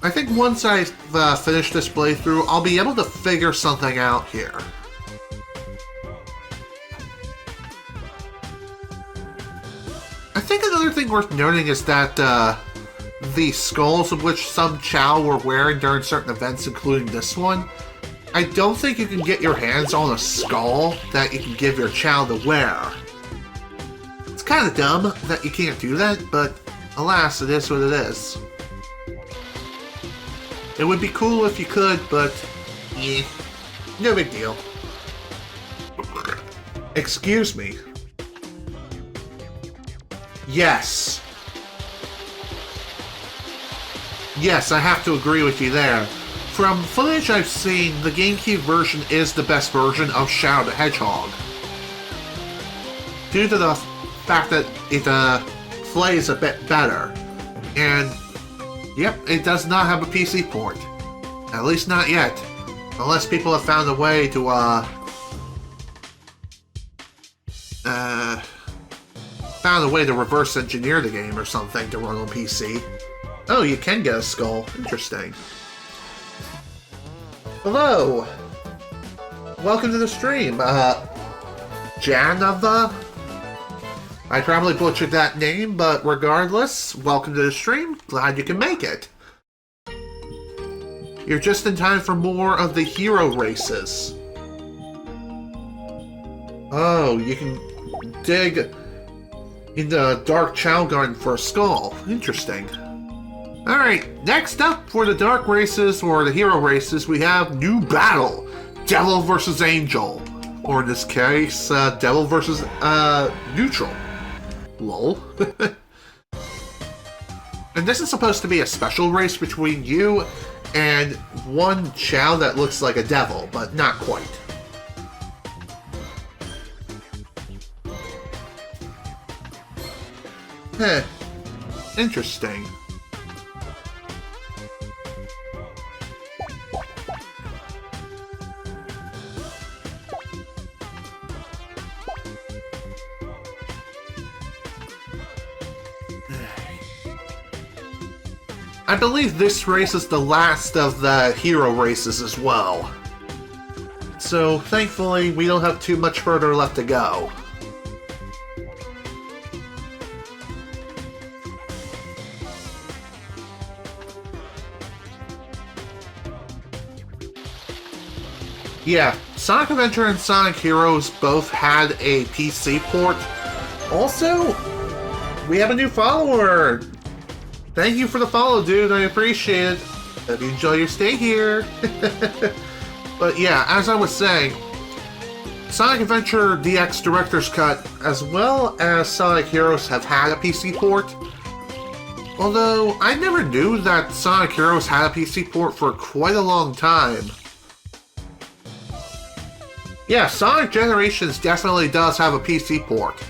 I think once I finish this playthrough, I'll be able to figure something out here. I think another thing worth noting is that the skulls of which some Chao were wearing during certain events, including this one, I don't think you can get your hands on a skull that you can give your Chao to wear. It's kind of dumb that you can't do that, but alas, it is what it is. It would be cool if you could, but yeah, no big deal. Excuse me. Yes. Yes, I have to agree with you there. From footage I've seen, the GameCube version is the best version of Shadow the Hedgehog. Due to the fact that it plays a bit better. And, yep, it does not have a PC port. At least not yet. Unless people have found a way to, found a way to reverse engineer the game or something to run on PC. Oh, you can get a skull. Interesting. Hello! Welcome to the stream. Janava? I probably butchered that name, but regardless, welcome to the stream. Glad you can make it. You're just in time for more of the hero races. Oh, you can dig in the Dark Chao Garden for a skull. Interesting. Alright, next up for the Dark races, or the hero races, we have New Battle. Devil versus Angel. Or in this case, Devil versus Neutral. Lol. And this is supposed to be a special race between you and one Chao that looks like a devil, but not quite. Heh. Interesting. I believe this race is the last of the hero races as well. So, thankfully, we don't have too much further left to go. Yeah, Sonic Adventure and Sonic Heroes both had a PC port. Also, we have a new follower! Thank you for the follow, dude. I appreciate it. Hope you enjoy your stay here. But yeah, as I was saying, Sonic Adventure DX Director's Cut, as well as Sonic Heroes, have had a PC port. Although, I never knew that Sonic Heroes had a PC port for quite a long time. Yeah, Sonic Generations definitely does have a PC port.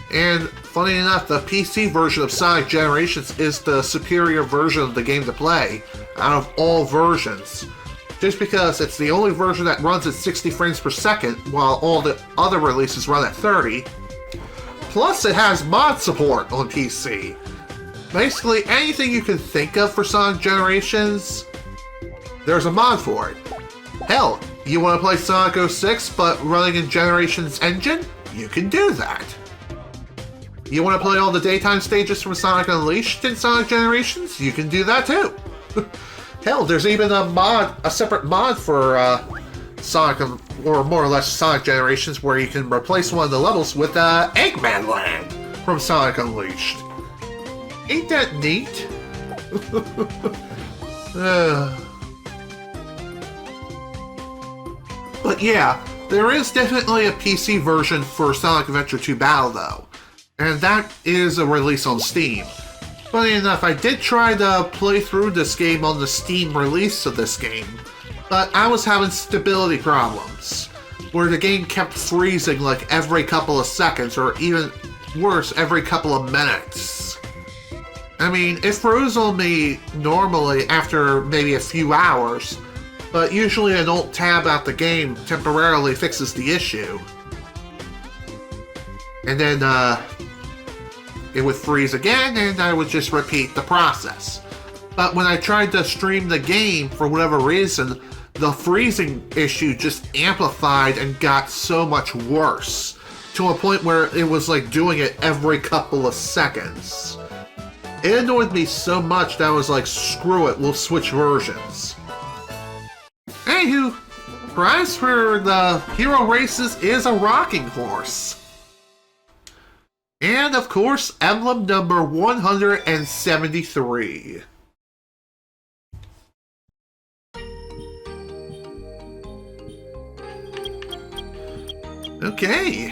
And, funny enough, the PC version of Sonic Generations is the superior version of the game to play, out of all versions. Just because it's the only version that runs at 60 frames per second, while all the other releases run at 30. Plus, it has mod support on PC. Basically, anything you can think of for Sonic Generations, there's a mod for it. Hell, you want to play Sonic 06 but running in Generations engine? You can do that. You want to play all the daytime stages from Sonic Unleashed in Sonic Generations? You can do that too. Hell, there's even a separate mod for Sonic, or more or less Sonic Generations, where you can replace one of the levels with Eggman Land from Sonic Unleashed. Ain't that neat? But yeah, there is definitely a PC version for Sonic Adventure 2 Battle though. And that is a release on Steam. Funny enough, I did try to play through this game on the Steam release of this game, but I was having stability problems, where the game kept freezing like every couple of seconds, or even worse, every couple of minutes. I mean, it froze on me normally after maybe a few hours, but usually an alt tab out the game temporarily fixes the issue. And then it would freeze again, and I would just repeat the process. But when I tried to stream the game, for whatever reason, the freezing issue just amplified and got so much worse, to a point where it was like doing it every couple of seconds. It annoyed me so much that I was like, screw it, we'll switch versions. Anywho, prize for the hero races is a rocking horse. And of course, emblem number 173. Okay,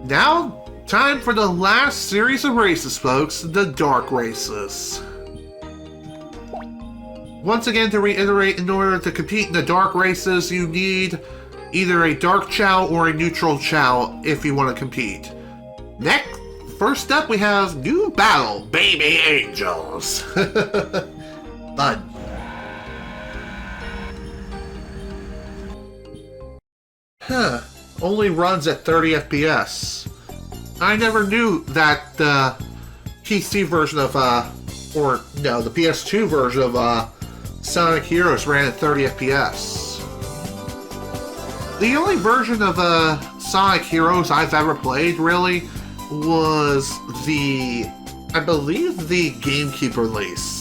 now time for the last series of races, folks, the dark races. Once again, to reiterate, in order to compete in the dark races, you need either a dark Chao or a neutral Chao if you want to compete. Next, first up, we have New Battle, Baby Angels. Fun. Huh. Only runs at 30 FPS. I never knew that the PC version of, the PS2 version of Sonic Heroes ran at 30 FPS. The only version of Sonic Heroes I've ever played, really, was I believe the GameCube release.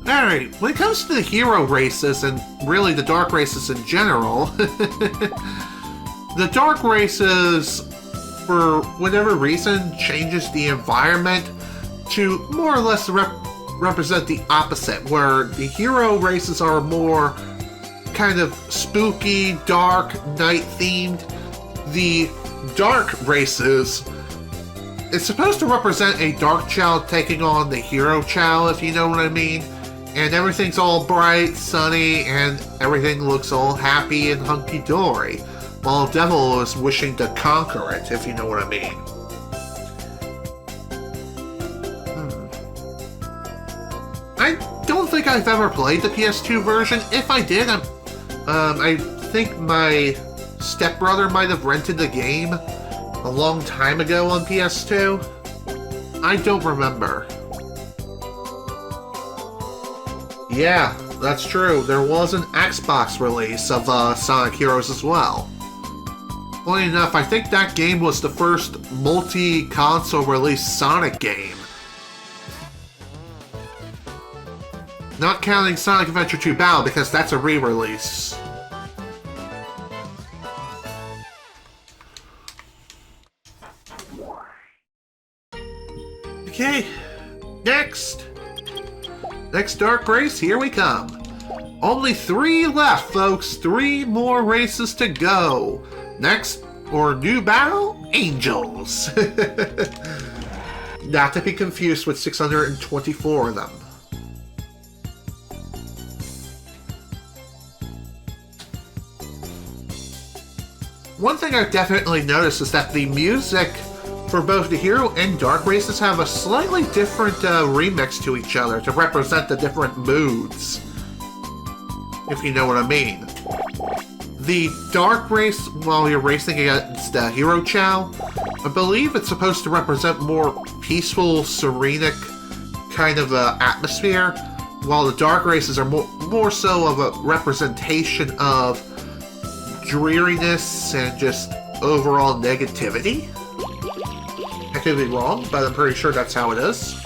Alright, when it comes to the hero races, and really the dark races in general, the dark races, for whatever reason, changes the environment to more or less represent the opposite, where the hero races are more kind of spooky, dark, night-themed. The dark races, it's supposed to represent a dark Chao taking on the hero Chao, if you know what I mean. And everything's all bright, sunny, and everything looks all happy and hunky-dory, while Devil is wishing to conquer it, if you know what I mean. I don't think I've ever played the PS2 version. If I did, I think my stepbrother might have rented the game a long time ago on PS2. I don't remember. Yeah, that's true. There was an Xbox release of Sonic Heroes as well. Funny enough, I think that game was the first multi-console release Sonic game. Not counting Sonic Adventure 2 Battle, because that's a re-release. Okay, next dark race, here we come. Only 3 left, folks. 3 more races to go. Next, or new battle, Angels. Not to be confused with 624 of them. One thing I've definitely noticed is that the music for both the hero and dark races have a slightly different remix to each other to represent the different moods, if you know what I mean. The dark race, while you're racing against the hero Chao, I believe it's supposed to represent more peaceful, serenic kind of atmosphere, while the dark races are more so of a representation of dreariness and just overall negativity. I could be wrong, but I'm pretty sure that's how it is.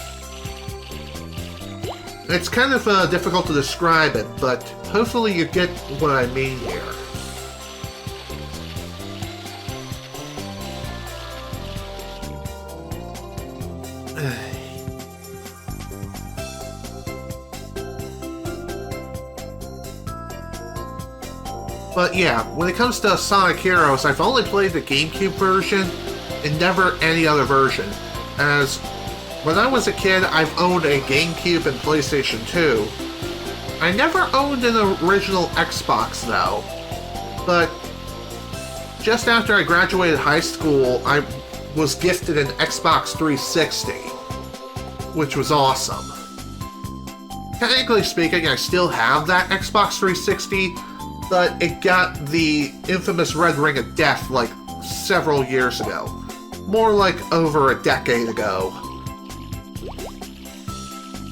It's kind of difficult to describe it, but hopefully you get what I mean here. But yeah, when it comes to Sonic Heroes, I've only played the GameCube version and never any other version, as When I was a kid, I've owned a GameCube and PlayStation 2. I never owned an original Xbox, though. But just after I graduated high school, I was gifted an Xbox 360, which was awesome. Technically speaking, I still have that Xbox 360, but it got the infamous Red Ring of Death like several years ago. More like over a decade ago.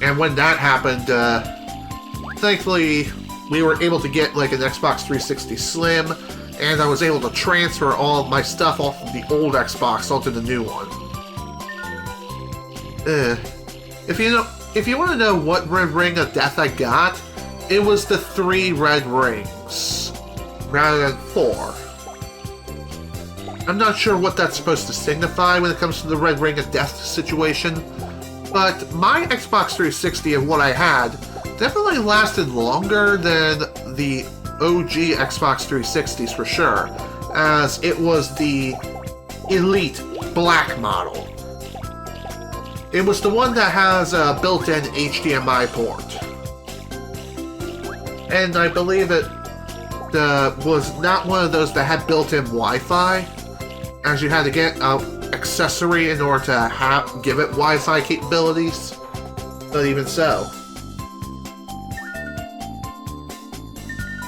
And when that happened, thankfully, we were able to get like an Xbox 360 Slim, and I was able to transfer all of my stuff off of the old Xbox onto the new one. If you want to know what Red Ring of Death I got, it was the 3 red rings, rather than 4. I'm not sure what that's supposed to signify when it comes to the Red Ring of Death situation, but my Xbox 360 and what I had definitely lasted longer than the OG Xbox 360s for sure, as it was the Elite Black model. It was the one that has a built-in HDMI port. And I believe it was not one of those that had built-in Wi-Fi, as you had to get an accessory in order to give it Wi-Fi capabilities. But even so.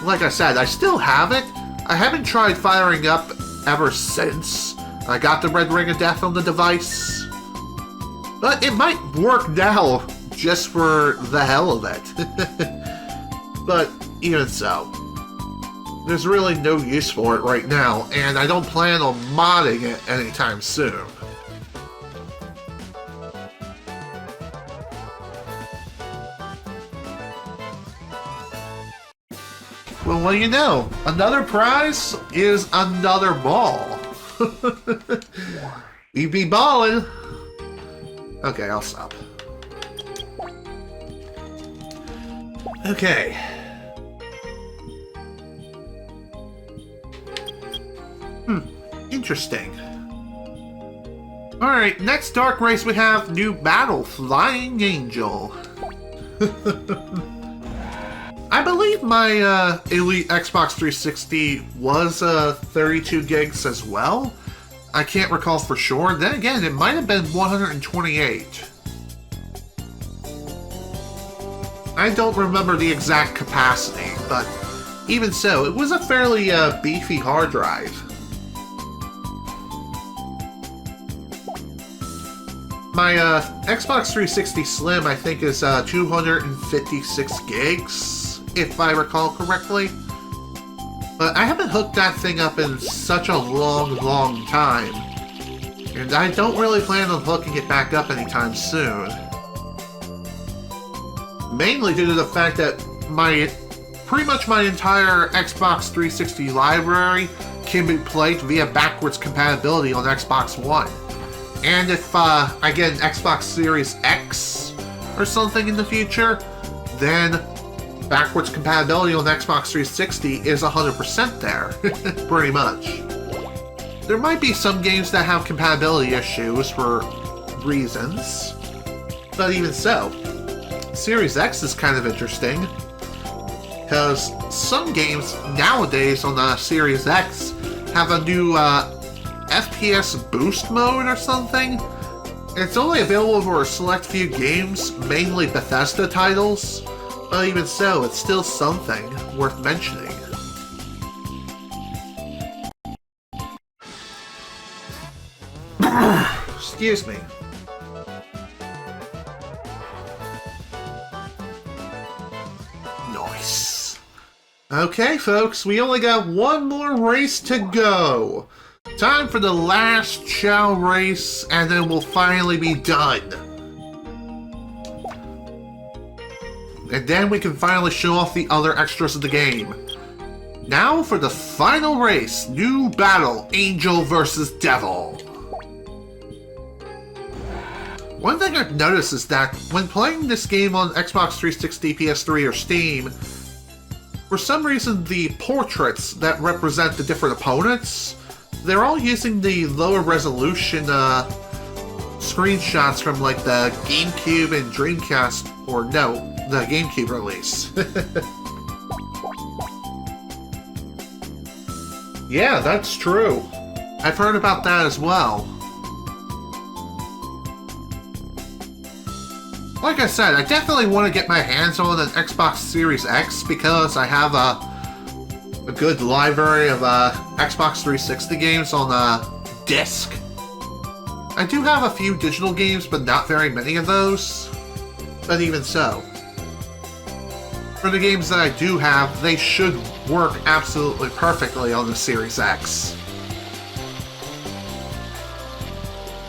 Like I said, I still have it. I haven't tried firing up ever since I got the Red Ring of Death on the device. But it might work now, just for the hell of it. But even so, there's really no use for it right now, and I don't plan on modding it anytime soon. Well, what do you know? Another prize is another ball. You be ballin'. Okay, I'll stop. Okay. Interesting. Alright, next Dark Race we have New Battle, Flying Angel. I believe my Elite Xbox 360 was 32 gigs as well. I can't recall for sure. Then again, it might have been 128. I don't remember the exact capacity, but even so, it was a fairly beefy hard drive. My Xbox 360 Slim, I think, is 256 gigs, if I recall correctly. But I haven't hooked that thing up in such a long time. And I don't really plan on hooking it back up anytime soon. Mainly due to the fact that pretty much my entire Xbox 360 library can be played via backwards compatibility on Xbox One. And if I get an Xbox Series X or something in the future, then backwards compatibility on Xbox 360 is 100% there, pretty much. There might be some games that have compatibility issues for reasons, but even so, Series X is kind of interesting, because some games nowadays on the Series X have a new FPS boost mode or something. It's only available for a select few games, mainly Bethesda titles, but even so, it's still something worth mentioning. Excuse me. Nice. Okay, folks, we only got one more race to go. Time for the last Chao race, and then we'll finally be done. And then we can finally show off the other extras of the game. Now for the final race, New Battle, Angel vs. Devil. One thing I've noticed is that when playing this game on Xbox 360, PS3, or Steam, for some reason the portraits that represent the different opponents, they're all using the lower resolution screenshots from like the GameCube and Dreamcast, or no, the GameCube release. Yeah, that's true. I've heard about that as well. Like I said, I definitely want to get my hands on an Xbox Series X because I have a good library of Xbox 360 games on disc. I do have a few digital games, but not very many of those. But even so, for the games that I do have, they should work absolutely perfectly on the Series X.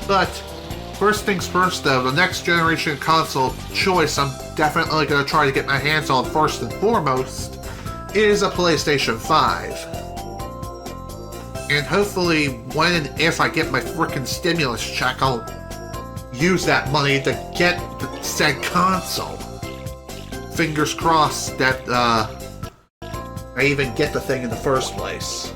But first things first though, the next generation console choice I'm definitely going to try to get my hands on first and foremost is a PlayStation 5. And hopefully when and if I get my frickin' stimulus check, I'll use that money to get the said console. Fingers crossed that I even get the thing in the first place.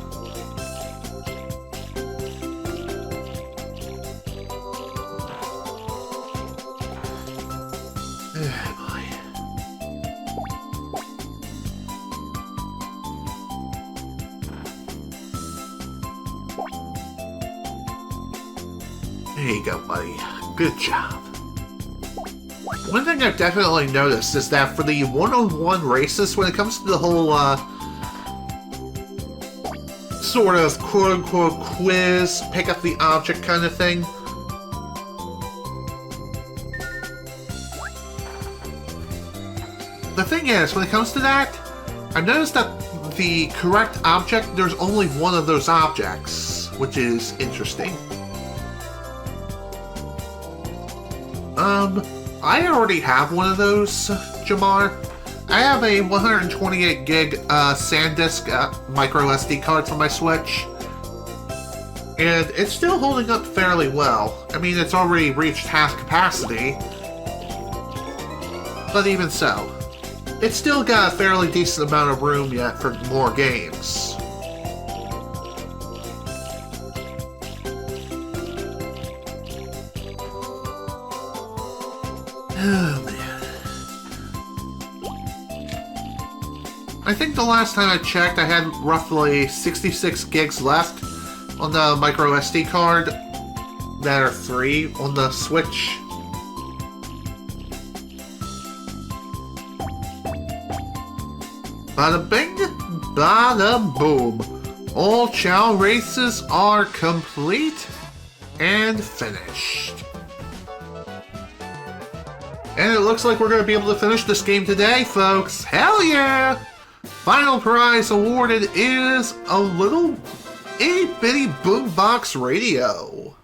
There you go, buddy. Good job. One thing I've definitely noticed is that for the one-on-one races, when it comes to the whole, sort of quote-unquote quiz, pick up the object kind of thing, the thing is, when it comes to that, I've noticed that the correct object, there's only one of those objects, which is interesting. I already have one of those, Jamar. I have a 128 gig SanDisk micro SD card for my Switch, and it's still holding up fairly well. I mean, it's already reached half capacity, but even so, it's still got a fairly decent amount of room yet for more games. Oh, man. I think the last time I checked, I had roughly 66 gigs left on the micro SD card. That are 3 on the Switch. Bada bing, bada boom. All Chao races are complete and finished. And it looks like we're going to be able to finish this game today, folks. Hell yeah! Final prize awarded is a little itty-bitty boombox radio.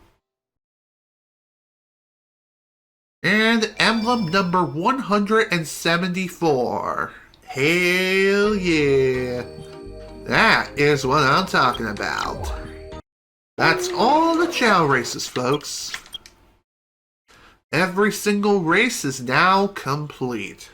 And emblem number 174. Hell yeah! That is what I'm talking about. That's all the Chao races, folks. Every single race is now complete.